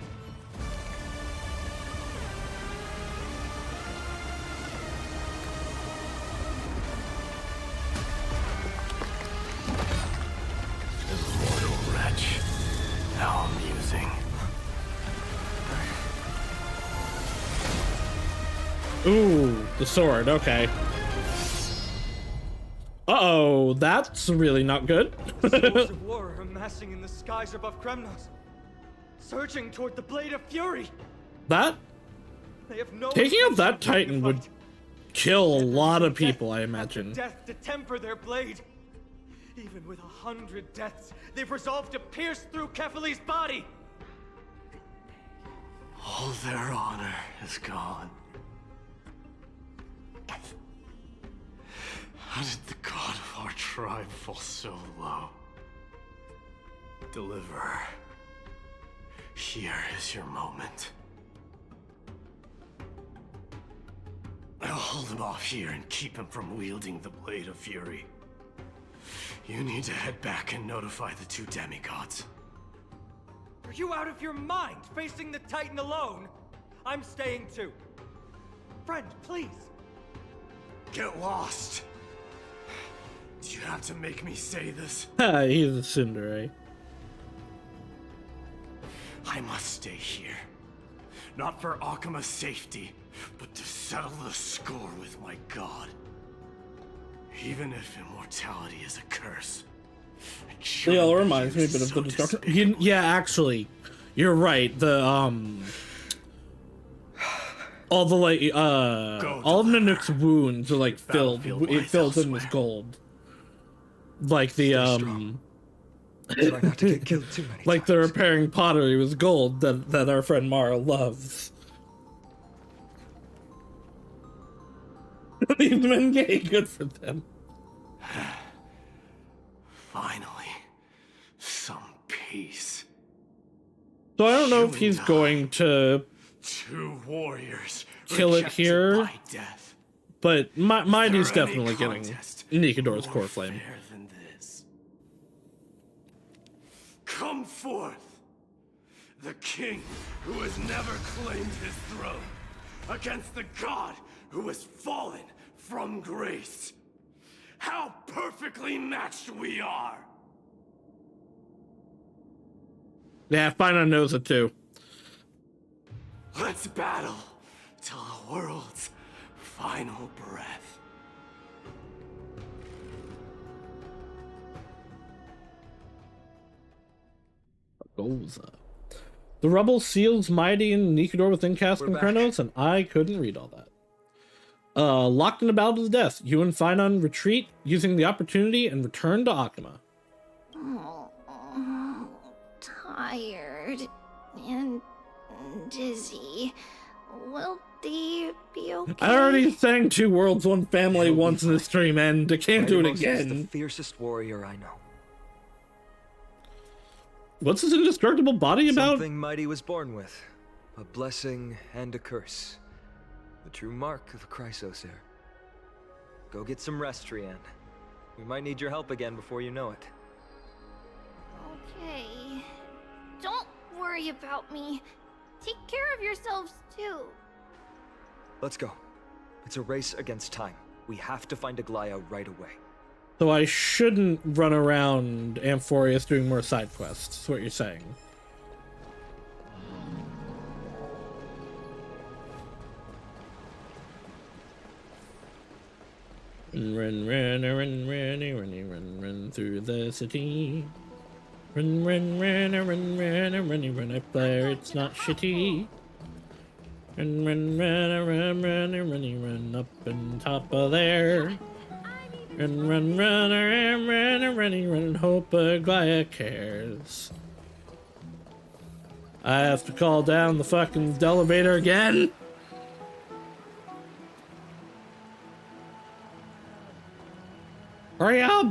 Ooh, the sword, okay. Uh-oh, that's really not good. Swords of war are amassing in the skies above Kremnos, surging toward the blade of fury. That They have no taking out intention that of winning titan the would fight. kill a Yet lot of death people, I after imagine. Death to temper their blade. Even with 100 deaths, they've resolved to pierce through Kefali's body. All their honor is gone. How did the god of our tribe fall so low? Deliverer, here is your moment. I'll hold him off here and keep him from wielding the Blade of Fury. You need to head back and notify the two demigods. Are you out of your mind, facing the Titan alone? I'm staying too. Friend, please. Get lost. Do you have to make me say this? He's a tsundere. I must stay here. Not for Akima's safety, but to settle the score with my god. Even if immortality is a curse. It all reminds me a bit of the destruction. Yeah, actually, you're right. The all the like all of Nanook's wounds are like filled. It fills in with gold. Like the Try not to get killed too many like the repairing pottery with gold that our friend Mara loves. These men gay, good for them. Finally, some peace. So I don't know if he's going to Two warriors kill it rejected here, by death. but Mighty's Is there definitely any getting contest Nikador's more core flame. fair than this? Come forth, the king who has never claimed his throne, against the god who has fallen from grace. How perfectly matched we are! Yeah, Final knows it too. Let's battle till the world's final breath. Goza. The rubble seals Mighty and Nikador within Cask and Krenos, and I couldn't read all that. Locked in a battle to the death, you and Finon retreat using the opportunity and return to Akima. Oh, tired and dizzy. Will they be okay? I already sang Two Worlds, One Family once in the stream, and I can't do it Mighty Moses is the again. fiercest warrior I know. What's this indestructible body about? Something Mighty was born with. A blessing and a curse. The true mark of a Chrysosaur. Go get some rest, Trianne. We might need your help again before you know it. Okay. Don't worry about me. Take care of yourselves too. Let's go. It's a race against time. We have to find Aglaya right away. So I shouldn't run around Amphorius doing more side quests, is what you're saying. Run through the city. Run up there, it's not shitty. Run up on top of there. Run, hope Aglaya cares. I have to call down the fucking elevator again. Hurry up!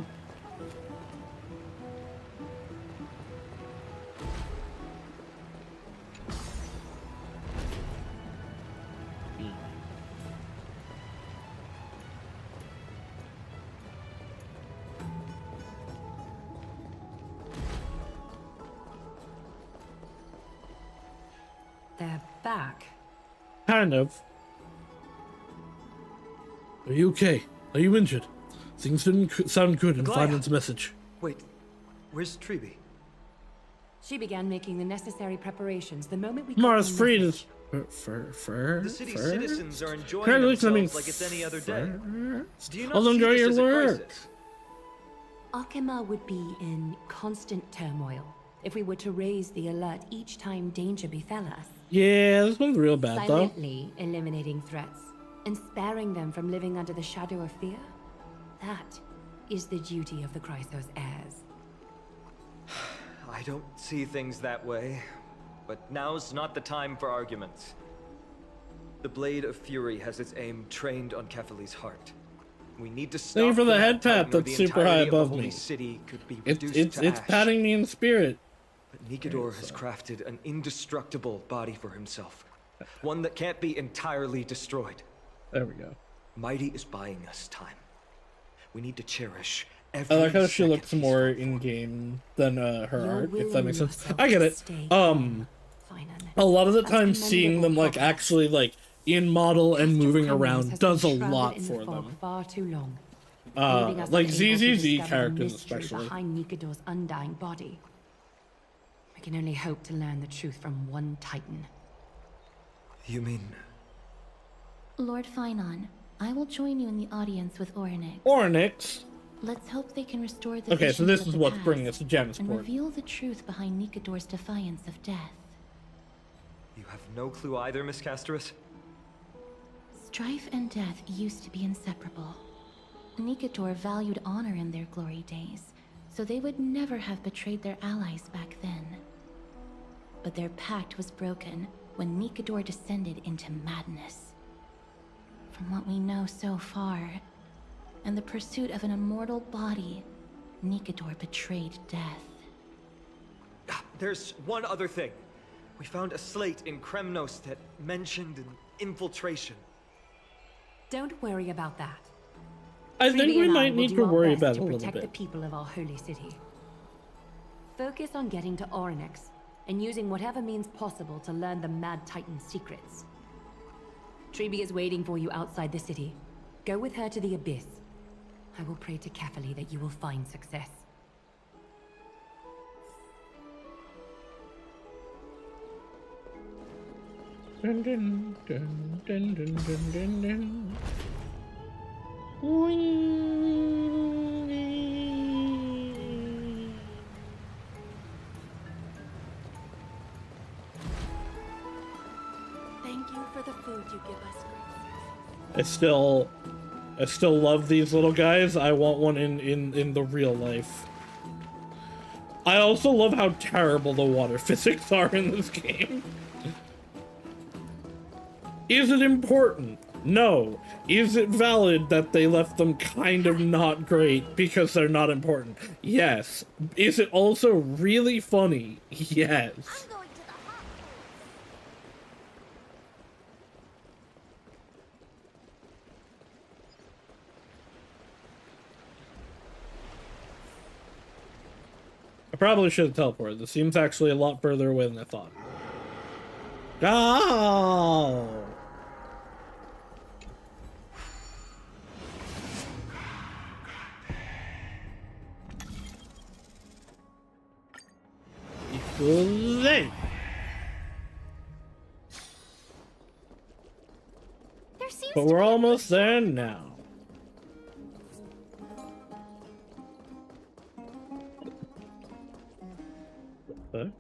They're back. Kind of. Are you okay? Are you injured? Things didn't sound good in Aglaya. Finon's message. Wait, where's Treeby? She began making the necessary preparations the moment we Mara's got the free message. The city's citizens are enjoying Congratulations, themselves like it's any other day. Do you not Also see enjoy this your as a work. crisis? Arkema would be in constant turmoil if we were to raise the alert each time danger befell us. Yeah, this one's real bad though. Silently eliminating threats and sparing them from living under the shadow of fear. That is the duty of the Chrysos heirs. I don't see things that way, but now's not the time for arguments. The Blade of Fury has its aim trained on Kefali's heart. We need to stop. Thank you for the mad head pat titan where that's the super high entirety of the above Holy me. City could be It's reduced to ash. patting me in spirit. But Nikador has crafted an indestructible body for himself. One that can't be entirely destroyed. There we go. Mighty is buying us time. We need to cherish every I like how she second looks he's more gone for. in game than her Your art, if that willing makes sense. yourself I get to it. stay A lot of the time seeing them like actually like in model and moving around does a lot for them. Far too long. Like ZZZ characters especially. Behind Nikador's undying body. We can only hope to learn the truth from one Titan. You mean... Lord Finon, I will join you in the audience with Orynyx. Orynyx? Let's hope they can restore the Okay, so visions this of is the what's past bringing us to and Jannisport. reveal the truth behind Nikador's defiance of death. You have no clue either, Miss Casterus? Strife and death used to be inseparable. Nikador valued honor in their glory days, so they would never have betrayed their allies back then. But their pact was broken when Nikador descended into madness. From what we know so far, and the pursuit of an immortal body, Nikador betrayed death. There's one other thing. We found a slate in Kremnos that mentioned an infiltration. Don't worry about that. I think we might need to worry about it a to little protect the bit. people of our holy city. Focus on getting to Orynyx and using whatever means possible to learn the Mad Titan's secrets. Treeby is waiting for you outside the city. Go with her to the Abyss. I will pray to Kefali that you will find success. Dun, dun, dun, dun, dun, dun, dun, dun. Thank you for the food you give us. I still love these little guys. I want one in the real life. I also love how terrible the water physics are in this game. Is it important? No. Is it valid that they left them kind of not great because they're not important? Yes. Is it also really funny? Yes. I probably should have teleported. This seems actually a lot further away than I thought. Oh! Late. But we're almost there now. What?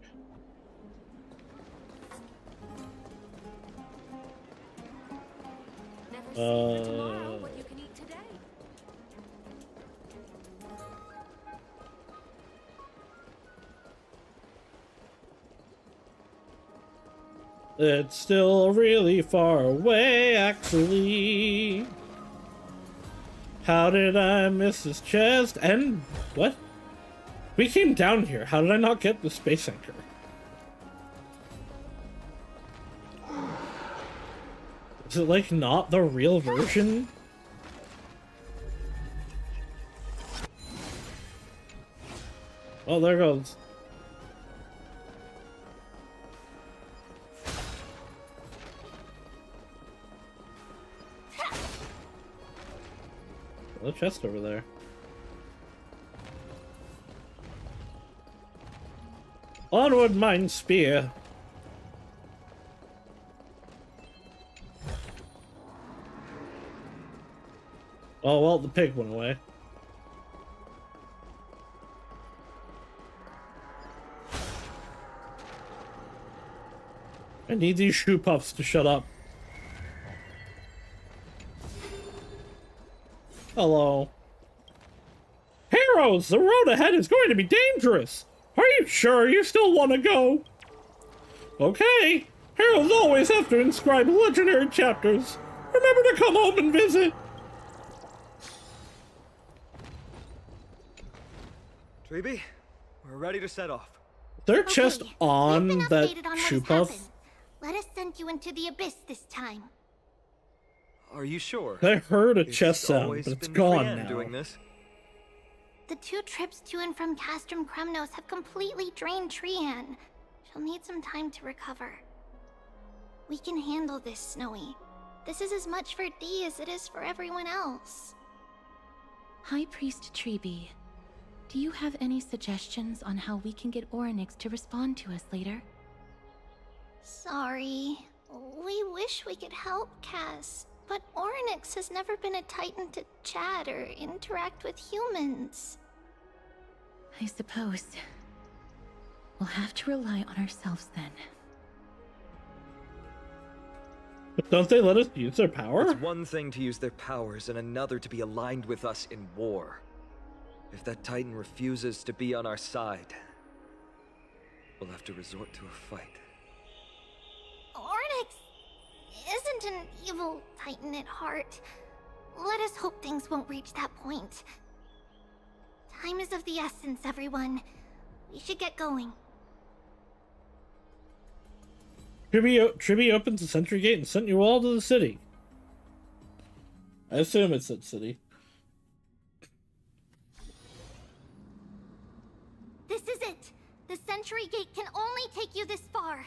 What you can eat today. It's still really far away, actually. How did I miss this chest? And what? We came down here. How did I not get the space anchor? Is it like not the real version? Oh, there goes. The chest over there. Onward, mine spear. Oh, well, the pig went away. I need these shoe puffs to shut up. Hello. Heroes, the road ahead is going to be dangerous. Are you sure you still want to go? Okay. Heroes always have to inscribe legendary chapters. Remember to come home and visit. Treeby, we're ready to set off. They're just on we've been that updated on what shoe has puff. happened. Let us send you into the abyss this time. Are you sure? I heard a It's chest sound, always but it's been gone Brienne now. doing this. The 2 trips to and from Castrum Kremnos have completely drained Trian. She'll need some time to recover. We can handle this, Snowy. This is as much for Dee as it is for everyone else. High Priest Treeby, do you have any suggestions on how we can get Orynyx to respond to us later? Sorry. We wish we could help, Cass, but Orynyx has never been a Titan to chat or interact with humans. I suppose. We'll have to rely on ourselves then. But don't they let us use their power? It's one thing to use their powers and another to be aligned with us in war. If that Titan refuses to be on our side, we'll have to resort to a fight. Orynyx isn't an evil Titan at heart. Let us hope things won't reach that point. Time is of the essence, everyone. We should get going. Tribby opens the sentry gate and sent you all to the city. I assume it's that city. This is it! The Sentry Gate can only take you this far.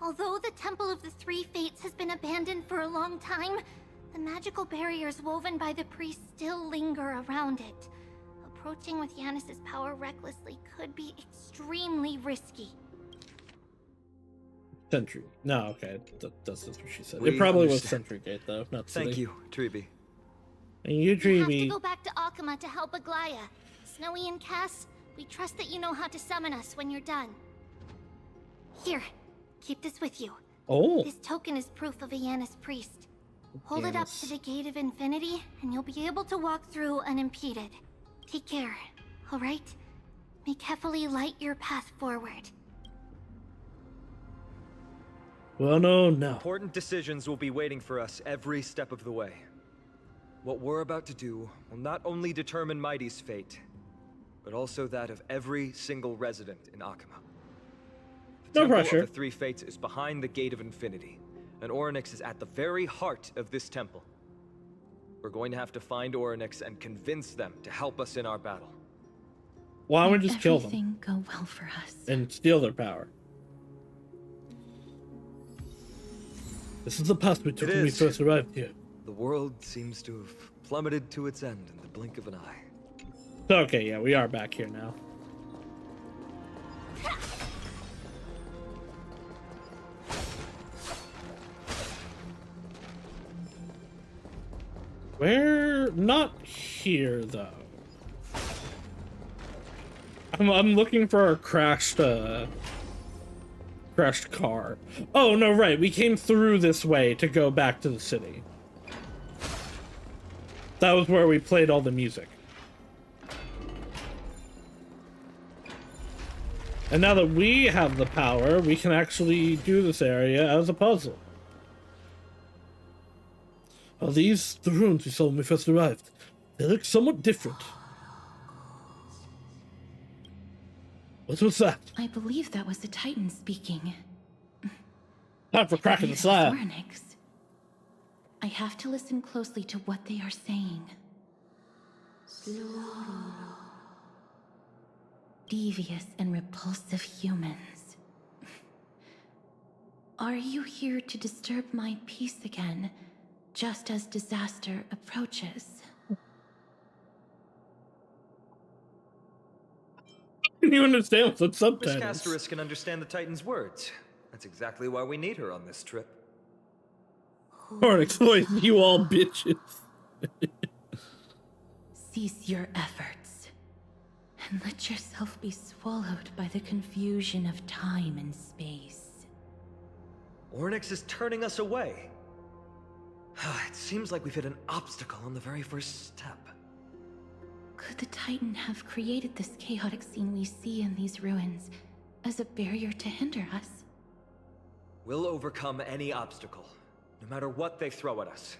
Although the Temple of the Three Fates has been abandoned for a long time, the magical barriers woven by the priests still linger around it. Approaching with Yanis's power recklessly could be extremely risky. Sentry. No, okay. That's what she said. We It probably was understand. Sentry Gate, though, not city. Thank you, Treeby. And you, We have to Treby. go back to Akama to help Aglaya. Snowy and Cass, we trust that you know how to summon us when you're done. Here, keep this with you. Oh. This token is proof of a Yanis priest. Hold it up to the Gate of Infinity, and you'll be able to walk through unimpeded. Take care, alright? May Kefali light your path forward. Well, no. Important decisions will be waiting for us every step of the way. What we're about to do will not only determine Mighty's fate, but also that of every single resident in Akama. The No Temple pressure. of the Three Fates is behind the Gate of Infinity, and Orynyx is at the very heart of this temple. We're going to have to find Orynyx and convince them to help us in our battle. Why don't we Let just kill them everything go well for us. and steal their power? This is the path we took It when we is. first arrived here. The world seems to have plummeted to its end in the blink of an eye. Okay, yeah, we are back here now. We're not here, though. I'm looking for our crashed car. Oh, no, right. We came through this way to go back to the city. That was where we played all the music. And now that we have the power, we can actually do this area as a puzzle. Are these the ruins we saw when we first arrived? They look somewhat different. What was that? I believe that was the Titan speaking. Time for cracking the slab. Orynyx. I have to listen closely to what they are saying. Devious and repulsive humans. Are you here to disturb my peace again, just as disaster approaches? Can you understand what's Miss subtitles? Casterus can understand the Titan's words. That's exactly why we need her on this trip. Or exploit you all bitches. Cease your efforts, and let yourself be swallowed by the confusion of time and space. Ornyx is turning us away. It seems like we've hit an obstacle on the very first step. Could the Titan have created this chaotic scene we see in these ruins as a barrier to hinder us? We'll overcome any obstacle, no matter what they throw at us.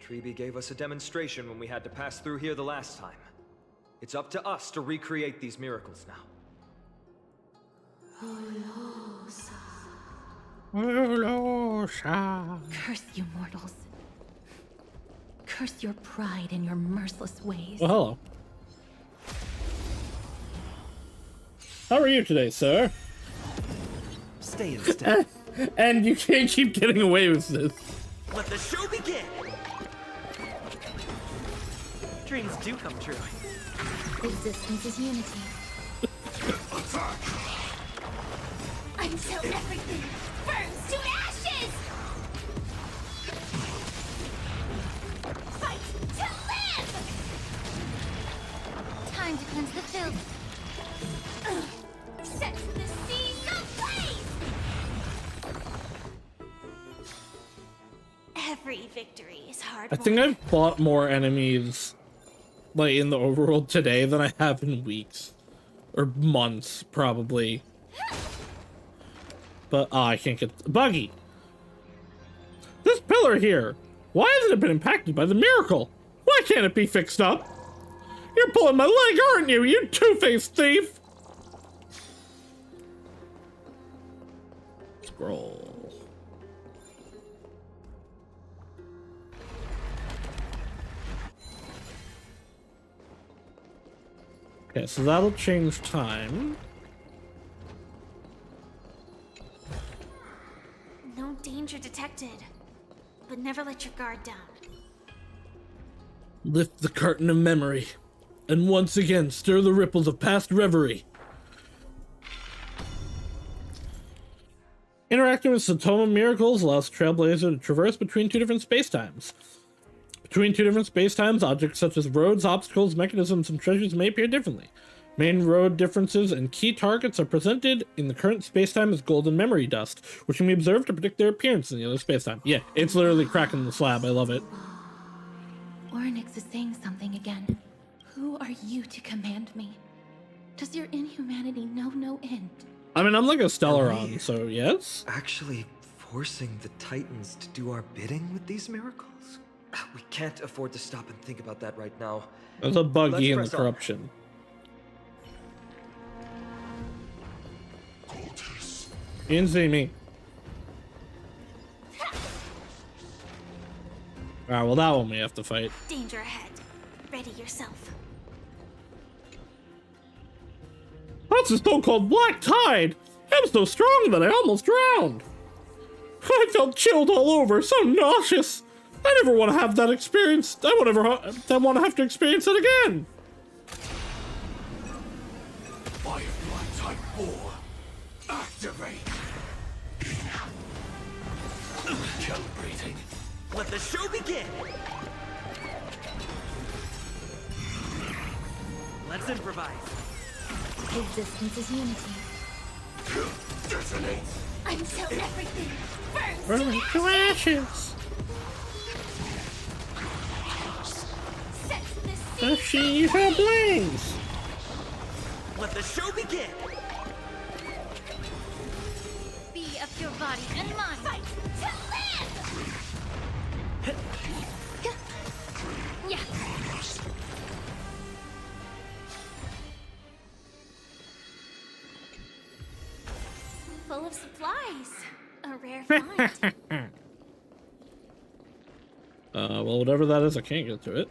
Grabby gave us a demonstration when we had to pass through here the last time. It's up to us to recreate these miracles now. Curse you mortals. Curse your pride and your merciless ways. Well, hello. How are you today, sir? Stay in step. And you can't keep getting away with this. Let the show begin! Dreams do come true. Existence is unity. Until everything burns to ashes! Fight to live! Time to cleanse the filth. Set the seas ablaze! Every victory is hard. I think I've fought more enemies like in the overworld today than I have in weeks or months, probably. But I can't get Buggy. This pillar here, why hasn't it been impacted by the miracle? Why can't it be fixed up? You're pulling my leg, aren't you? You two-faced thief! Scroll. Okay, so that'll change time. No danger detected, but never let your guard down. Lift the curtain of memory, and once again stir the ripples of past reverie. Interacting with Satoma miracles allows Trailblazer to traverse between two different spacetimes. Between two different spacetimes, objects such as roads, obstacles, mechanisms, and treasures may appear differently. Main road differences and key targets are presented in the current spacetime as golden memory dust, which can be observed to predict their appearance in the other spacetime. Yeah, it's literally cracking the slab. I love it. Ornyx is saying something again. Who are you to command me? Does your inhumanity know no end? I mean, I'm like a Stellaron, so yes? Actually forcing the Titans to do our bidding with these miracles? We can't afford to stop and think about that right now. There's a buggy in the Let's press on. corruption. You didn't see me. Alright, well that one we have to fight. Danger ahead. Ready yourself. That's a so-called black tide! I'm so strong that I almost drowned! I felt chilled all over, so nauseous! I never want to have that experience. I want to have to experience it again! Firefly Type 4. Activate. Calibrating. Let the show begin! Let's improvise. Existence is unity. Detonate. Until everything burns Burn to ashes! Set the The seas seas ablaze! Let the show begin! Be of your body and mind. Fight to live! Yeah. Full of supplies. A rare find. Well, whatever that is, I can't get to it.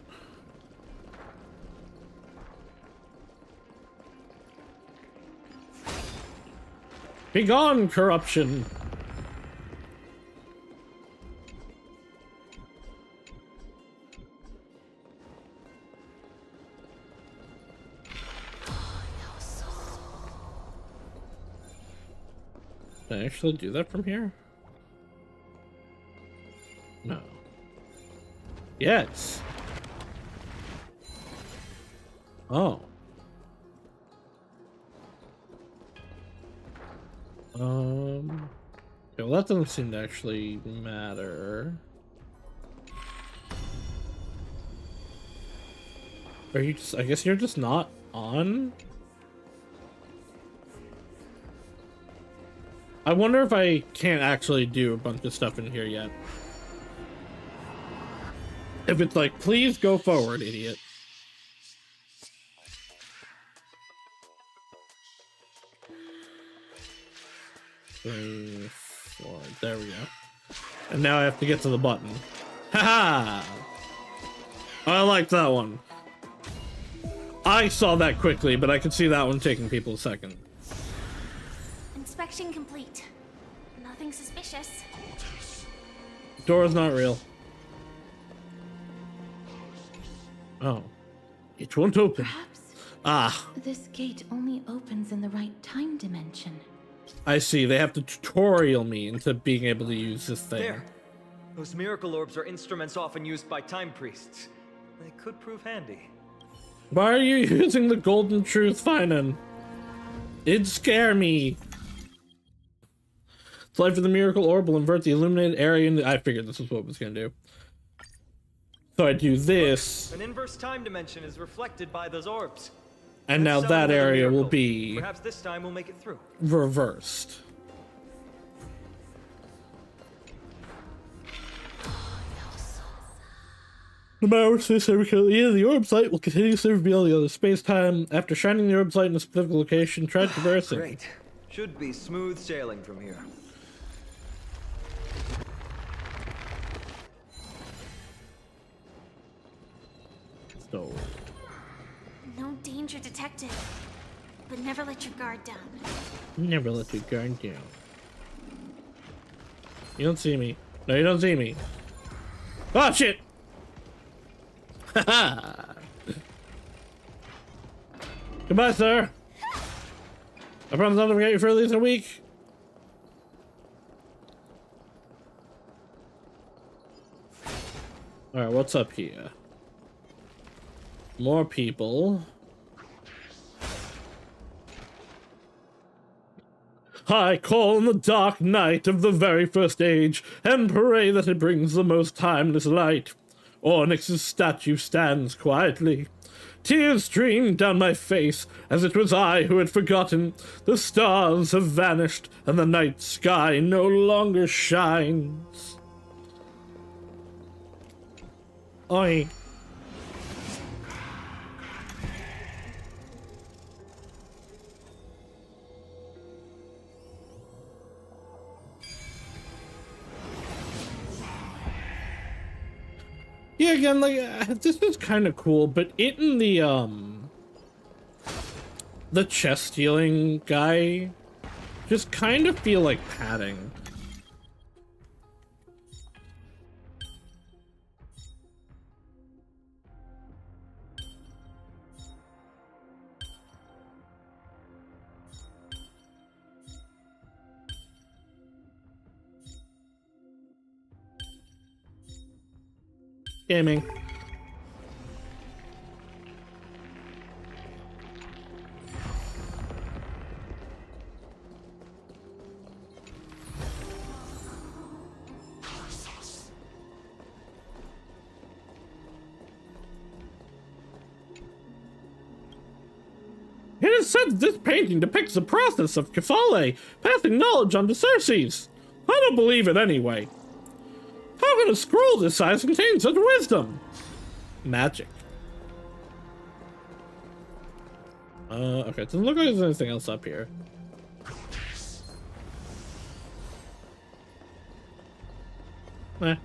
Be gone, corruption! Can I actually do that from here? No. Yes. Oh. Okay, well, that doesn't seem to actually matter. Are you just, I guess you're just not on? I wonder if I can't actually do a bunch of stuff in here yet. If it's like, please go forward, idiot. Three, four, there we go. And now I have to get to the button. Haha! I like that one. I saw that quickly, but I could see that one taking people a second. Inspection complete. Nothing suspicious. Door's not real. Oh. It won't open. Perhaps Ah. this gate only opens in the right time dimension. I see. They have to tutorial me into being able to use this thing. There. Those miracle orbs are instruments often used by time priests. They could prove handy. Why are you using the golden truth, Finan? It'd scare me. The light of the miracle orb will invert the illuminated area into... I figured this is what it was going to do. So I do this. An inverse time dimension is reflected by those orbs. And now So that will the area will miracle. be Perhaps this time we'll make it through. reversed. No matter which space we currently in, the orb's light will continuously reveal the other space-time. After shining the orb's light in a specific location, try traversing. Great. Should be smooth sailing from here. So, No danger detected. But never let your guard down. never let your guard down. You don't see me. No, you don't see me. Oh, shit! Haha! Goodbye, sir. I promise not to forget you for at least a week. Alright, what's up here? More people. I call in the dark night of the very first age, and pray that it brings the most timeless light. Onyx's statue stands quietly. Tears stream down my face, as it was I who had forgotten. The stars have vanished, and the night sky no longer shines. Oi. Yeah, again, like, this is kind of cool, but it and the chest stealing guy just kind of feel like padding. Gaming. It is said that this painting depicts the process of Kefale passing knowledge on to Circes. I don't believe it anyway. How can a scroll this size contain such wisdom? Magic. Okay, doesn't look like there's anything else up here. Eh.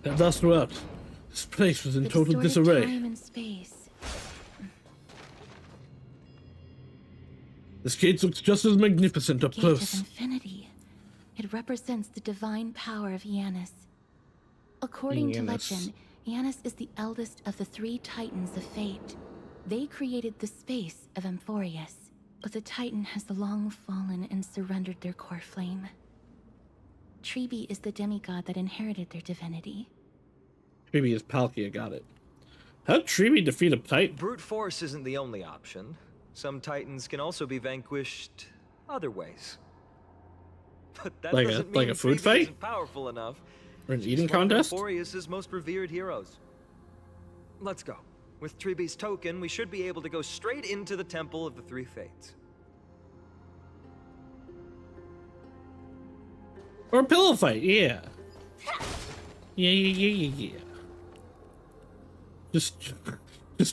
And thus throughout, this place was in The total distorted disarray. Time and space. This gate looks just as magnificent up Gate of close. infinity. It represents the divine power of Yanis. According to legend, Yanis is the eldest of the 3 Titans of Fate. They created the space of Amphorius, but the Titan has long fallen and surrendered their core flame. Treeby is the demigod that inherited their divinity. Treeby is Palkia, got it. How'd Treeby defeat a Titan? Brute force isn't the only option. Some Titans can also be vanquished other ways. But that doesn't mean like a food Treeby fight? isn't powerful enough. Or an eating She's one of contest? Amphorius' most revered heroes. Let's go. With Treeby's token, we should be able to go straight into the Temple of the 3 Fates. Or a pillow fight, yeah. Yeah. Just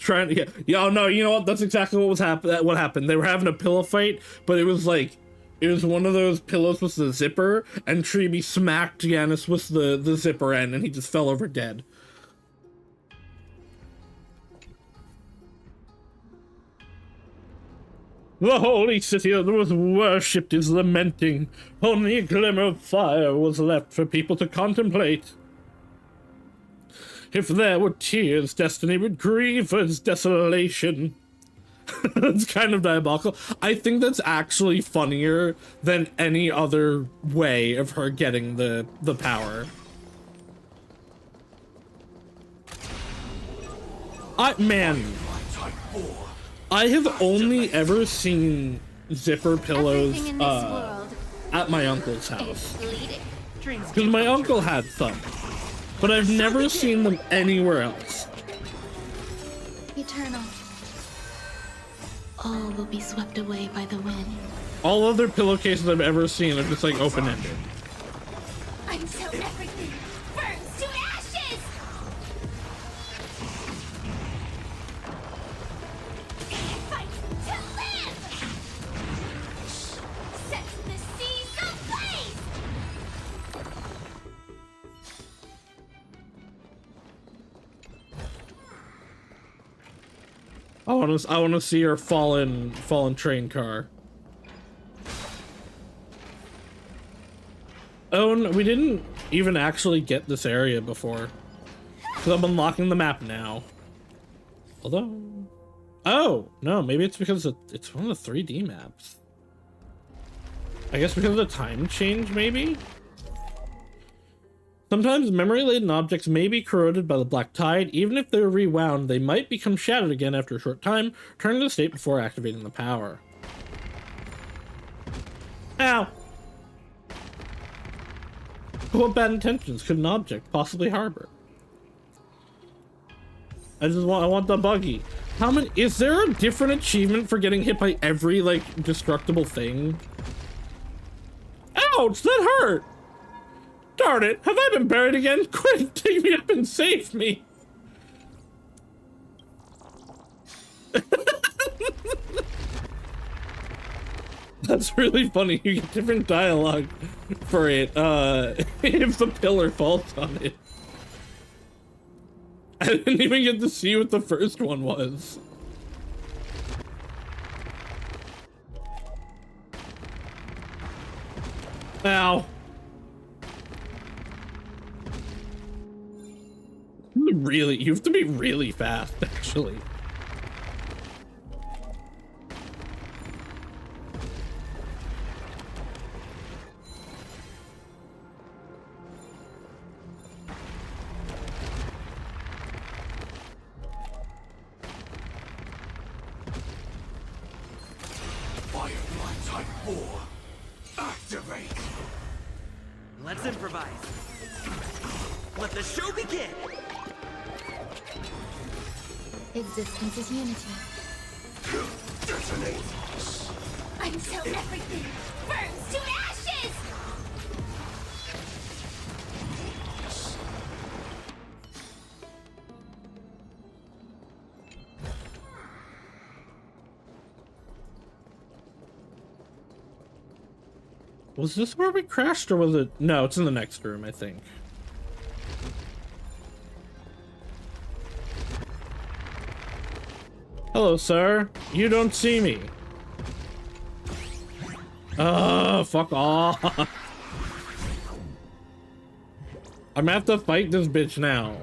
trying to, yeah. Oh no, you know what? That's exactly what what happened. They were having a pillow fight, but it was like, it was one of those pillows with the zipper, and Treeby smacked Yanis with the zipper end, and he just fell over dead. The holy city that was worshipped is lamenting. Only a glimmer of fire was left for people to contemplate. If there were tears, destiny would grieve for its desolation. It's kind of diabolical. I think that's actually funnier than any other way of her getting the power. Man, I have only ever seen zipper pillows at my uncle's house. Because my uncle had some. But I've never seen them anywhere else. Eternal. All will be swept away by the wind. All other pillowcases I've ever seen are just like open-ended. Until everything burns to ashes! Fight to live! Set the seas ablaze! I want to see her fallen train car. Oh, no, we didn't even actually get this area before. Because I'm unlocking the map now. Although... Oh, no, maybe it's because it's one of the 3D maps. I guess because of the time change, maybe? Sometimes memory-laden objects may be corroded by the black tide. Even if they're rewound, they might become shattered again after a short time, turning to state before activating the power. Ow! What bad intentions could an object possibly harbor? I want the buggy. How many? Is there a different achievement for getting hit by every, like, destructible thing? Ouch! That hurt! Darn it! Have I been buried again? Quick, take me up and save me! That's really funny. You get different dialogue for it, if the pillar falls on it. I didn't even get to see what the first one was. Ow. Really, you have to be really fast, actually. Firefly Type 4. Activate. Let's improvise. Let the show begin. Existence is unity. Detonate. Until everything burns to ashes! Was this where we crashed, or was it? No, it's in the next room, I think. Hello, sir. You don't see me. Fuck off. I'm gonna have to fight this bitch now.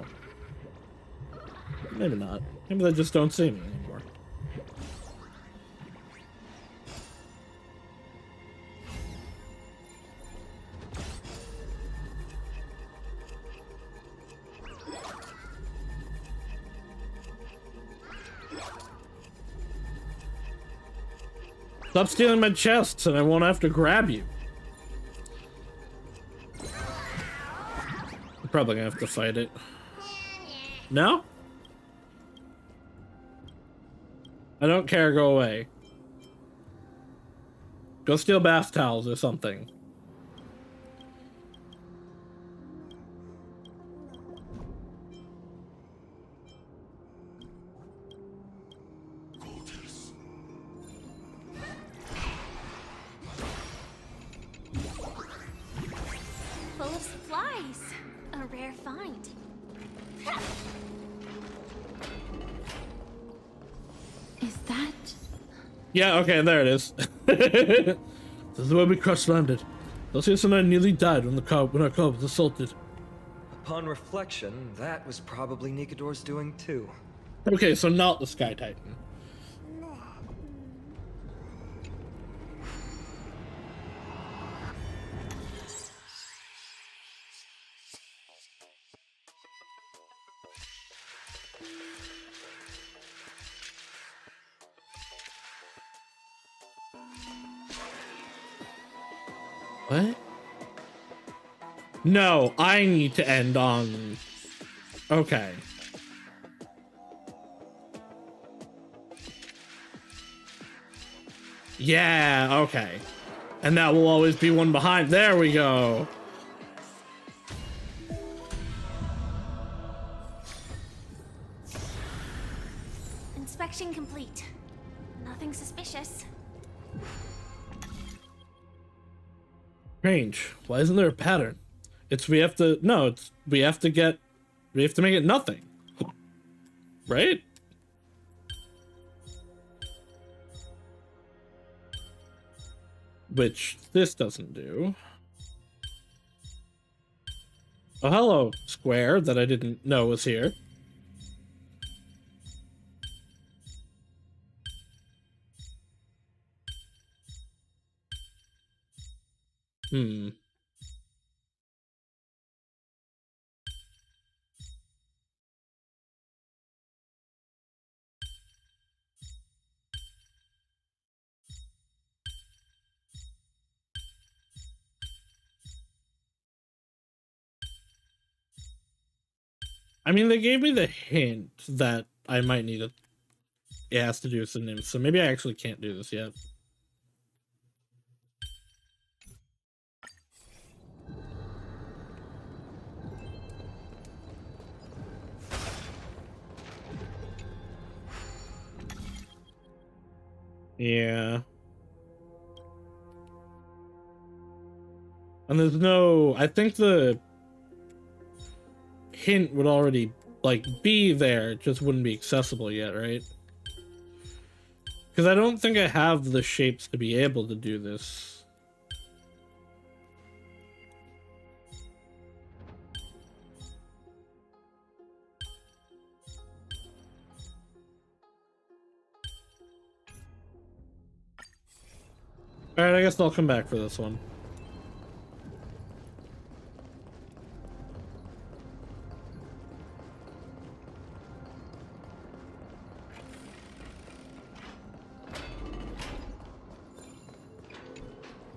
Maybe not. Maybe they just don't see me anymore. Stop stealing my chests and I won't have to grab you. I'm probably gonna have to fight it. No? I don't care, go away. Go steal bath towels or something. Full of supplies. A rare find. Is that... Yeah, okay, there it is. This is where we crash-landed. Celsius and I nearly died when our car was assaulted. Upon reflection, that was probably Nikador's doing too. Okay, so not the Sky Titan. What? No, I need to end on... Okay. Yeah, okay. And that will always be one behind. There we go. Inspection complete. Nothing suspicious. Strange. Why isn't there a pattern? We have to make it nothing. Right? Which this doesn't do. Oh, hello, square that I didn't know was here. I mean, they gave me the hint that I might need it. It has to do with the name, so maybe I actually can't do this yet. Yeah. And there's no... I think the hint would already, like, be there. It just wouldn't be accessible yet, right? Because I don't think I have the shapes to be able to do this. Alright, I guess I'll come back for this one.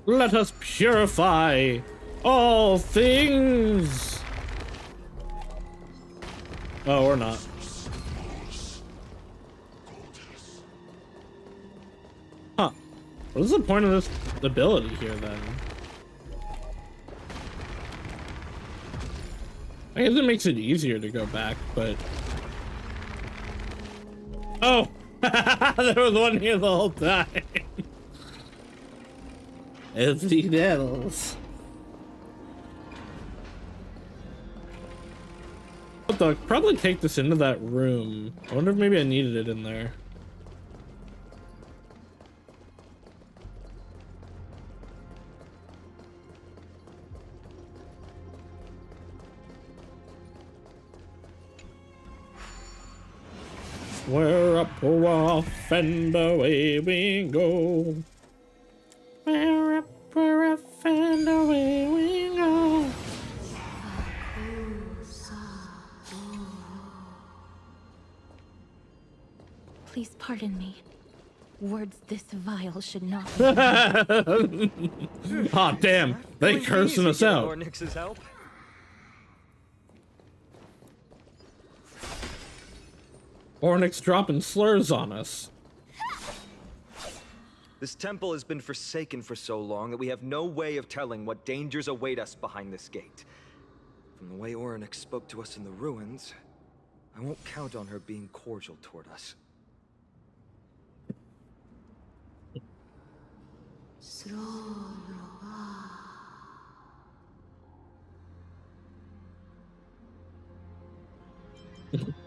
Let us purify all things. Oh, or not. Huh. What is the point of this ability here, then? I guess it makes it easier to go back, but... Oh! There was one here the whole time. Everything else. I'll probably take this into that room. I wonder if maybe I needed it in there. We're up, we're off, and away we go. We're up, we're off, and away we go. Please pardon me. Words this vile should not be. Aw, damn. They cursing us out. Ornyx's help. Ornyx dropping slurs on us. This temple has been forsaken for so long that we have no way of telling what dangers await us behind this gate. From the way Ornyx spoke to us in the ruins, I won't count on her being cordial toward us.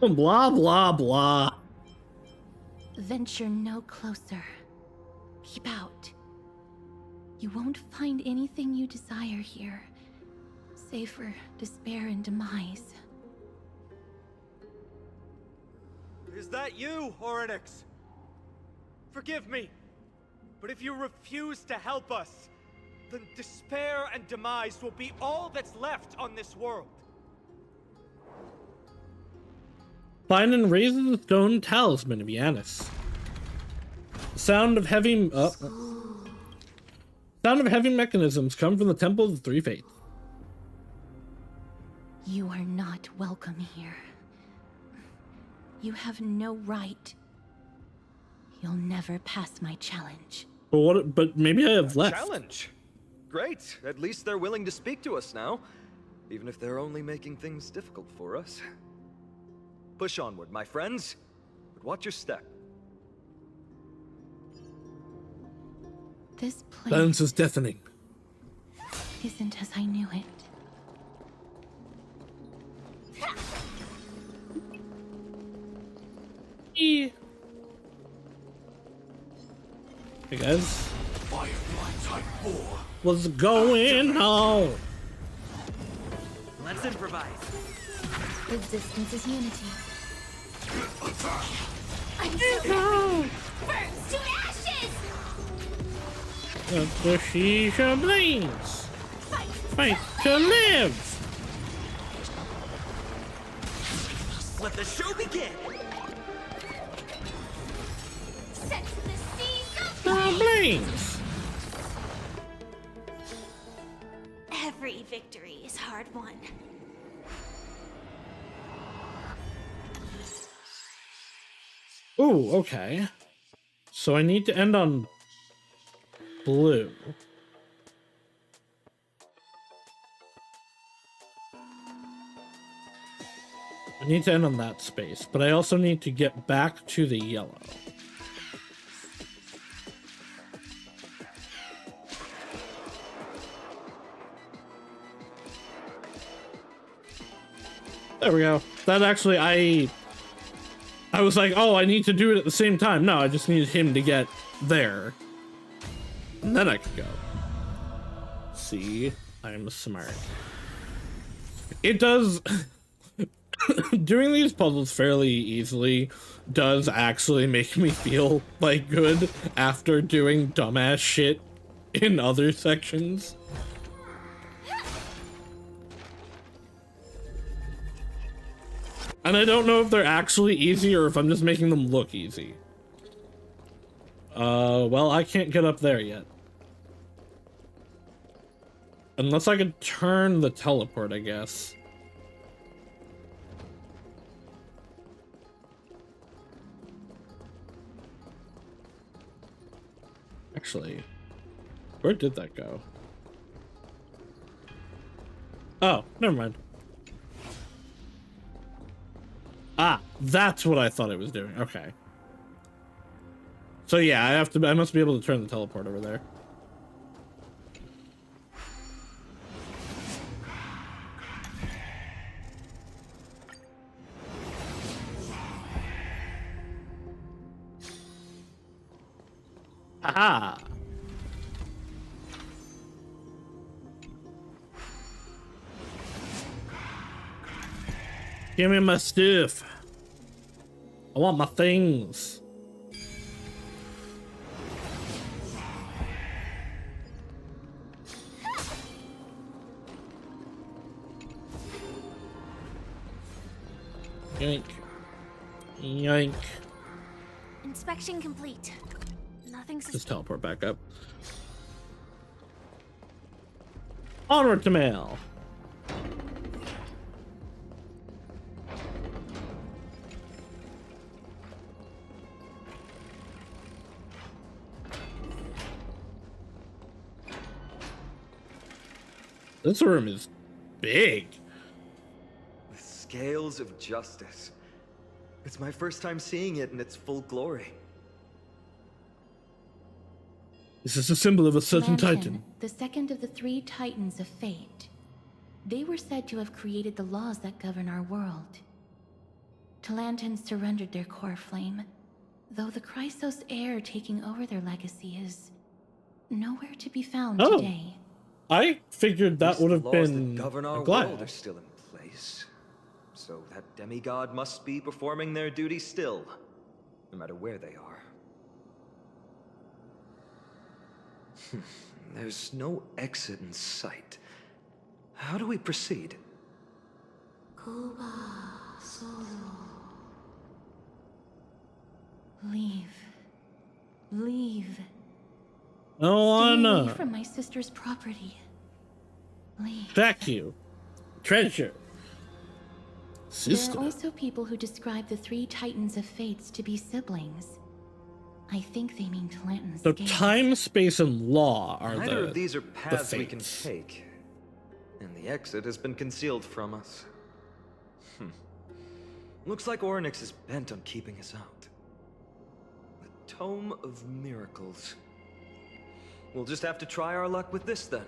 Blah, blah, blah. Venture no closer. Keep out. You won't find anything you desire here, save for despair and demise. Is that you, Ornyx? Forgive me, but if you refuse to help us, then despair and demise will be all that's left on this world. Find and raise the stone talisman of Yanis. Sound of heavy mechanisms come from the Temple of the Three Fates. You are not welcome here. You have no right. You'll never pass my challenge. But maybe I have left. Challenge? Great. At least they're willing to speak to us now. Even if they're only making things difficult for us. Push onward, my friends. But watch your step. This place Silence is deafening. isn't as I knew it. Hey guys, Firefly Type 4. what's going on? Let's improvise. Resistance is unity. Burns to ashes! Let the shisha blaze. Fight to live. Let the show begin. Set to the seas of The blaze. Every victory is hard won. Ooh, okay. So I need to end on blue. I need to end on that space, but I also need to get back to the yellow. There we go. That actually, I was like, oh, I need to do it at the same time. No, I just needed him to get there. And then I could go. See, I'm smart. It does... Doing these puzzles fairly easily does actually make me feel, like, good after doing dumbass shit in other sections. And I don't know if they're actually easy or if I'm just making them look easy. Well, I can't get up there yet. Unless I could turn the teleport, I guess. Actually, where did that go? Oh, never mind. Ah, that's what I thought it was doing. Okay. So yeah, I must be able to turn the teleport over there. Aha! Give me my stuff. I want my things. Yoink. Yoink. Inspection complete. Nothing Just teleport back up. Onward to mail. This room is big. The scales of justice. It's my first time seeing it in its full glory. This is a symbol of a certain Lantern, titan. the second of the 3 titans of fate. They were said to have created the laws that govern our world. Talantans surrendered their core flame, though the Chrysos heir taking over their legacy is nowhere to be found today. I figured that would have been that govern our a Goliath. world are still in place. So that demigod must be performing their duty still, no matter where they are. There's no exit in sight. How do we proceed? Leave. Leave. Oh, Stay Anna. away from my sister's property. Leave. Thank you. Treasure. There Sister. are also people who describe the 3 titans of fates to be siblings. I think they mean Talantans. So time, space, and law are Neither of these are the paths we can fates. take. And the exit has been concealed from us. Looks like Oryx is bent on keeping us out. The Tome of Miracles. We'll just have to try our luck with this then.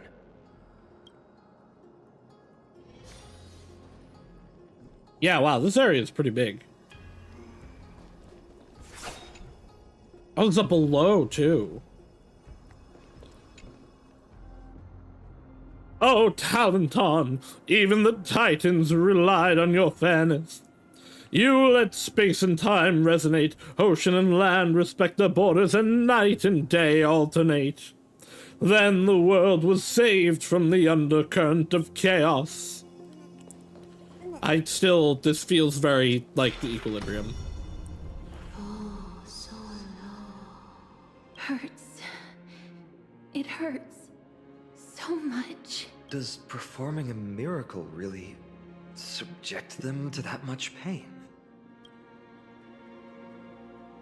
Yeah, wow, this area is pretty big. Oh, it's up below, too. Oh, Talenton, even the Titans relied on your fairness. You let space and time resonate, ocean and land respect their borders, and night and day alternate. Then the world was saved from the undercurrent of chaos. This feels very like the Equilibrium. Hurts. It hurts so much. Does performing a miracle really subject them to that much pain?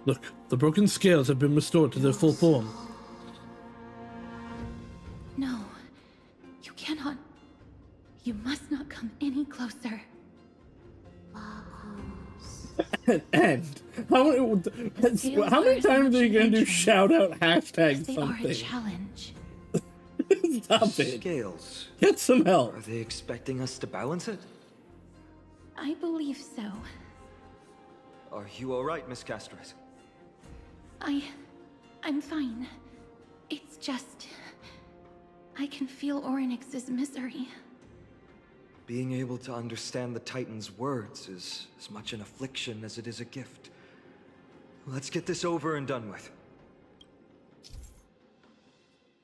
Look, the broken scales have been restored to their full form. No. You cannot. You must not come any closer. And how many times are you gonna do shout out hashtag They are a something? challenge. Stop it. Scales. Get some help. Are they expecting us to balance it? I believe so. Are you alright, Miss Castres? I'm fine. It's just... I can feel Oryx's misery. Being able to understand the Titan's words is as much an affliction as it is a gift. Let's get this over and done with.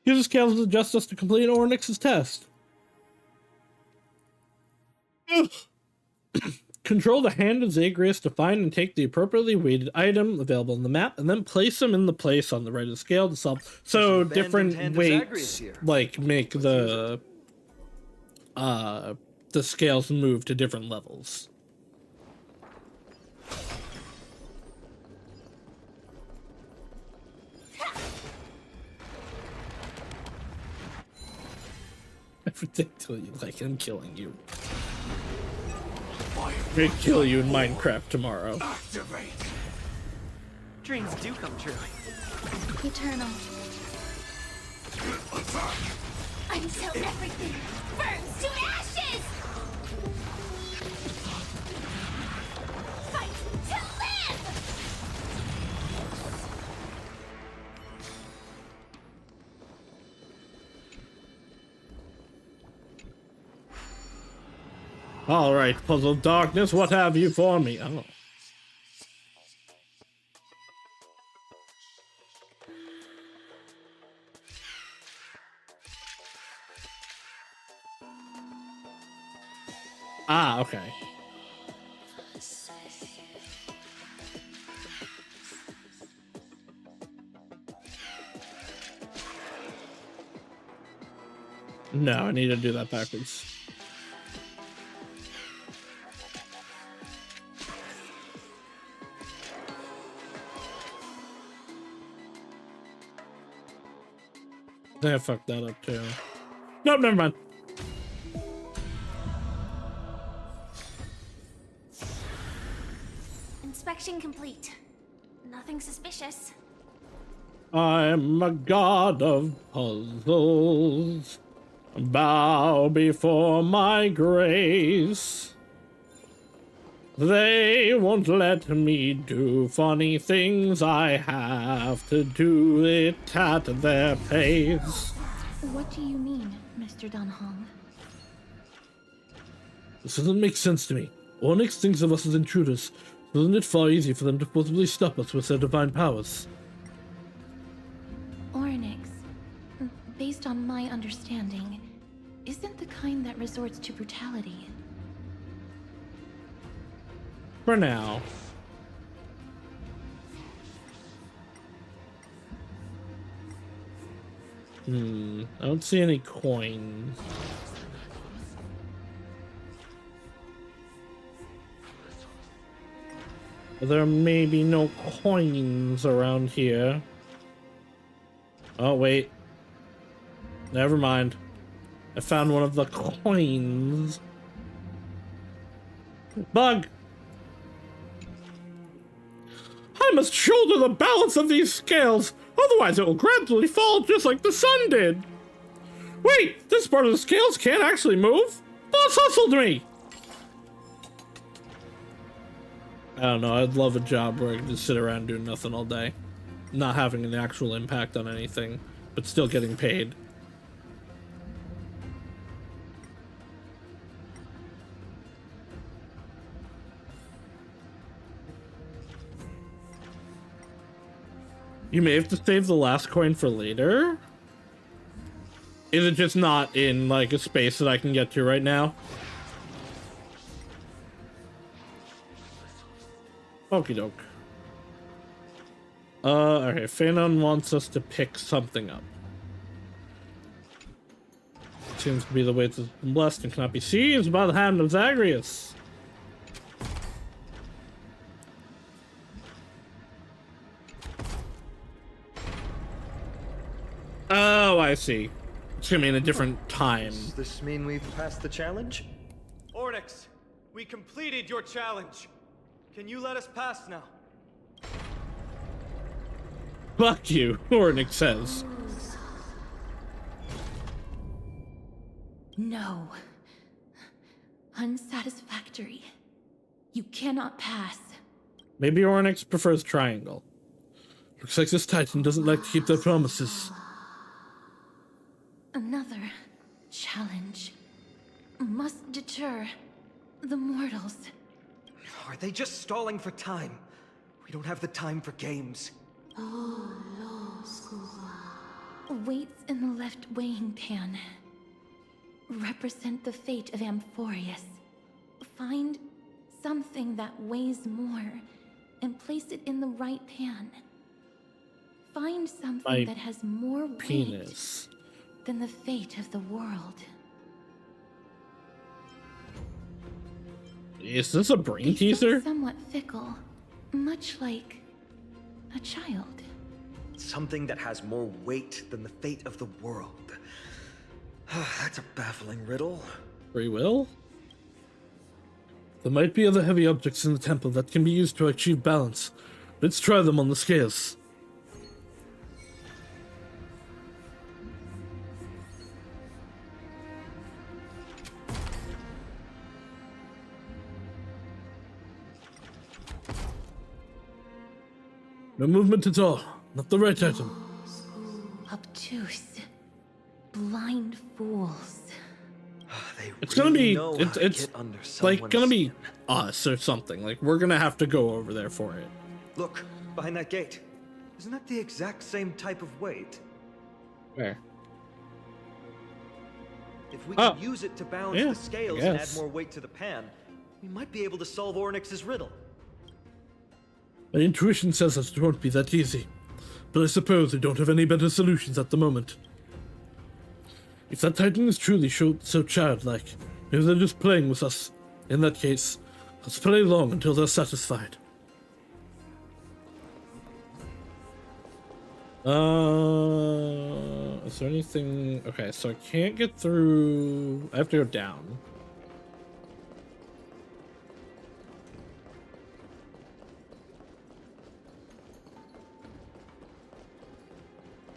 Use the scales of justice to complete Oryx's test. Control the hand of Zagreus to find and take the appropriately weighted item available on the map, and then place them in the place on the right of the scale to solve. So different weights like make the scales move to different levels. Everything till you like I'm killing you. I'm gonna kill you in Minecraft tomorrow. Activate. Dreams do come true. Eternal. Attack. Until everything burns to ashes! Fight to live! All right, Puzzle Darkness, what have you for me? Oh. Ah, okay. No, I need to do that backwards. I think I fucked that up too. Nope, never mind. Inspection complete. Nothing suspicious. I'm a god of puzzles. Bow before my grace. They won't let me do funny things. I have to do it at their pace. What do you mean, Mr. Dunhong? This doesn't make sense to me. Onyx thinks of us as intruders. Isn't it far easier for them to possibly stop us with their divine powers? Onyx, based on my understanding, isn't the kind that resorts to brutality. For now. I don't see any coins. There may be no coins around here. Oh, wait. Never mind. I found one of the coins. Bug! I must shoulder the balance of these scales, otherwise it will gradually fall just like the sun did. Wait, this part of the scales can't actually move? Boss hustled me! I don't know, I'd love a job where I could just sit around doing nothing all day. Not having an actual impact on anything, but still getting paid. You may have to save the last coin for later? Is it just not in, like, a space that I can get to right now? Okie doke. Okay, Phanon wants us to pick something up. Seems to be the way it's been blessed and cannot be seized by the hand of Zagreus. Oh, I see. It's gonna be in a different time. Does this mean we've passed the challenge? Ornyx, we completed your challenge. Can you let us pass now? Fuck you, Ornyx says. No. Unsatisfactory. You cannot pass. Maybe Ornyx prefers triangle. Looks like this Titan doesn't like to keep their promises. Another challenge must deter the mortals. Are they just stalling for time? We don't have the time for games. Weights in the left weighing pan represent the fate of Amphorius. Find something that weighs more and place it in the right pan. Find something that has more weight than the fate of the world. Is this a brain They teaser? feel somewhat fickle, much like a child. Something that has more weight than the fate of the world. That's a baffling riddle. Free will? There might be other heavy objects in the temple that can be used to achieve balance. Let's try them on the scales. No movement at all. Not the right item. Obtuse. Blind fools. It's gonna be, it's like gonna be us or something. Like, we're gonna have to go over there for it. Look, behind that gate. Isn't that the exact same type of weight? Where? If we Oh. could use it to balance Yeah, the scales I and add guess. more weight to the pan, we might be able to solve Ornyx's riddle. My intuition says that it won't be that easy, but I suppose we don't have any better solutions at the moment. If that Titan is truly so childlike, maybe they're just playing with us. In that case, let's play long until they're satisfied. Is there anything? Okay, so I can't get through. I have to go down.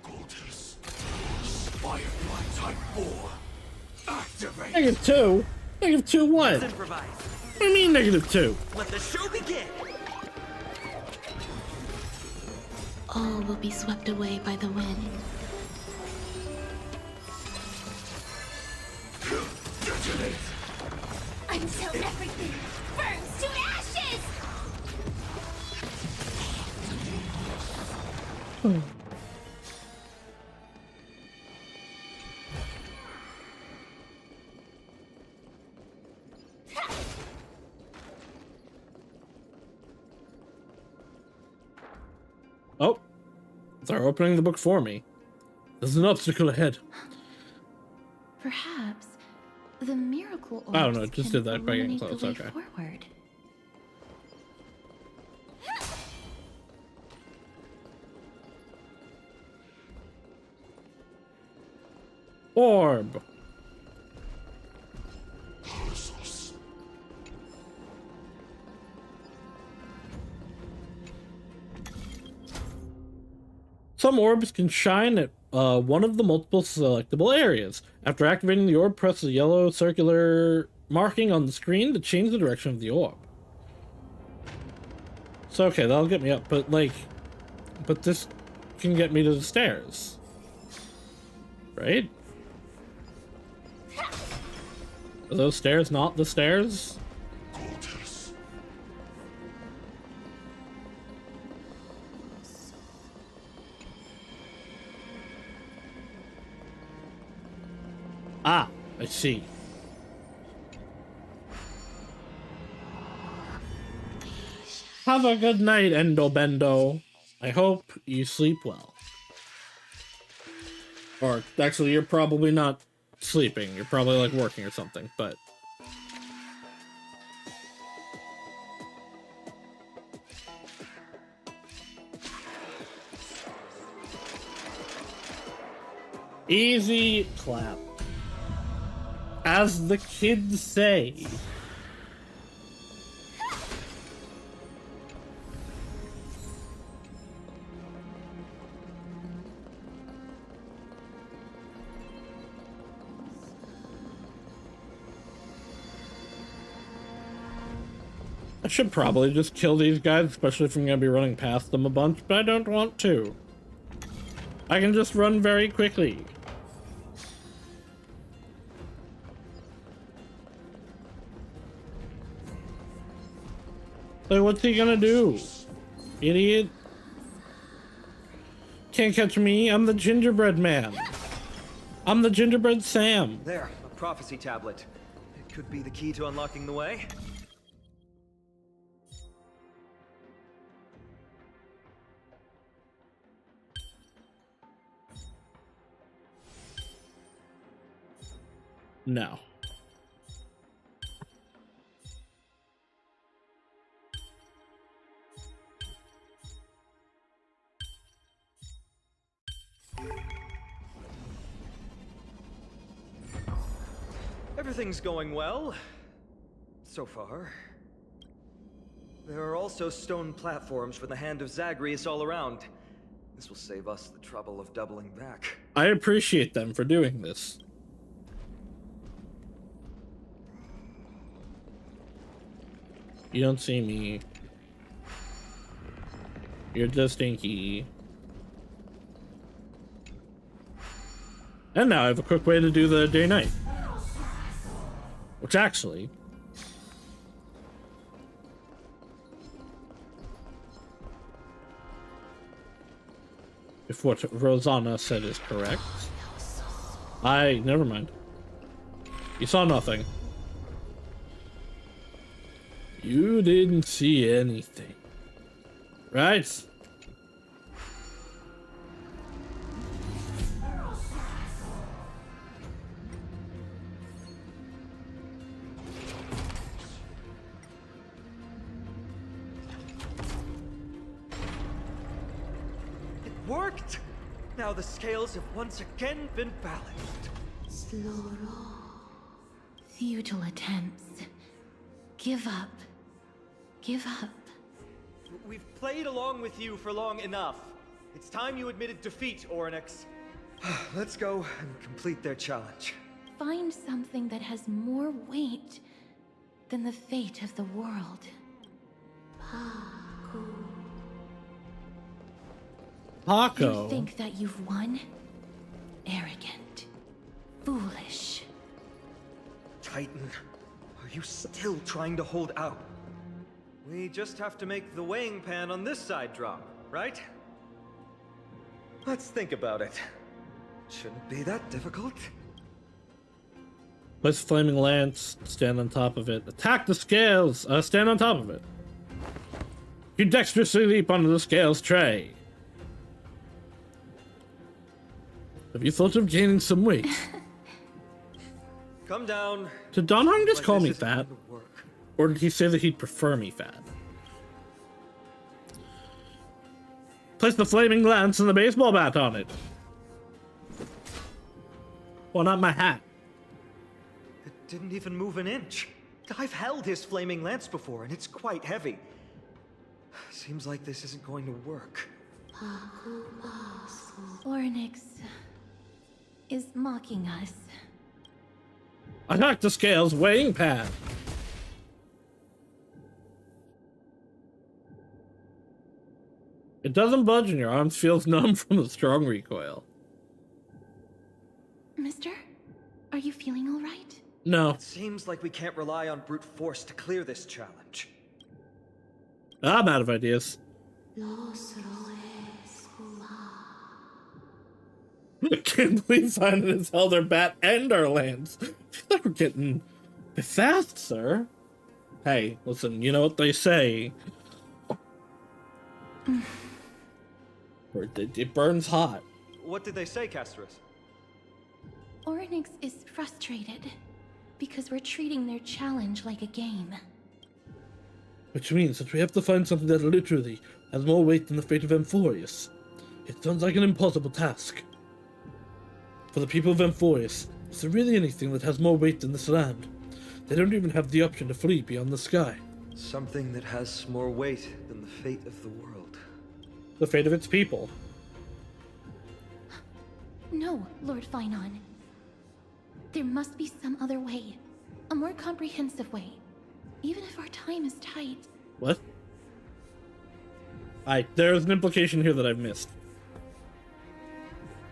Cultist. Firefly Type 4. Activate. -2? -2 what? Improvise. What do you mean -2? Let the show begin. All will be swept away by the wind. Detonate. Until everything burns to ashes! Oh, they're opening the book for me. There's an obstacle ahead. Perhaps the miracle I don't know, orbs just can did that by getting illuminate close, the way okay. forward. Orb. Some orbs can shine at one of the multiple selectable areas. After activating the orb, press the yellow circular marking on the screen to change the direction of the orb. So, okay, that'll get me up, but this can get me to the stairs. Right? Are those stairs not the stairs? Cultist. Ah, I see. Have a good night, Endo Bendo. I hope you sleep well. Or, actually, you're probably not sleeping. You're probably, like, working or something, but... Easy clap. As the kids say. I should probably just kill these guys, especially if I'm gonna be running past them a bunch, but I don't want to. I can just run very quickly. Like, what's he gonna do? Idiot. Can't catch me, I'm the gingerbread man. I'm the gingerbread Sam. There, a prophecy tablet. It could be the key to unlocking the way. No. Everything's going well. So far. There are also stone platforms for the Hand of Zagreus all around. This will save us the trouble of doubling back. I appreciate them for doing this. You don't see me. You're just stinky. And now I have a quick way to do the day-night. Which actually... if what Rosanna said is correct... never mind. You saw nothing. You didn't see anything. Right? It worked! Now the scales have once again been balanced. Futile attempts. Give up. Give up. We've played along with you for long enough. It's time you admitted defeat, Oryx. Let's go and complete their challenge. Find something that has more weight than the fate of the world. Paco. You think that you've won? Arrogant. Foolish. Titan, are you still trying to hold out? We just have to make the weighing pan on this side drop, right? Let's think about it. Shouldn't be that difficult. Place a flaming lance, stand on top of it. Attack the scales, stand on top of it. You dexterously leap onto the scales tray. Have you thought of gaining some weight? Come down. Did Don Hong just Like call this me isn't fat? going to work. Or did he say that he'd prefer me fat? Place the flaming lance and the baseball bat on it. Well, not my hat. It didn't even move an inch. I've held his flaming lance before, and it's quite heavy. Seems like this isn't going to work. Ornyx is mocking us. Attack the scales weighing pad. It doesn't budge and your arms feels numb from the strong recoil. Mister, are you feeling all right? No. It seems like we can't rely on brute force to clear this challenge. I'm out of ideas. I can't believe Simon has held our bat and our lands. I feel like we're getting fast, sir. Hey, listen, you know what they say. It burns hot. What did they say, Castros? Ornyx is frustrated because we're treating their challenge like a game. Which means that we have to find something that literally has more weight than the fate of Amphorius. It sounds like an impossible task. For the people of Amphorius, is there really anything that has more weight than this land? They don't even have the option to flee beyond the sky. Something that has more weight than the fate of the world. The fate of its people. No, Lord Finon. There must be some other way. A more comprehensive way. Even if our time is tight. What? There's an implication here that I've missed.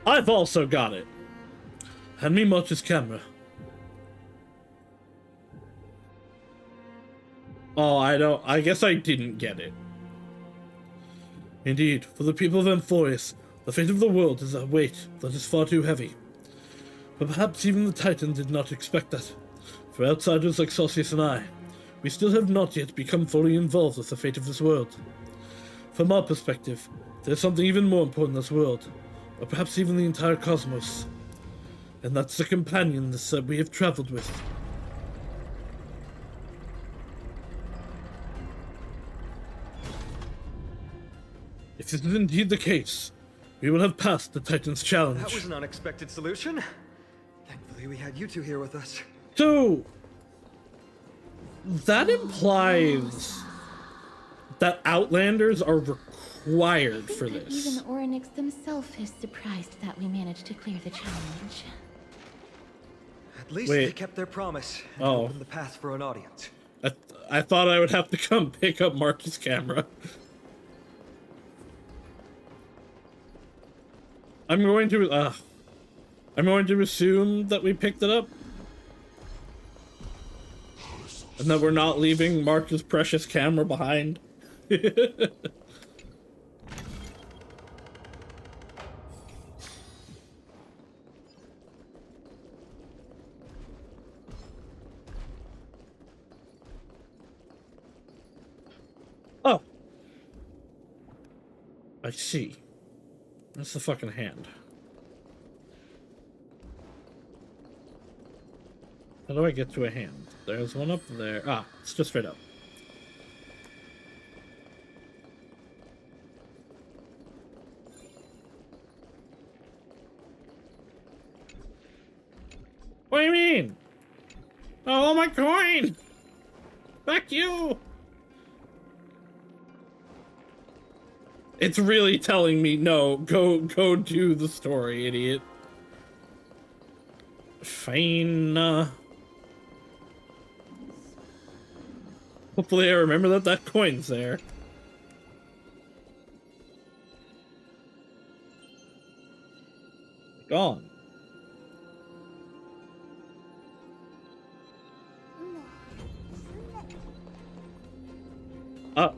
I've also got it. Hand me March's camera. Oh, I guess I didn't get it. Indeed, for the people of Amphorius, the fate of the world is a weight that is far too heavy. But perhaps even the Titan did not expect that. For outsiders like Saus and I, we still have not yet become fully involved with the fate of this world. From our perspective, there's something even more important in this world, or perhaps even the entire cosmos. And that's the companions that we have traveled with. If this is indeed the case, we will have passed the Titan's challenge. That was an unexpected solution. Thankfully, we had you two here with us. So, that implies that Outlanders are required for That this. even Ornyx himself is surprised that we managed to clear the challenge. At least Wait. they kept their promise and Oh. opened the path for an audience. I thought I would have to come pick up Marcus' camera. I'm going to assume that we picked it up. And that we're not leaving Marcus' precious camera behind. I see. That's the fucking hand. How do I get to a hand? There's one up there. Ah, it's just straight up. What do you mean? Oh, my coin! Fuck you! It's really telling me, no, go do the story, idiot. Fine. Hopefully I remember that coin's there. Gone. Up.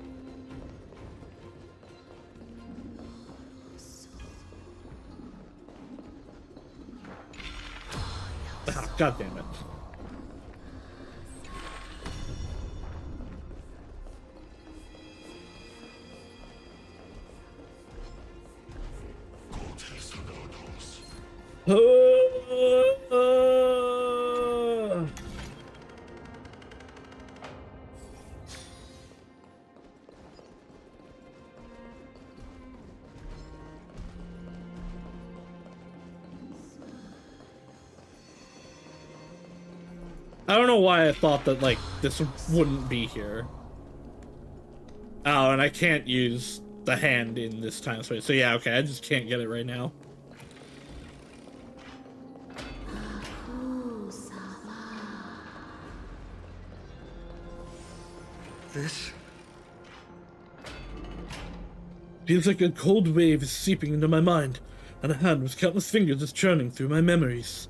Ah, God damn it. I don't know why I thought that, like, this wouldn't be here. Oh, and I can't use the hand in this time space. So yeah, okay, I just can't get it right now. This? Feels like a cold wave is seeping into my mind, and a hand with countless fingers is churning through my memories.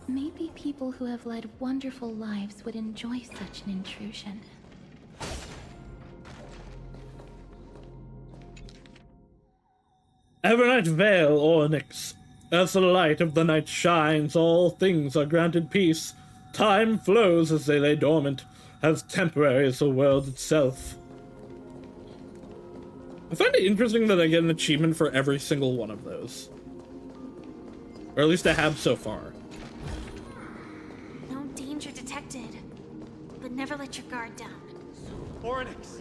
Maybe people who have led wonderful lives would enjoy such an intrusion. Evernight Vale, Onyx. As the light of the night shines, all things are granted peace. Time flows as they lay dormant, as temporary as the world itself. I find it interesting that I get an achievement for every single one of those. Or at least I have so far. No danger detected. But never let your guard down. Oryx!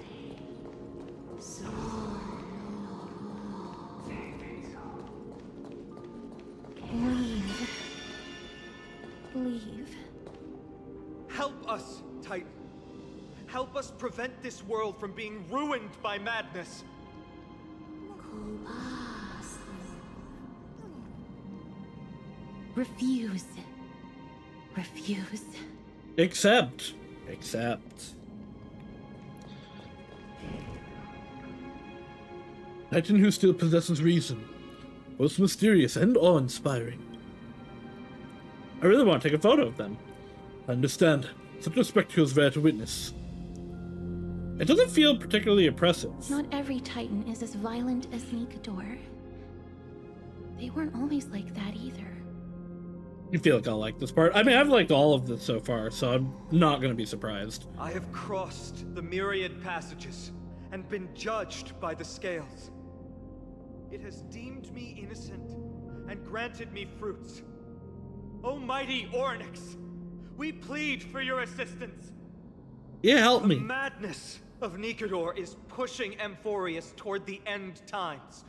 Leave. Leave. Help us, Titan. Help us prevent this world from being ruined by madness. Refuse. Refuse. Accept. Titan who still possesses reason. Both mysterious and awe-inspiring. I really want to take a photo of them. I understand. Such a spectacle is rare to witness. It doesn't feel particularly oppressive. Not every Titan is as violent as Nikador. They weren't always like that either. You feel like I'll like this part. I mean, I've liked all of this so far, so I'm not going to be surprised. I have crossed the myriad passages and been judged by the scales. It has deemed me innocent and granted me fruits. O mighty Ornyx, we plead for your assistance. Yeah, help me. The madness of Nikador is pushing Amphorius toward the end times.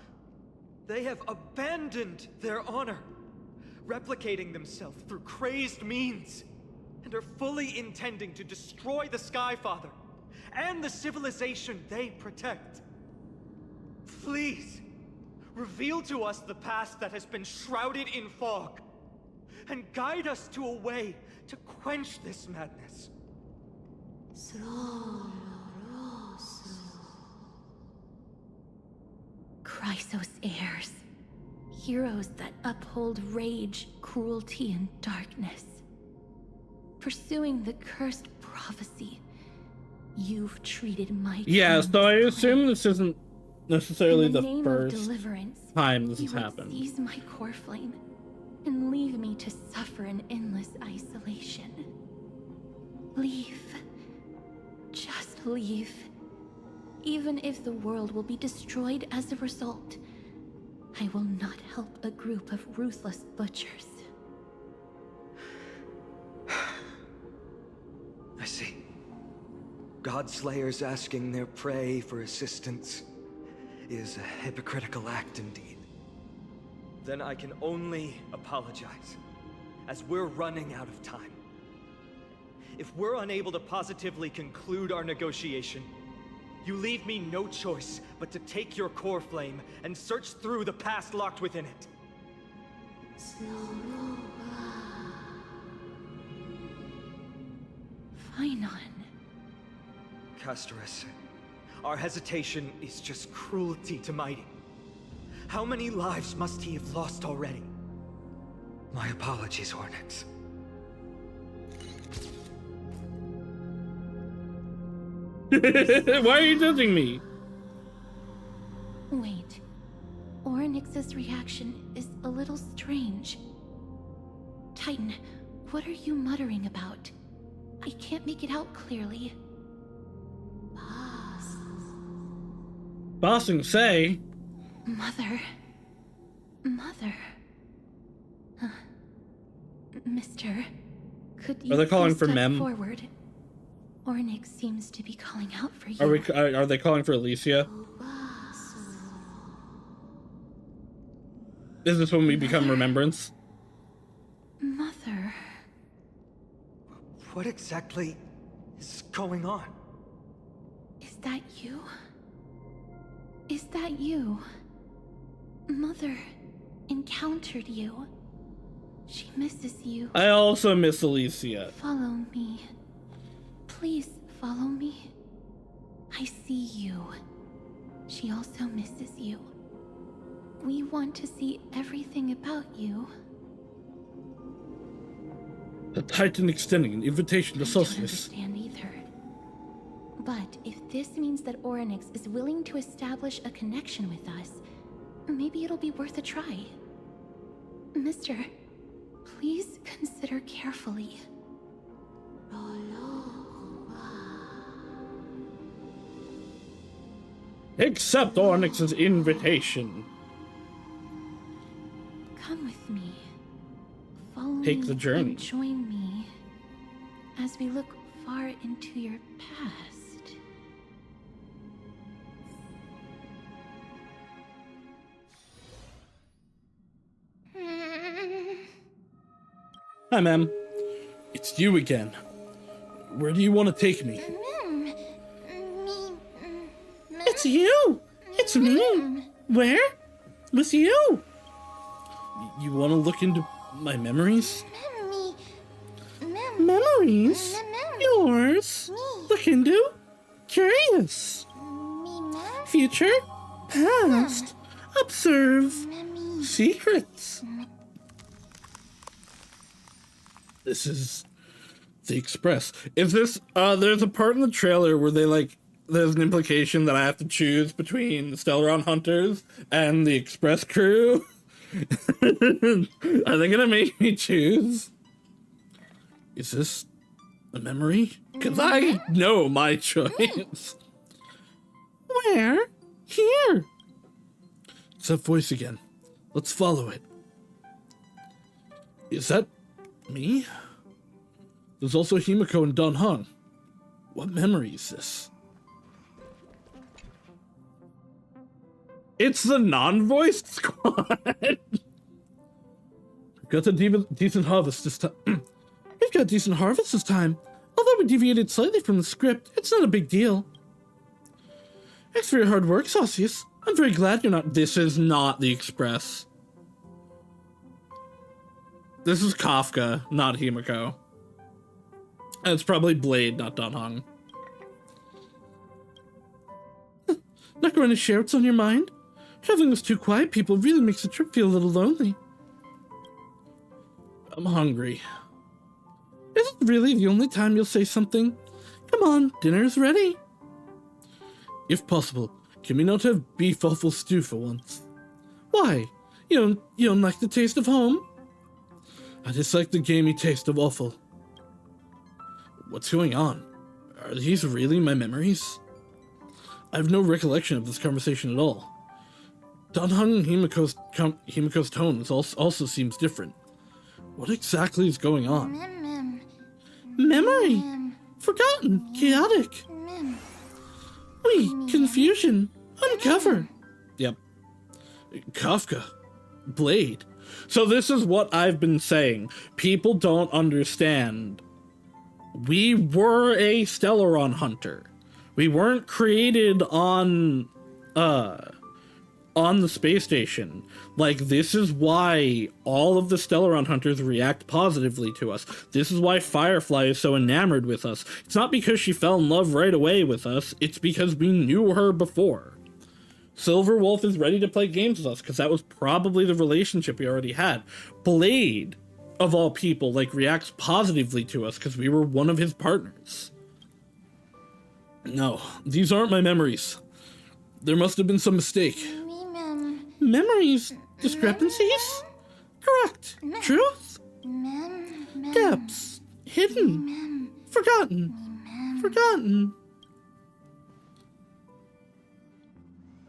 They have abandoned their honor, replicating themselves through crazed means, and are fully intending to destroy the Skyfather and the civilization they protect. Please, reveal to us the past that has been shrouded in fog, and guide us to a way to quench this madness. Chrysos heirs. Heroes that uphold rage, cruelty, and darkness. Pursuing the cursed prophecy. You've treated my Yeah, so I assume this isn't necessarily in the name first of deliverance, time this you has would happened. seize my core flame and leave me to suffer in endless isolation. Leave. Just leave. even if the world will be destroyed as a result. I will not help a group of ruthless butchers. I see. Godslayers asking their prey for assistance is a hypocritical act indeed. Then I can only apologize, as we're running out of time. If we're unable to positively conclude our negotiation, you leave me no choice but to take your core flame and search through the past locked within it. Fine. Castorus, our hesitation is just cruelty to Mighty. How many lives must he have lost already? My apologies, Hornets. Why are you judging me? Wait. Oryx's reaction is a little strange. Titan, what are you muttering about? I can't make it out clearly. Bossing say. Mother. Mister, could you Are they calling please for step Mem? forward? Ornyx seems to be calling out for you. Are they calling for Alicia? Is this when we become Remembrance? Mother. What exactly is going on? Is that you? Is that you? Mother encountered you. She misses you. I also miss Alicia. Follow me. Please follow me. I see you. She also misses you. We want to see everything about you. The Titan extending an invitation to I don't Saus. understand either. But if this means that Oryx is willing to establish a connection with us, maybe it'll be worth a try. Mister, please consider carefully. Accept Ornyx's invitation. Come with me. Follow Take me the journey. and join me as we look far into your past. Hi, Mem. It's you again. Where do you want to take me? It's you! It's me! Where? With you! You want to look into my memories? Memories? Yours? Look into? Curious. Future? Past? Observe? Secrets? This is the Express. Is this, there's a part in the trailer where they, like, there's an implication that I have to choose between the Stellaron Hunters and the Express crew. Are they gonna make me choose? Is this a memory? Because I know my choice. Where? Here. It's that voice again. Let's follow it. Is that me? There's also Himiko and Don Hung. What memory is this? It's the non-voiced squad. We've got a decent harvest this time. We've got a decent harvest this time. Although we deviated slightly from the script, it's not a big deal. Thanks for your hard work, Sausius. I'm very glad you're not. This is not the Express. This is Kafka, not Himiko. And it's probably Blade, not Don Hung. Not going to share what's on your mind? Traveling with two quiet people really makes the trip feel a little lonely. I'm hungry. Is it really the only time you'll say something? Come on, dinner's ready. If possible, can we not have beef offal stew for once? Why? You don't like the taste of home? I just like the gamey taste of offal. What's going on? Are these really my memories? I have no recollection of this conversation at all. Danheng and Himiko's tones also seems different. What exactly is going on? Memory! Forgotten! Chaotic! Confusion! Uncover! Yep. Kafka. Blade. So this is what I've been saying. People don't understand. We were a Stellaron hunter. We weren't created on the space station. Like, this is why all of the Stellaron hunters react positively to us. This is why Firefly is so enamored with us. It's not because she fell in love right away with us. It's because we knew her before. Silverwolf is ready to play games with us because that was probably the relationship we already had. Blade, of all people, like, reacts positively to us because we were one of his partners. No, these aren't my memories. There must have been some mistake. Memories? Discrepancies? Correct. Truth? Gaps. Hidden. Forgotten. Forgotten.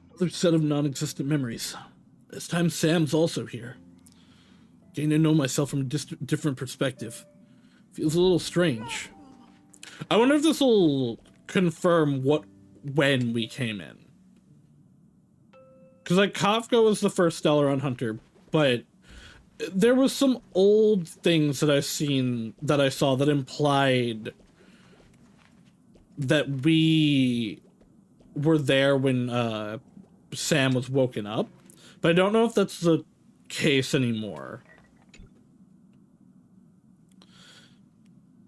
Another set of non-existent memories. This time Sam's also here. Getting to know myself from a different perspective. Feels a little strange. I wonder if this will confirm when we came in. Because, like, Kafka was the first Stellaron hunter, but there was some old things that I saw that implied that we were there when Sam was woken up. But I don't know if that's the case anymore.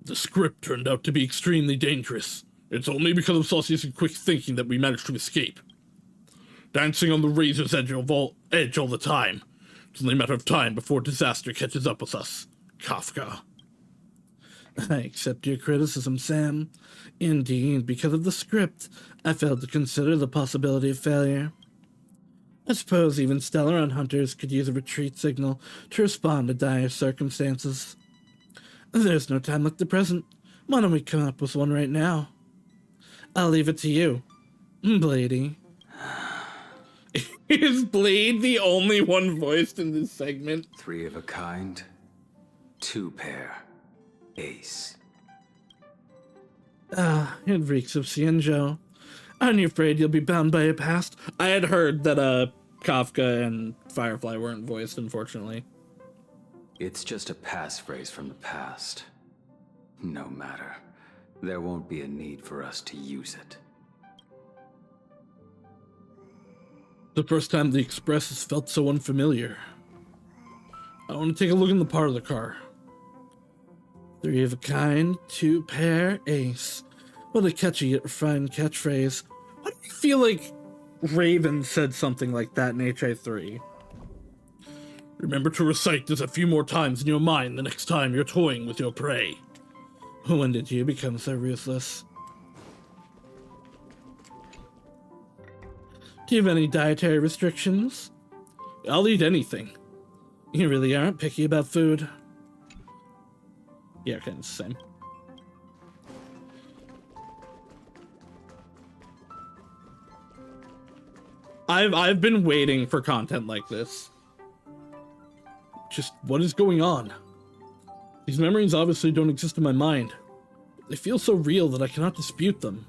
The script turned out to be extremely dangerous. It's only because of Saucy's quick thinking that we managed to escape. Dancing on the razor's edge all the time. It's only a matter of time before disaster catches up with us. Kafka. I accept your criticism, Sam. Indeed, because of the script, I failed to consider the possibility of failure. I suppose even Stellaron hunters could use a retreat signal to respond to dire circumstances. There's no time like the present. Why don't we come up with one right now? I'll leave it to you, Bladey. Is Blade the only one voiced in this segment? 3 of a kind, 2 pair, ace. It reeks of Xianzhou. Aren't you afraid you'll be bound by your past? I had heard that Kafka and Firefly weren't voiced, unfortunately. It's just a passphrase from the past. No matter. There won't be a need for us to use it. The first time the Express has felt so unfamiliar. I want to take a look in the part of the car. 3 of a kind, 2 pair, ace. What a catchy yet refined catchphrase. Why do I feel like Raven said something like that in HA3? Remember to recite this a few more times in your mind the next time you're toying with your prey. When did you become so ruthless? Do you have any dietary restrictions? I'll eat anything. You really aren't picky about food. Yeah, kind of the same. I've been waiting for content like this. Just what is going on? These memories obviously don't exist in my mind. They feel so real that I cannot dispute them.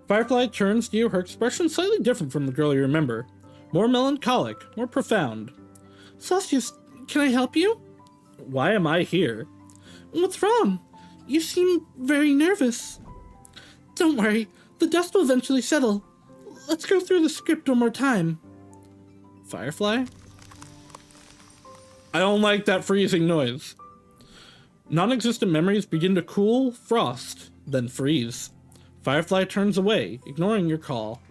Firefly turns to you, her expression slightly different from the girl you remember. More melancholic, more profound. Celsius, can I help you? Why am I here? What's wrong? You seem very nervous. Don't worry, the dust will eventually settle. Let's go through the script one more time. Firefly? I don't like that freezing noise. Non-existent memories begin to cool, frost, then freeze. Firefly turns away, ignoring your call.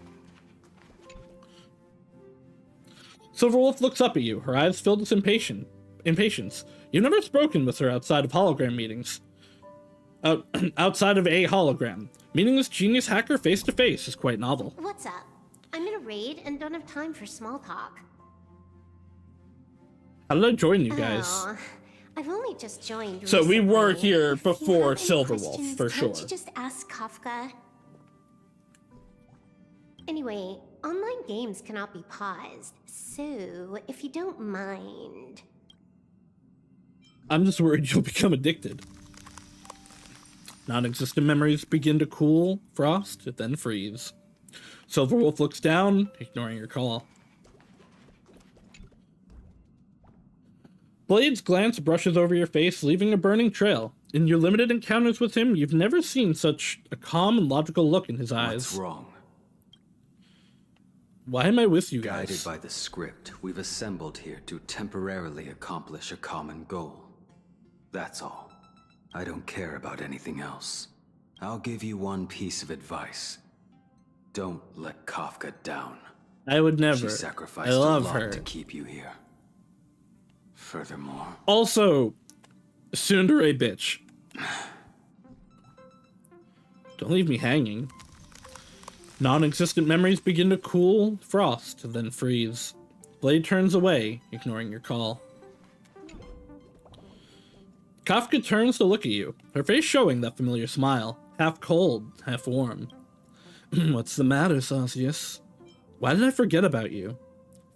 Silverwolf looks up at you, her eyes filled with impatience. You've never spoken with her outside of hologram meetings. Outside of a hologram. Meeting this genius hacker face to face is quite novel. What's up? I'm in a raid and don't have time for small talk. How did I join you guys? Oh, I've only just joined. So we were recently. here If you before have any Silverwolf, questions, for sure. Can't you just ask Kafka? Anyway, online games cannot be paused, so if you don't mind. I'm just worried you'll become addicted. Non-existent memories begin to cool, frost, then freeze. Silverwolf looks down, ignoring your call. Blade's glance brushes over your face, leaving a burning trail. In your limited encounters with him, you've never seen such a calm and logical look in his eyes. What's wrong? Why am I with you Guided guys? by the script, we've assembled here to temporarily accomplish a common goal. That's all. I don't care about anything else. I'll give you one piece of advice. Don't let Kafka down. I would never. She sacrificed I love a lot her. to keep you here. Furthermore, Also, tsundere bitch. Don't leave me hanging. Non-existent memories begin to cool, frost, then freeze. Blade turns away, ignoring your call. Kafka turns to look at you, her face showing that familiar smile, half cold, half warm. What's the matter, Saus? Why did I forget about you?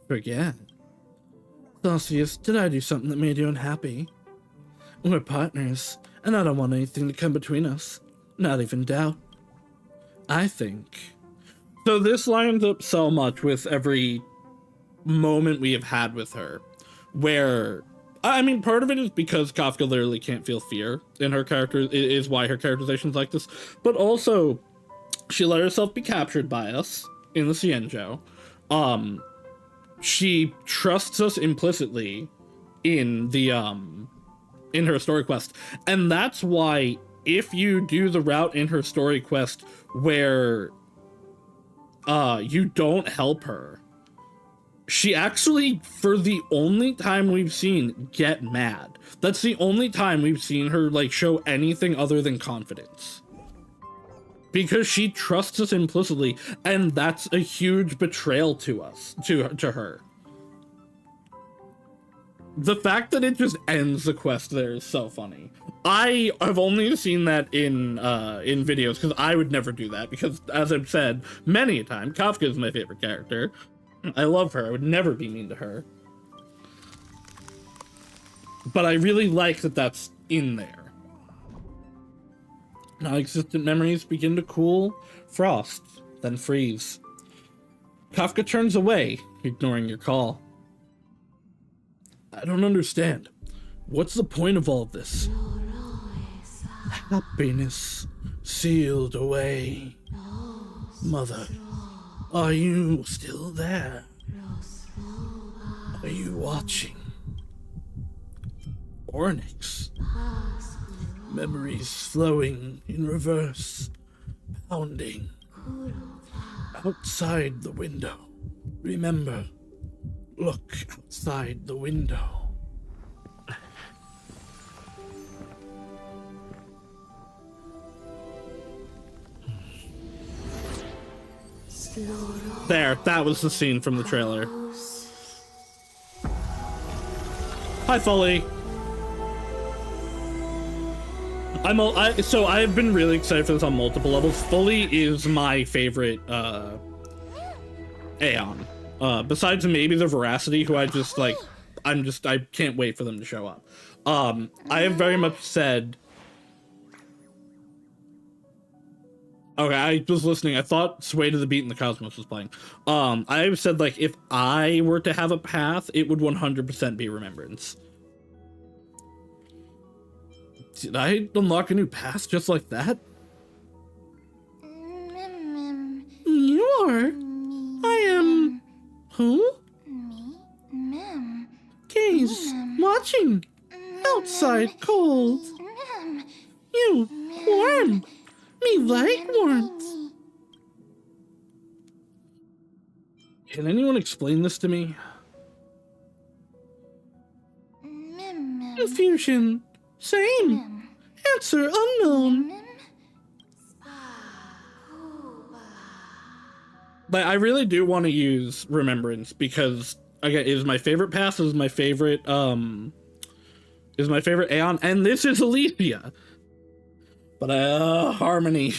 Forget? Saus, did I do something that made you unhappy? We're partners, and I don't want anything to come between us. Not even doubt. I think. So this lines up so much with every moment we have had with her, where, I mean, part of it is because Kafka literally can't feel fear in her character, is why her characterization's like this, but also, she let herself be captured by us in the Xianzhou. She trusts us implicitly in the, in her story quest, and that's why if you do the route in her story quest where you don't help her, she actually, for the only time we've seen, get mad. That's the only time we've seen her, like, show anything other than confidence. Because she trusts us implicitly, and that's a huge betrayal to us, to her. The fact that it just ends the quest there is so funny. I have only seen that in videos, because I would never do that, because, as I've said many a time, Kafka is my favorite character. I love her, I would never be mean to her. But I really like that that's in there. Non-existent memories begin to cool, frost, then freeze. Kafka turns away, ignoring your call. I don't understand. What's the point of all this? Happiness sealed away. Mother, are you still there? Are you watching? Ornyx. Memories flowing in reverse, pounding. Outside the window. Remember, look outside the window. There, that was the scene from the trailer. Hi, Foley. So I've been really excited for this on multiple levels. Foley is my favorite Aeon. Besides maybe the Veracity, who I just like, I can't wait for them to show up. I have very much said. Okay, I was listening. I thought Sway to the Beat in the Cosmos was playing. I said, like, if I were to have a path, it would 100% be Remembrance. Did I unlock a new path just like that? You are? I am... Who? Gaze, watching. Outside cold. You, warm. Me like warmth. Can anyone explain this to me? Confusion. Same. Answer unknown. But I really do want to use Remembrance because, again, it is my favorite pass, it is my favorite is my favorite Aeon, and this is Alicia. But Harmony.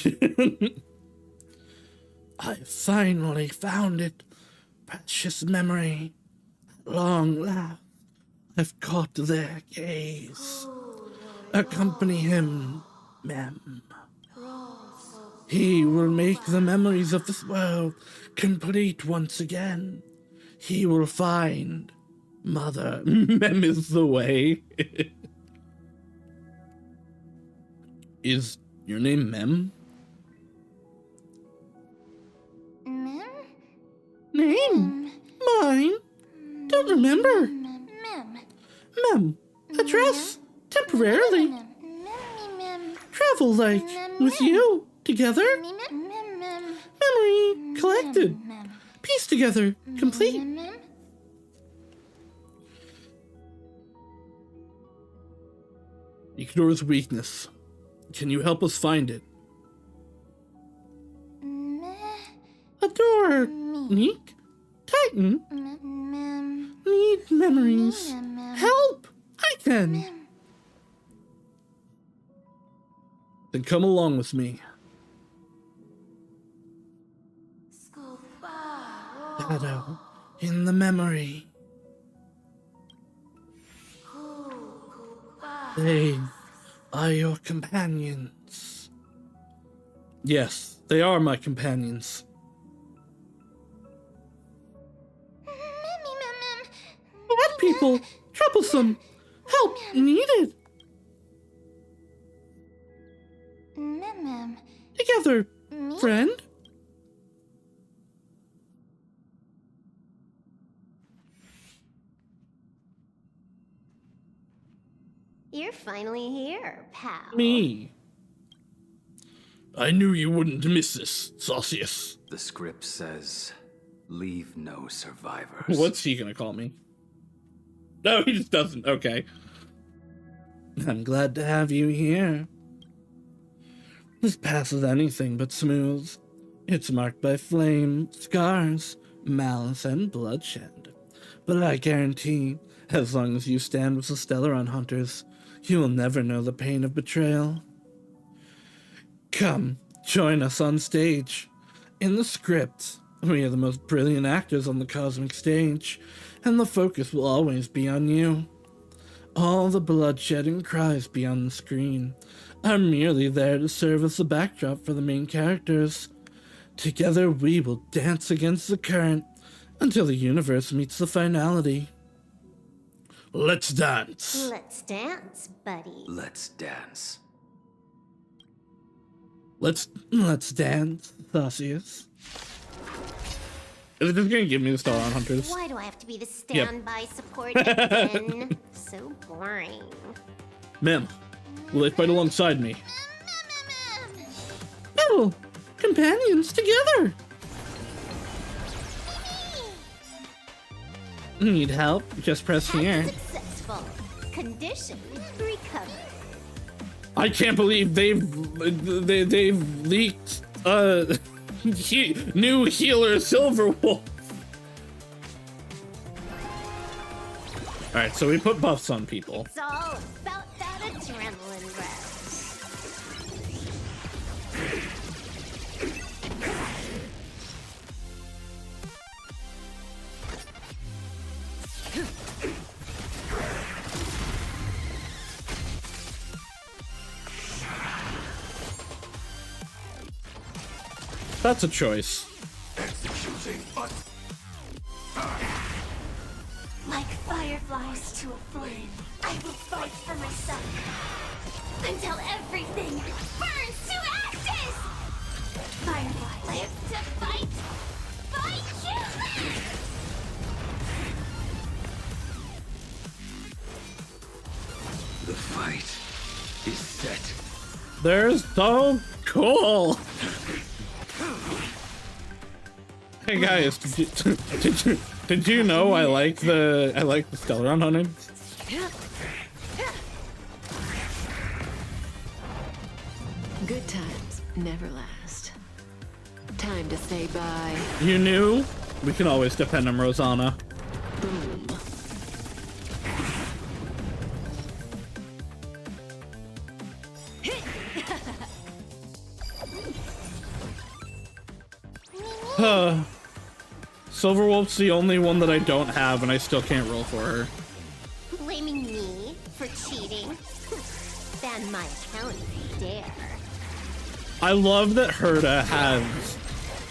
I finally found it. Precious memory. At long last, I've caught their gaze. Accompany him, Mem. He will make the memories of this world complete once again. He will find Mother. Mem is the way. Is your name Mem? Mem? Name? Mine? Don't remember. Mem. Address? Temporarily. Travel like with you. Together. Memory collected. Piece together. Complete. Nikidor's weakness. Can you help us find it? A door. Neek? Titan? Need memories. Help! I can. Then come along with me. Shadow in the memory. They are your companions. Yes, they are my companions. Bad people, troublesome, help needed. Together, friend. You're finally here, pal. Me. I knew you wouldn't miss this, Sausius. The script says, leave no survivors. What's he gonna call me? No, he just doesn't. Okay. I'm glad to have you here. This path is anything but smooth. It's marked by flame, scars, malice, and bloodshed. But I guarantee, as long as you stand with the Stellaron Hunters, you will never know the pain of betrayal. Come, join us on stage. In the script, we are the most brilliant actors on the cosmic stage, and the focus will always be on you. All the bloodshed and cries beyond the screen are merely there to serve as the backdrop for the main characters. Together we will dance against the current until the universe meets the finality. Let's dance. Let's dance, buddy. Let's dance. Let's dance, Sausius. Is it just gonna give me the Stellaron Hunters? Why do I have to be the standby support again? So boring. Mem, will they fight alongside me? Battle! Companions together! Need help? Just press here. Successful. Condition recovered. I can't believe they've leaked new healer Silverwolf. Alright, so we put buffs on people. It's all about that adrenaline rush. That's a choice. Like fireflies to a flame, I will fight for myself until everything burns to ashes! Fireflies live to fight! Fight you! The fight is set. They're so cool. Hey guys, did you know I like the Stellaron Hunters? Good times never last. Time to say bye. You knew? We can always depend on Rosanna. Boom. Silverwolf's the only one that I don't have, and I still can't roll for her. Blaming me for cheating? Ban my account if you dare. I love that Herta has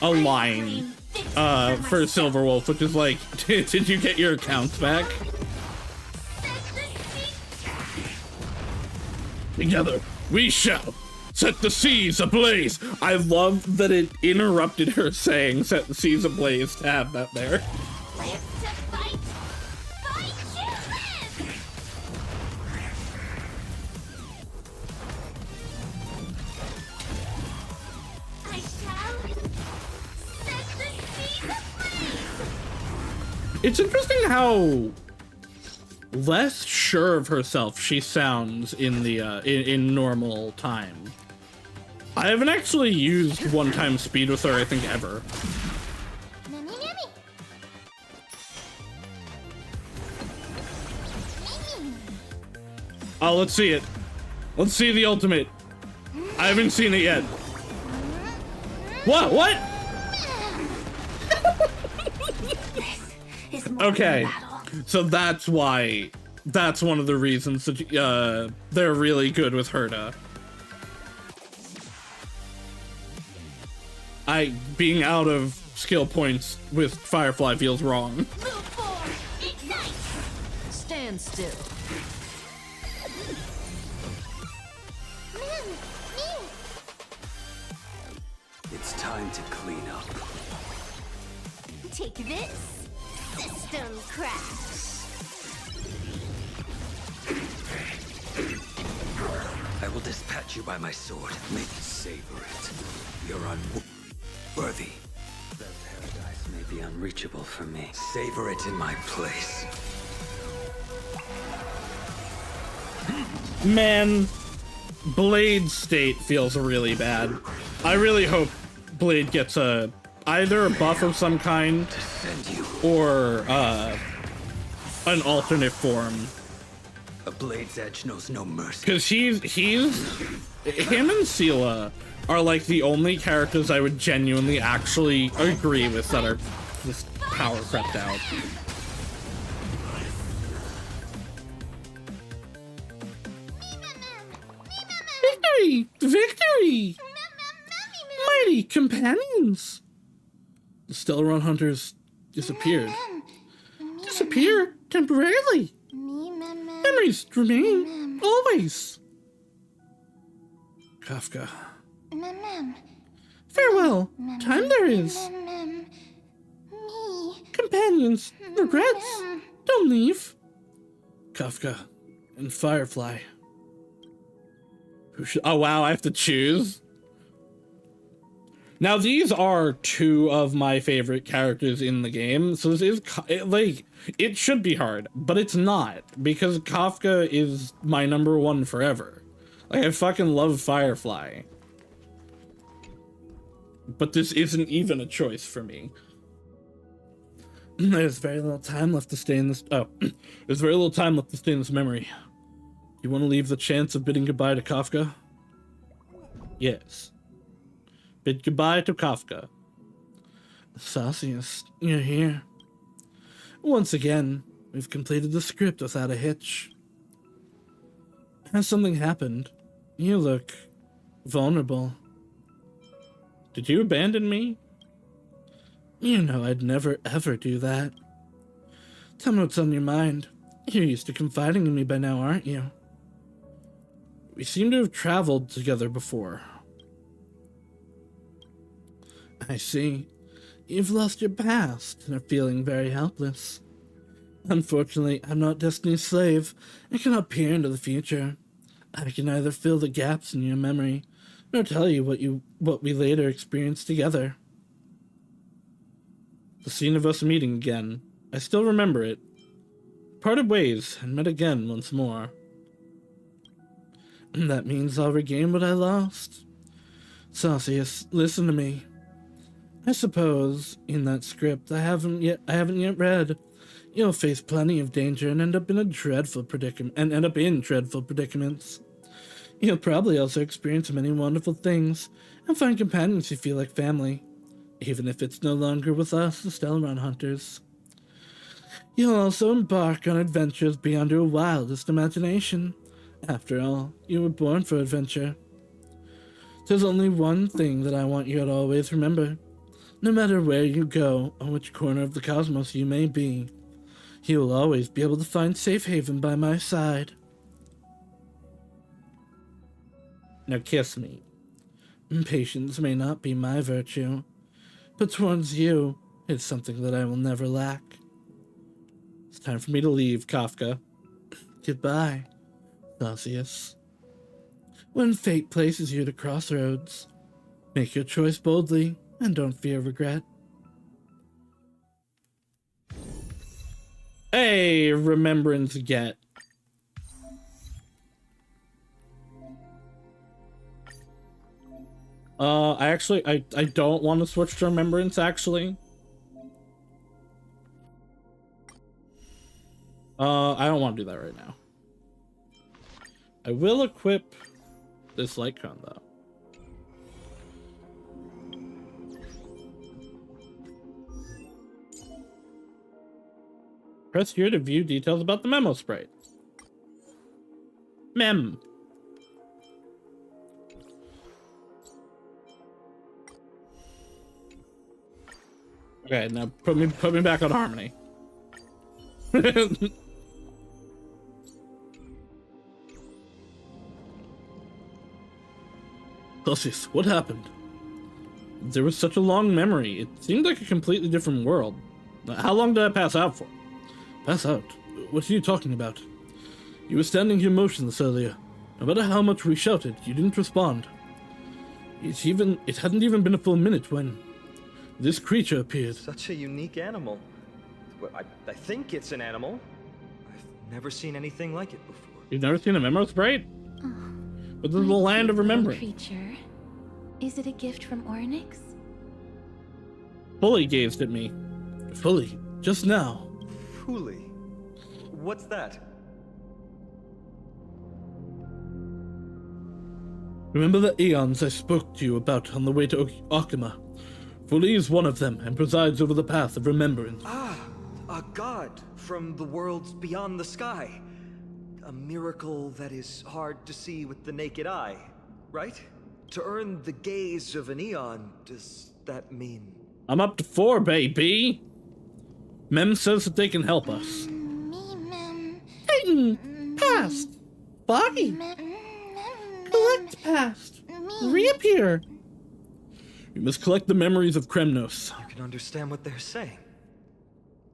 a line for Silverwolf, which is like, did you get your accounts back? Together, we shall set the seas ablaze. I love that it interrupted her saying set the seas ablaze to have that there. It's interesting how less sure of herself she sounds in the in normal time. I haven't actually used one-time speed with her, I think, ever. Oh, let's see it. Let's see the ultimate. I haven't seen it yet. What? Okay, so that's why. That's one of the reasons that they're really good with Herta. Being out of skill points with Firefly feels wrong. Stand still. It's time to clean up. Take this, system crash. I will dispatch you by my sword. Make savor it. You're unworthy. That paradise may be unreachable for me. Savor it in my place. Man, Blade's state feels really bad. I really hope Blade gets either a buff of some kind or an alternate form. A Blade's edge knows no mercy. Because him and Sela are like the only characters I would genuinely actually agree with that are just power crept out. Victory! Victory! Mighty companions! The Stellar Run Hunters disappeared. Disappear temporarily. Memories remain always. Kafka. Farewell. Time there is. Companions. Regrets. Don't leave. Kafka and Firefly. Who should? Oh wow, I have to choose. Now these are two of my favorite characters in the game, so this is like it should be hard, but it's not because Kafka is my #1 forever. Like I fucking love Firefly, but this isn't even a choice for me. There's very little time left to stay in this. Oh, there's very little time left to stay in this memory. You want to leave the chance of bidding goodbye to Kafka? Yes. Bid goodbye to Kafka. Sausius, you're here. Once again, we've completed the script without a hitch. Has something happened? You look vulnerable. Did you abandon me? You know I'd never ever do that. Tell me what's on your mind. You're used to confiding in me by now, aren't you? We seem to have traveled together before. I see. You've lost your past and are feeling very helpless. Unfortunately, I'm not Destiny's slave. I cannot peer into the future. I can neither fill the gaps in your memory, nor tell you what we later experienced together. The scene of us meeting again. I still remember it. Parted ways and met again once more. And that means I'll regain what I lost. Sausius, listen to me. I suppose, in that script I haven't yet read, you'll face plenty of danger and end up in dreadful predicaments. You'll probably also experience many wonderful things and find companions who feel like family. even if it's no longer with us, the Stellaron Hunters. You'll also embark on adventures beyond your wildest imagination. After all, you were born for adventure. There's only one thing that I want you to always remember. No matter where you go or which corner of the cosmos you may be, you will always be able to find safe haven by my side. Now kiss me. Patience may not be my virtue, but towards you, it's something that I will never lack. It's time for me to leave, Kafka. Goodbye, Celsius. When fate places you to crossroads, make your choice boldly and don't fear regret. Hey, remembrance get. I don't want to switch to remembrance, actually. I don't want to do that right now. I will equip this light cone, though. Press here to view details about the memo sprite. Mem. Okay, now put me back on Harmony. Celsius, what happened? There was such a long memory. It seemed like a completely different world. How long did I pass out for? Pass out? What are you talking about? You were standing here motionless earlier. No matter how much we shouted, you didn't respond. It hadn't even been a full minute when this creature appeared. Such a unique animal. Well, I think it's an animal. I've never seen anything like it before. You've never seen a memo sprite? But this is the land of remembrance. Creature. Is it a gift from Ornyx? Fully gazed at me. Fully. Just now. Fully? What's that? Remember the eons I spoke to you about on the way to Okima? Fully is one of them and presides over the path of remembrance. Ah, a god from the worlds beyond the sky. A miracle that is hard to see with the naked eye, right? To earn the gaze of an eon, does that mean? I'm up to 4, baby! Mem says that they can help us. Titan! Past! Foggy! Collect past! Reappear! We must collect the memories of Kremnos. You can understand what they're saying.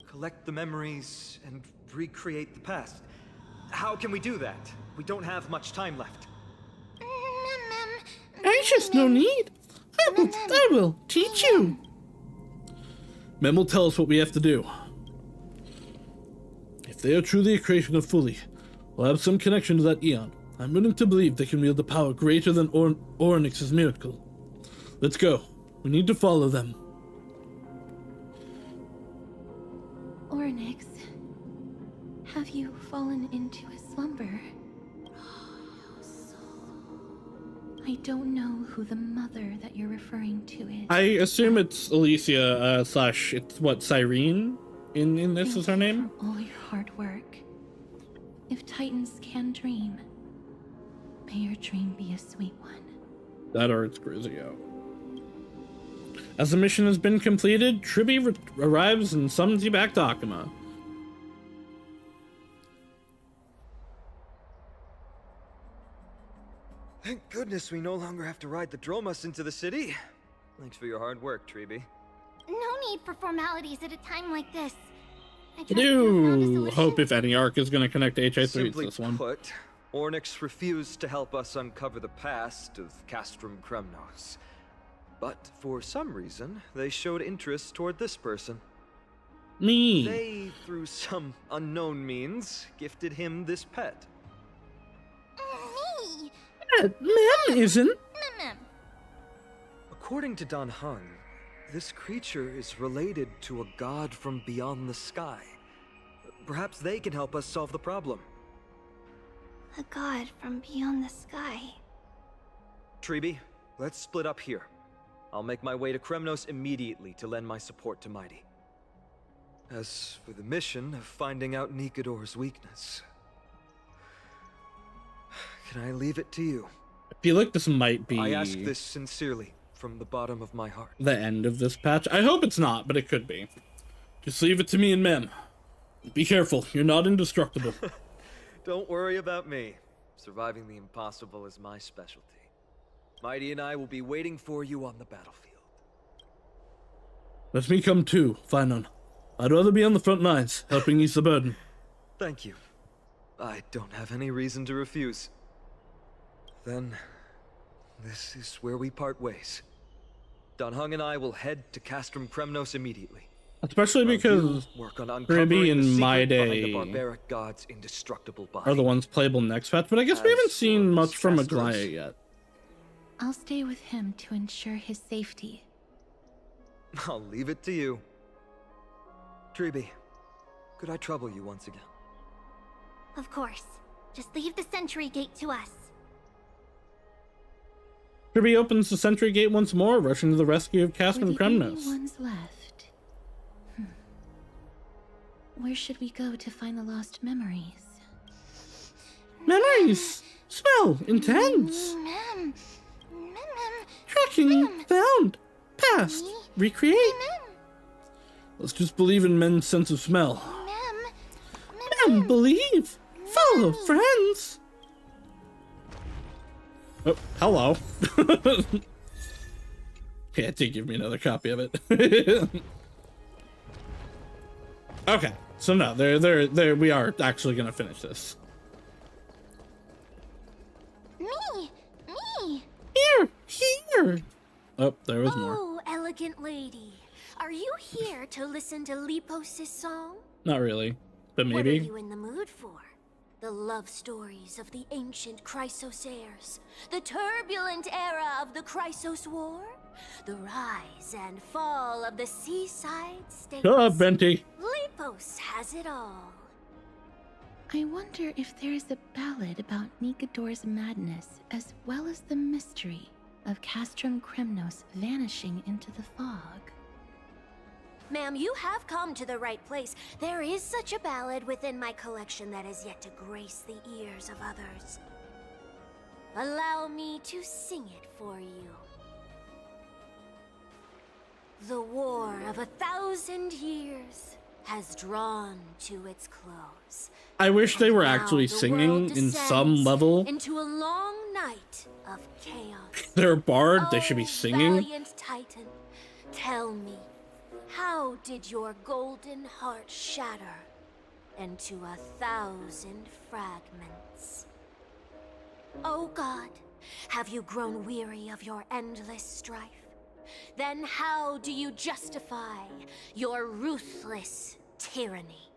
Collect the memories and recreate the past. How can we do that? We don't have much time left. Anxious, no need. I will teach you. Mem will tell us what we have to do. If they are truly a creation of Fully, we'll have some connection to that eon. I'm willing to believe they can wield a power greater than Ornyx's miracle. Let's go. We need to follow them. Ornyx, have you fallen into a slumber? I don't know who the mother that you're referring to is. I assume it's Alicia, slash, it's what, Cyrene in this is her name? For all your hard work. If Titans can dream, may your dream be a sweet one. That or it's Grizio. As the mission has been completed, Tribby arrives and summons you back to Akima. Thank goodness we no longer have to ride the Dromus into the city. Thanks for your hard work, Tribby. No need for formalities at a time like this. I do hope, if any, Arc is going to connect to HA3 to this one. Put, Ornyx refused to help us uncover the past of Castrum Kremnos. But for some reason, they showed interest toward this person. Me. They, through some unknown means, gifted him this pet. Me? Mem isn't. According to Don Hung, this creature is related to a god from beyond the sky. Perhaps they can help us solve the problem. A god from beyond the sky. Tribby, let's split up here. I'll make my way to Kremnos immediately to lend my support to Mighty. As for the mission of finding out Nikador's weakness, can I leave it to you? I feel like this might be I ask this sincerely from the bottom of my heart. the end of this patch. I hope it's not, but it could be. Just leave it to me and Mem. Be careful, you're not indestructible. Don't worry about me. Surviving the impossible is my specialty. Mighty and I will be waiting for you on the battlefield. Let me come too, Finon. I'd rather be on the front lines, helping ease the burden. Thank you. I don't have any reason to refuse. Then, this is where we part ways. Don Hung and I will head to Castrum Kremnos immediately. Especially because work on Grabby and the Mayday barbaric god's indestructible body. are the ones playable next patch, but I guess we haven't seen much from Aglaya yet. I'll stay with him to ensure his safety. I'll leave it to you. Treeby, could I trouble you once again? Of course. Just leave the sentry gate to us. Grabby opens the sentry gate once more, rushing to the rescue of Castrum We're the Kremnos. only ones left. Where should we go to find the lost memories? Memories! Smell! Intense! Tracking! Found! Past! Recreate! Let's just believe in men's sense of smell. Mem, believe! Follow, friends! Oh, hello. Yeah, did give me another copy of it. Okay, so no, there we are actually gonna finish this. Me! Here! Oh, there was more. Oh, elegant lady. Are you here to listen to Lepos' song? Not really, but What are maybe. you in the mood for? The love stories of the ancient Chrysosairs, the turbulent era of the Chrysos War, the rise and fall of the seaside states. Shut up, Venti. Lepos has it all. I wonder if there is a ballad about Nikador's madness, as well as the mystery of Castrum Kremnos vanishing into the fog. Ma'am, you have come to the right place. There is such a ballad within my collection that has yet to grace the ears of others. Allow me to sing it for you. The war of 1,000 years has drawn to its close. I wish they were Now actually the singing world in descends some level. into a long night of chaos. They're a bard, they should be singing. Valiant Titan, tell me, how did your golden heart shatter into 1,000 fragments? Oh God, have you grown weary of your endless strife? Then how do you justify your ruthless tyranny?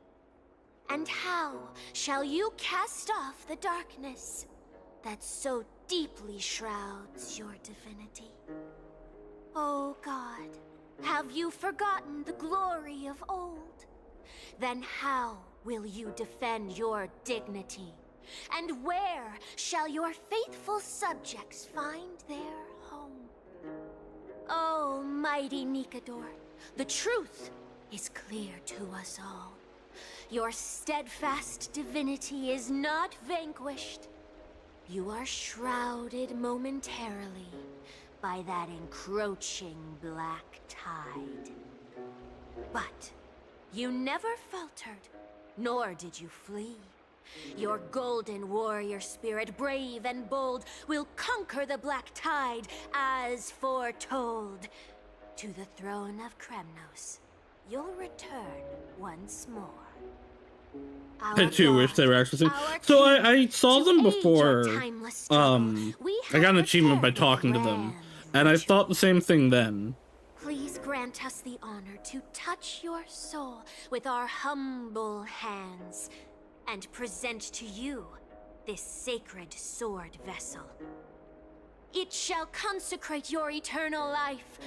And how shall you cast off the darkness that so deeply shrouds your divinity? Oh God, have you forgotten the glory of old? Then how will you defend your dignity? And where shall your faithful subjects find their home? Oh, mighty Nikador, the truth is clear to us all. Your steadfast divinity is not vanquished. You are shrouded momentarily by that encroaching black tide. But you never faltered, nor did you flee. Your golden warrior spirit, brave and bold, will conquer the black tide as foretold. To the throne of Kremnos, you'll return once more. I too wish they were actually singing. So I saw them before. I got an achievement by talking to them, and I thought the same thing then. Please grant us the honor to touch your soul with our humble hands and present to you this sacred sword vessel. It shall consecrate your eternal life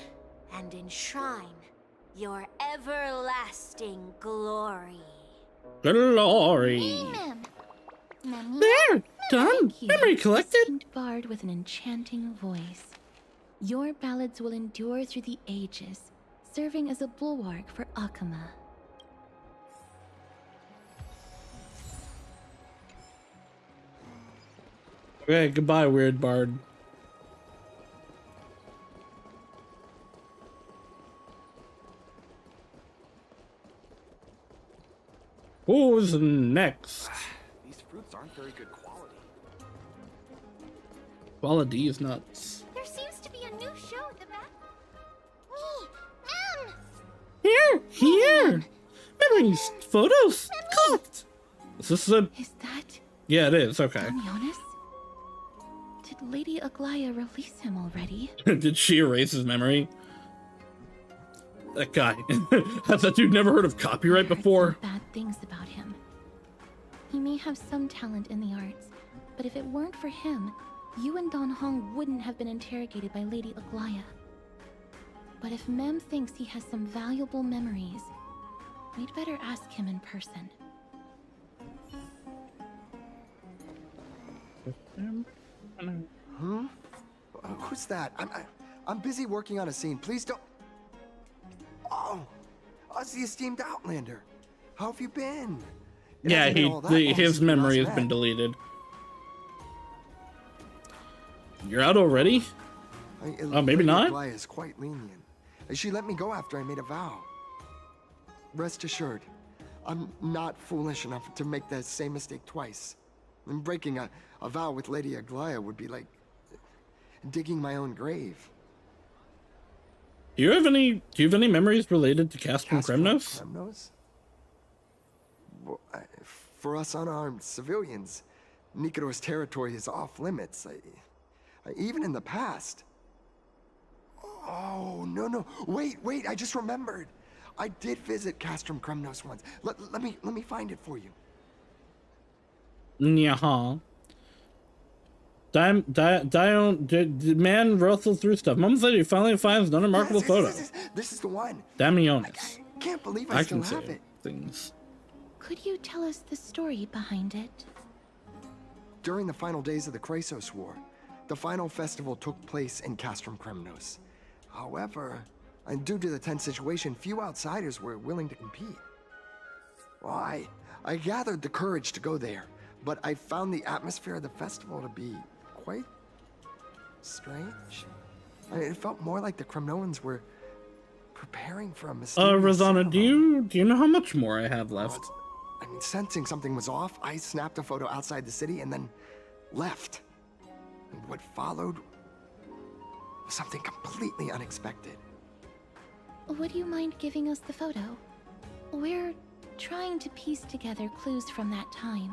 and enshrine your everlasting glory. Glory. There, done. Memory collected. Bard with an enchanting voice. Your ballads will endure through the ages, serving as a bulwark for Akama. Okay, goodbye, weird bard. Who's next? These fruits aren't very good quality. Quality is nuts. There seems to be a new show at the back. Ma'am! Here! Memories, photos, collect! Is this a... Is that... Yeah, it is, okay. Jonas? Did Lady Aglaya release him already? Did she erase his memory? That guy. Has that dude never heard of copyright before? Bad things about him. He may have some talent in the arts, but if it weren't for him, you and Don Hong wouldn't have been interrogated by Lady Aglaya. But if Mem thinks he has some valuable memories, we'd better ask him in person. Hmm? Who's that? I'm busy working on a scene. Please don't. Oh, us the esteemed Outlander. How have you been? Yeah, his memory has been deleted. You're out already? Oh, maybe not? Aglaya is quite lenient. She let me go after I made a vow. Rest assured, I'm not foolish enough to make the same mistake twice. And breaking a vow with Lady Aglaya would be like digging my own grave. Do you have any memories related to Castrum Kremnos? Well, for us unarmed civilians, Nikador's territory is off limits. Even in the past. Oh, no. Wait, I just remembered. I did visit Castrum Kremnos once. Let me find it for you. Yeah. Man wrestled through stuff. Mom said he finally finds an unremarkable photo. This is the one. Damionis. I can't believe I still can have say it. Things. Could you tell us the story behind it? During the final days of the Chrysos War, the final festival took place in Castrum Kremnos. However, due to the tense situation, few outsiders were willing to compete. Well, I gathered the courage to go there, but I found the atmosphere of the festival to be quite strange. It felt more like the Kremnoans were preparing for a mysterious Rosanna, do you know how much more I have left? Sensing something was off, I snapped a photo outside the city and then left. And what followed was something completely unexpected. Would you mind giving us the photo? We're trying to piece together clues from that time.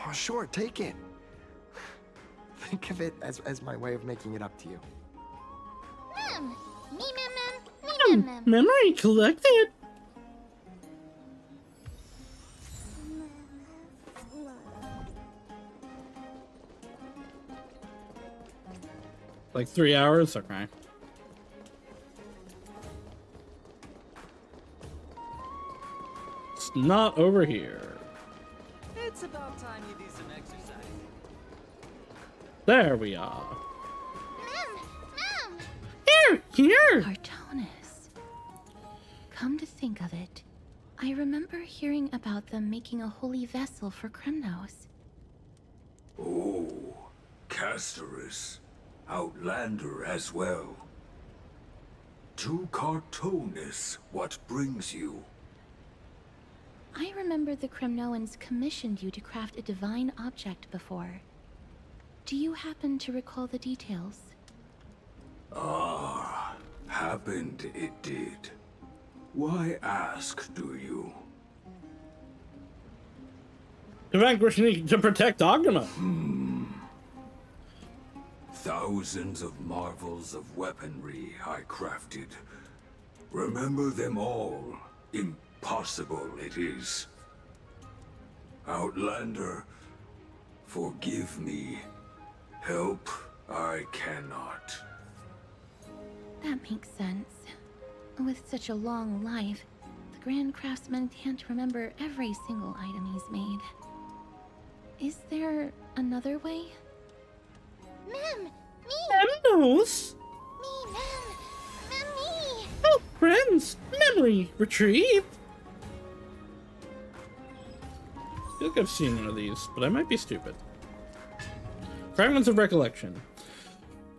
Oh, sure, take it. Think of it as my way of making it up to you. Mem! Memory collected. Like 3 hours? Okay. It's not over here. It's about time you do some exercise. There we are. Mem! Here! Artonis. Come to think of it, I remember hearing about them making a holy vessel for Kremnos. Oh, Casterus. Outlander as well. To Cartonis, what brings you? I remember the Kremnoans commissioned you to craft a divine object before. Do you happen to recall the details? Ah, happened it did. Why ask, do you? To vanquish to protect Agama. Thousands of marvels of weaponry I crafted. Remember them all. Impossible it is. Outlander, forgive me. Help I cannot. That makes sense. With such a long life, the Grand Craftsman can't remember every single item he's made. Is there another way? Mem! Cremnos? Me, ma'am. Me. Oh, friends. Memory retrieved. I feel like I've seen one of these, but I might be stupid. Fragments of recollection.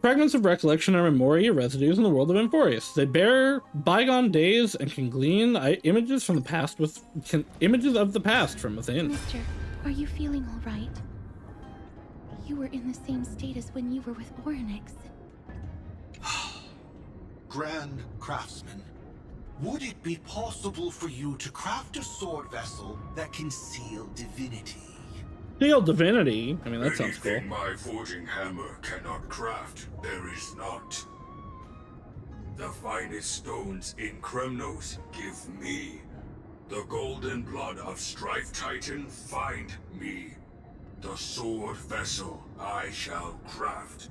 Fragments of recollection are memoria residues in the world of Emphorius. They bear bygone days and can glean images from the past images of the past from within. Mister, are you feeling all right? You were in the same state as when you were with Orynyx. Grand Craftsman, would it be possible for you to craft a sword vessel that can seal divinity? Seal divinity? I mean, that sounds cool. Anything my forging hammer cannot craft, there is not. The finest stones in Kremnos give me. The golden blood of Strife Titan find me. The sword vessel I shall craft.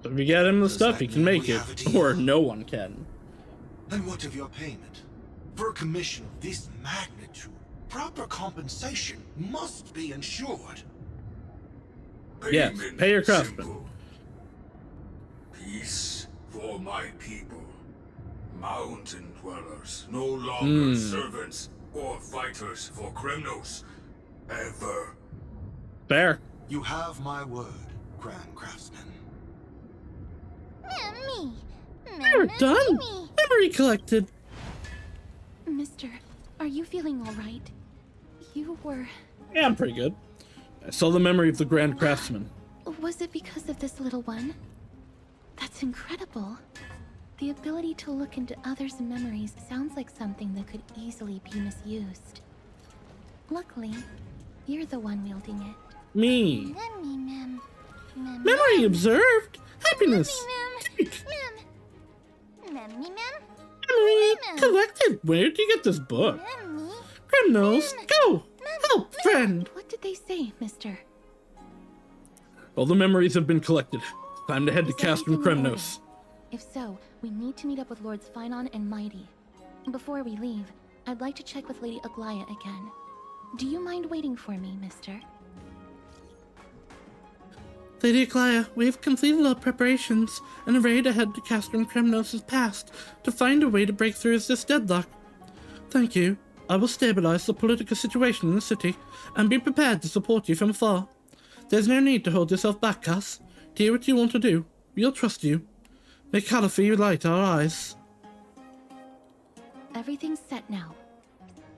So if you get him the stuff, he can make it, or no one can. And what of your payment? For a commission of this magnitude, proper compensation must be ensured. Yes, pay your craftsman. Peace for my people. Mountain dwellers, no longer servants or fighters for Kremnos. Ever. Fair. You have my word, Grand Craftsman. Me. We're done. Memory collected. Mister, are you feeling all right? You were... Yeah, I'm pretty good. I saw the memory of the Grand Craftsman. Was it because of this little one? That's incredible. The ability to look into others' memories sounds like something that could easily be misused. Luckily, you're the one wielding it. Me. Me, ma'am. Memory observed. Happiness. Memory, ma'am. Memory collected. Where did you get this book? Kremnos, go. Help, friend. What did they say, mister? All the memories have been collected. Time to head to Castrum Kremnos. If so, we need to meet up with Lords Finon and Mighty. Before we leave, I'd like to check with Lady Aglaya again. Do you mind waiting for me, mister? Lady Aglaya, we have completed our preparations and are ready to head to Castrum Kremnos' past to find a way to break through this deadlock. Thank you. I will stabilize the political situation in the city and be prepared to support you from afar. There's no need to hold yourself back, Cass. Do what you want to do. We'll trust you. May Caliphate light our eyes. Everything's set now.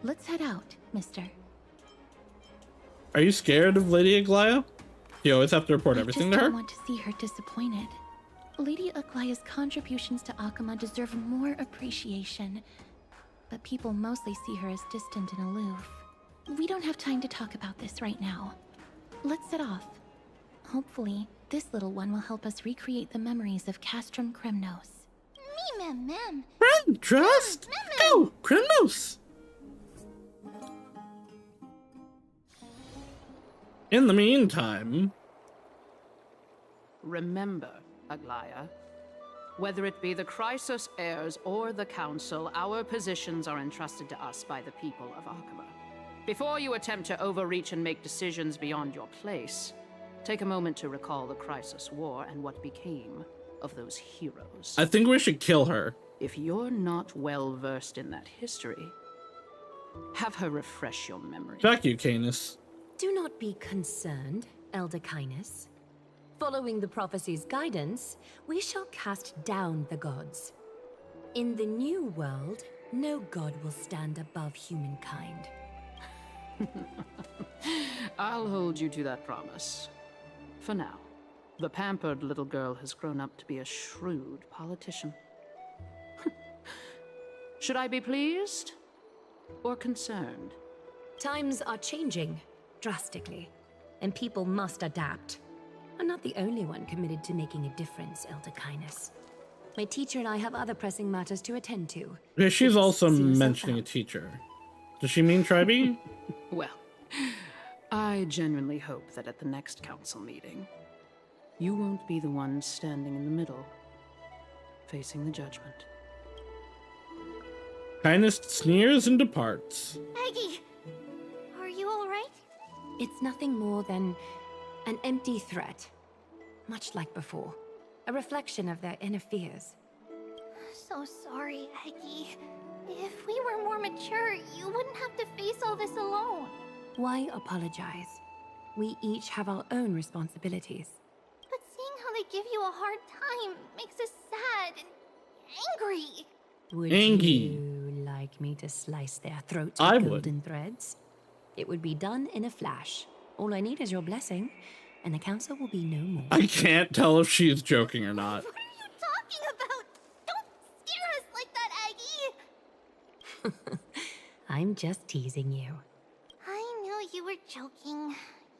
Let's head out, mister. Are you scared of Lady Aglaya? You always have to report everything to her? I just don't want to see her disappointed. Lady Aglaya's contributions to Akama deserve more appreciation, but people mostly see her as distant and aloof. We don't have time to talk about this right now. Let's set off. Hopefully, this little one will help us recreate the memories of Castrum Kremnos. Me, ma'am. Friend, trust! Go, Kremnos! In the meantime... Remember, Aglaya, whether it be the Chrysos heirs or the Council, our positions are entrusted to us by the people of Akama. Before you attempt to overreach and make decisions beyond your place, take a moment to recall the Chrysos War and what became of those heroes. I think we should kill her. If you're not well versed in that history, have her refresh your memory. Thank you, Canis. Do not be concerned, Elder Canis. Following the prophecy's guidance, we shall cast down the gods. In the new world, no god will stand above humankind. I'll hold you to that promise. For now, the pampered little girl has grown up to be a shrewd politician. Should I be pleased or concerned? Times are changing drastically, and people must adapt. I'm not the only one committed to making a difference, Elder Canis. My teacher and I have other pressing matters to attend to. Yeah, she's also mentioning a teacher. Does she mean Tribe? Well, I genuinely hope that at the next council meeting, you won't be the one standing in the middle, facing the judgment. Canis sneers and departs. Aggie, are you all right? It's nothing more than an empty threat, much like before. a reflection of their inner fears. So sorry, Eggy. If we were more mature, you wouldn't have to face all this alone. Why apologize? We each have our own responsibilities. But seeing how they give you a hard time makes us sad and angry. Would Angie. you like me to slice their throats I with would. golden threads? It would be done in a flash. All I need is your blessing, and the council will be no more. I can't tell if she's joking or not. What are you talking about? Don't scare us like that, Aggie! I'm just teasing you. I knew you were joking.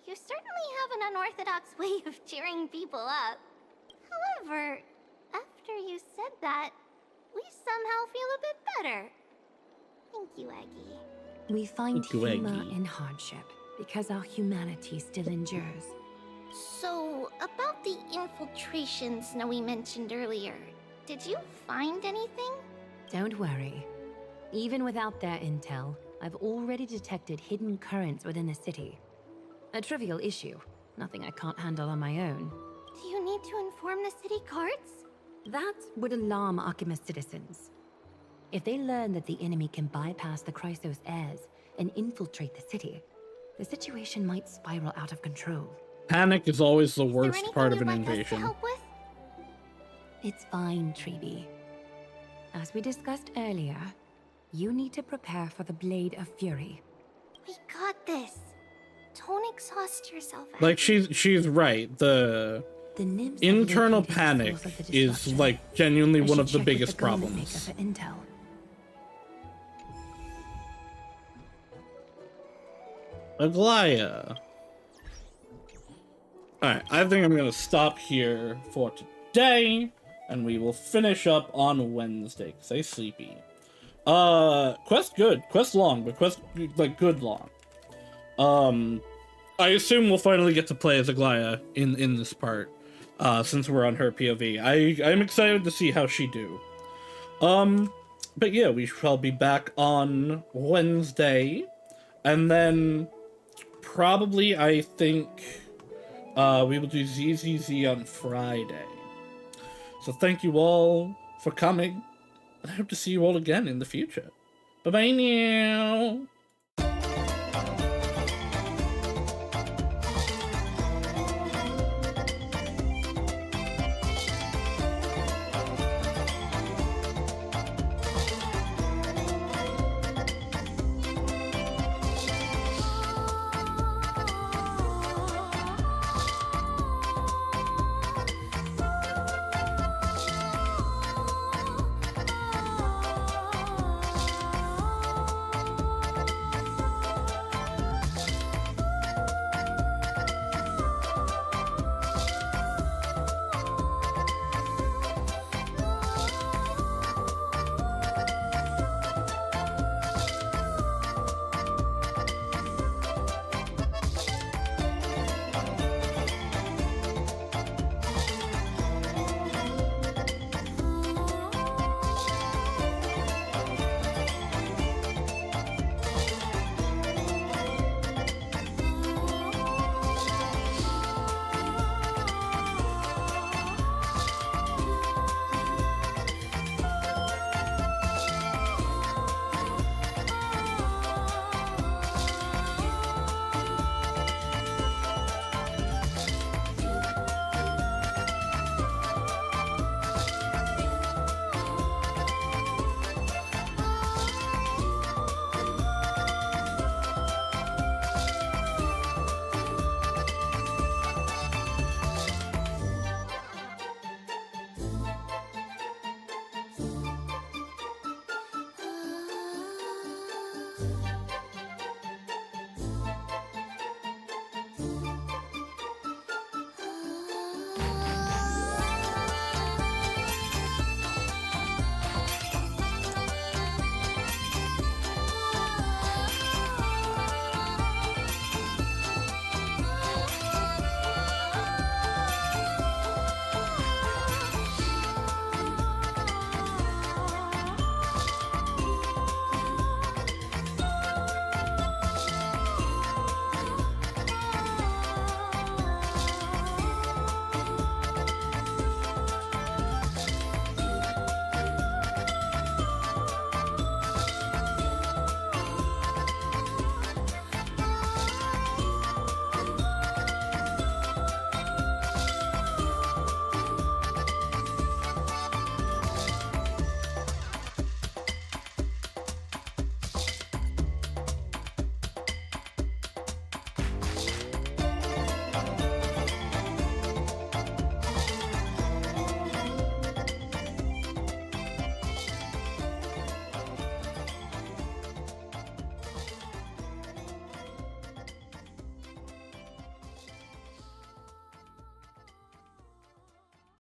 You certainly have an unorthodox way of cheering people up. However, after you said that, we somehow feel a bit better. Thank you, Aggie. We find Thank you, humor Aggie. in hardship because our humanity still endures. So, about the infiltration Snowy mentioned earlier, did you find anything? Don't worry. Even without their intel, I've already detected hidden currents within the city. A trivial issue, nothing I can't handle on my own. Do you need to inform the city guards? That would alarm Archimedes citizens. If they learn that the enemy can bypass the Chrysos heirs and infiltrate the city, the situation might spiral out of control. Panic is always the worst anything part of you'd an like us to invasion. help with? It's fine, Treeby. As we discussed earlier, you need to prepare for the Blade of Fury. We got this. Don't exhaust yourself. Like she's right. The The nymphs have internal located the panic source of the is disruption. like genuinely I one should of the check with biggest garment maker problems. for intel. Aglaya. Alright, I think I'm gonna stop here for today, and we will finish up on Wednesday, because I'm sleepy. Quest good. Quest long, but quest, like, good long. I assume we'll finally get to play as Aglaya in this part, since we're on her POV. I'm excited to see how she do. But yeah, we shall be back on Wednesday, and then probably, I think, we will do ZZZ on Friday. So thank you all for coming, and I hope to see you all again in the future. Bye-bye now!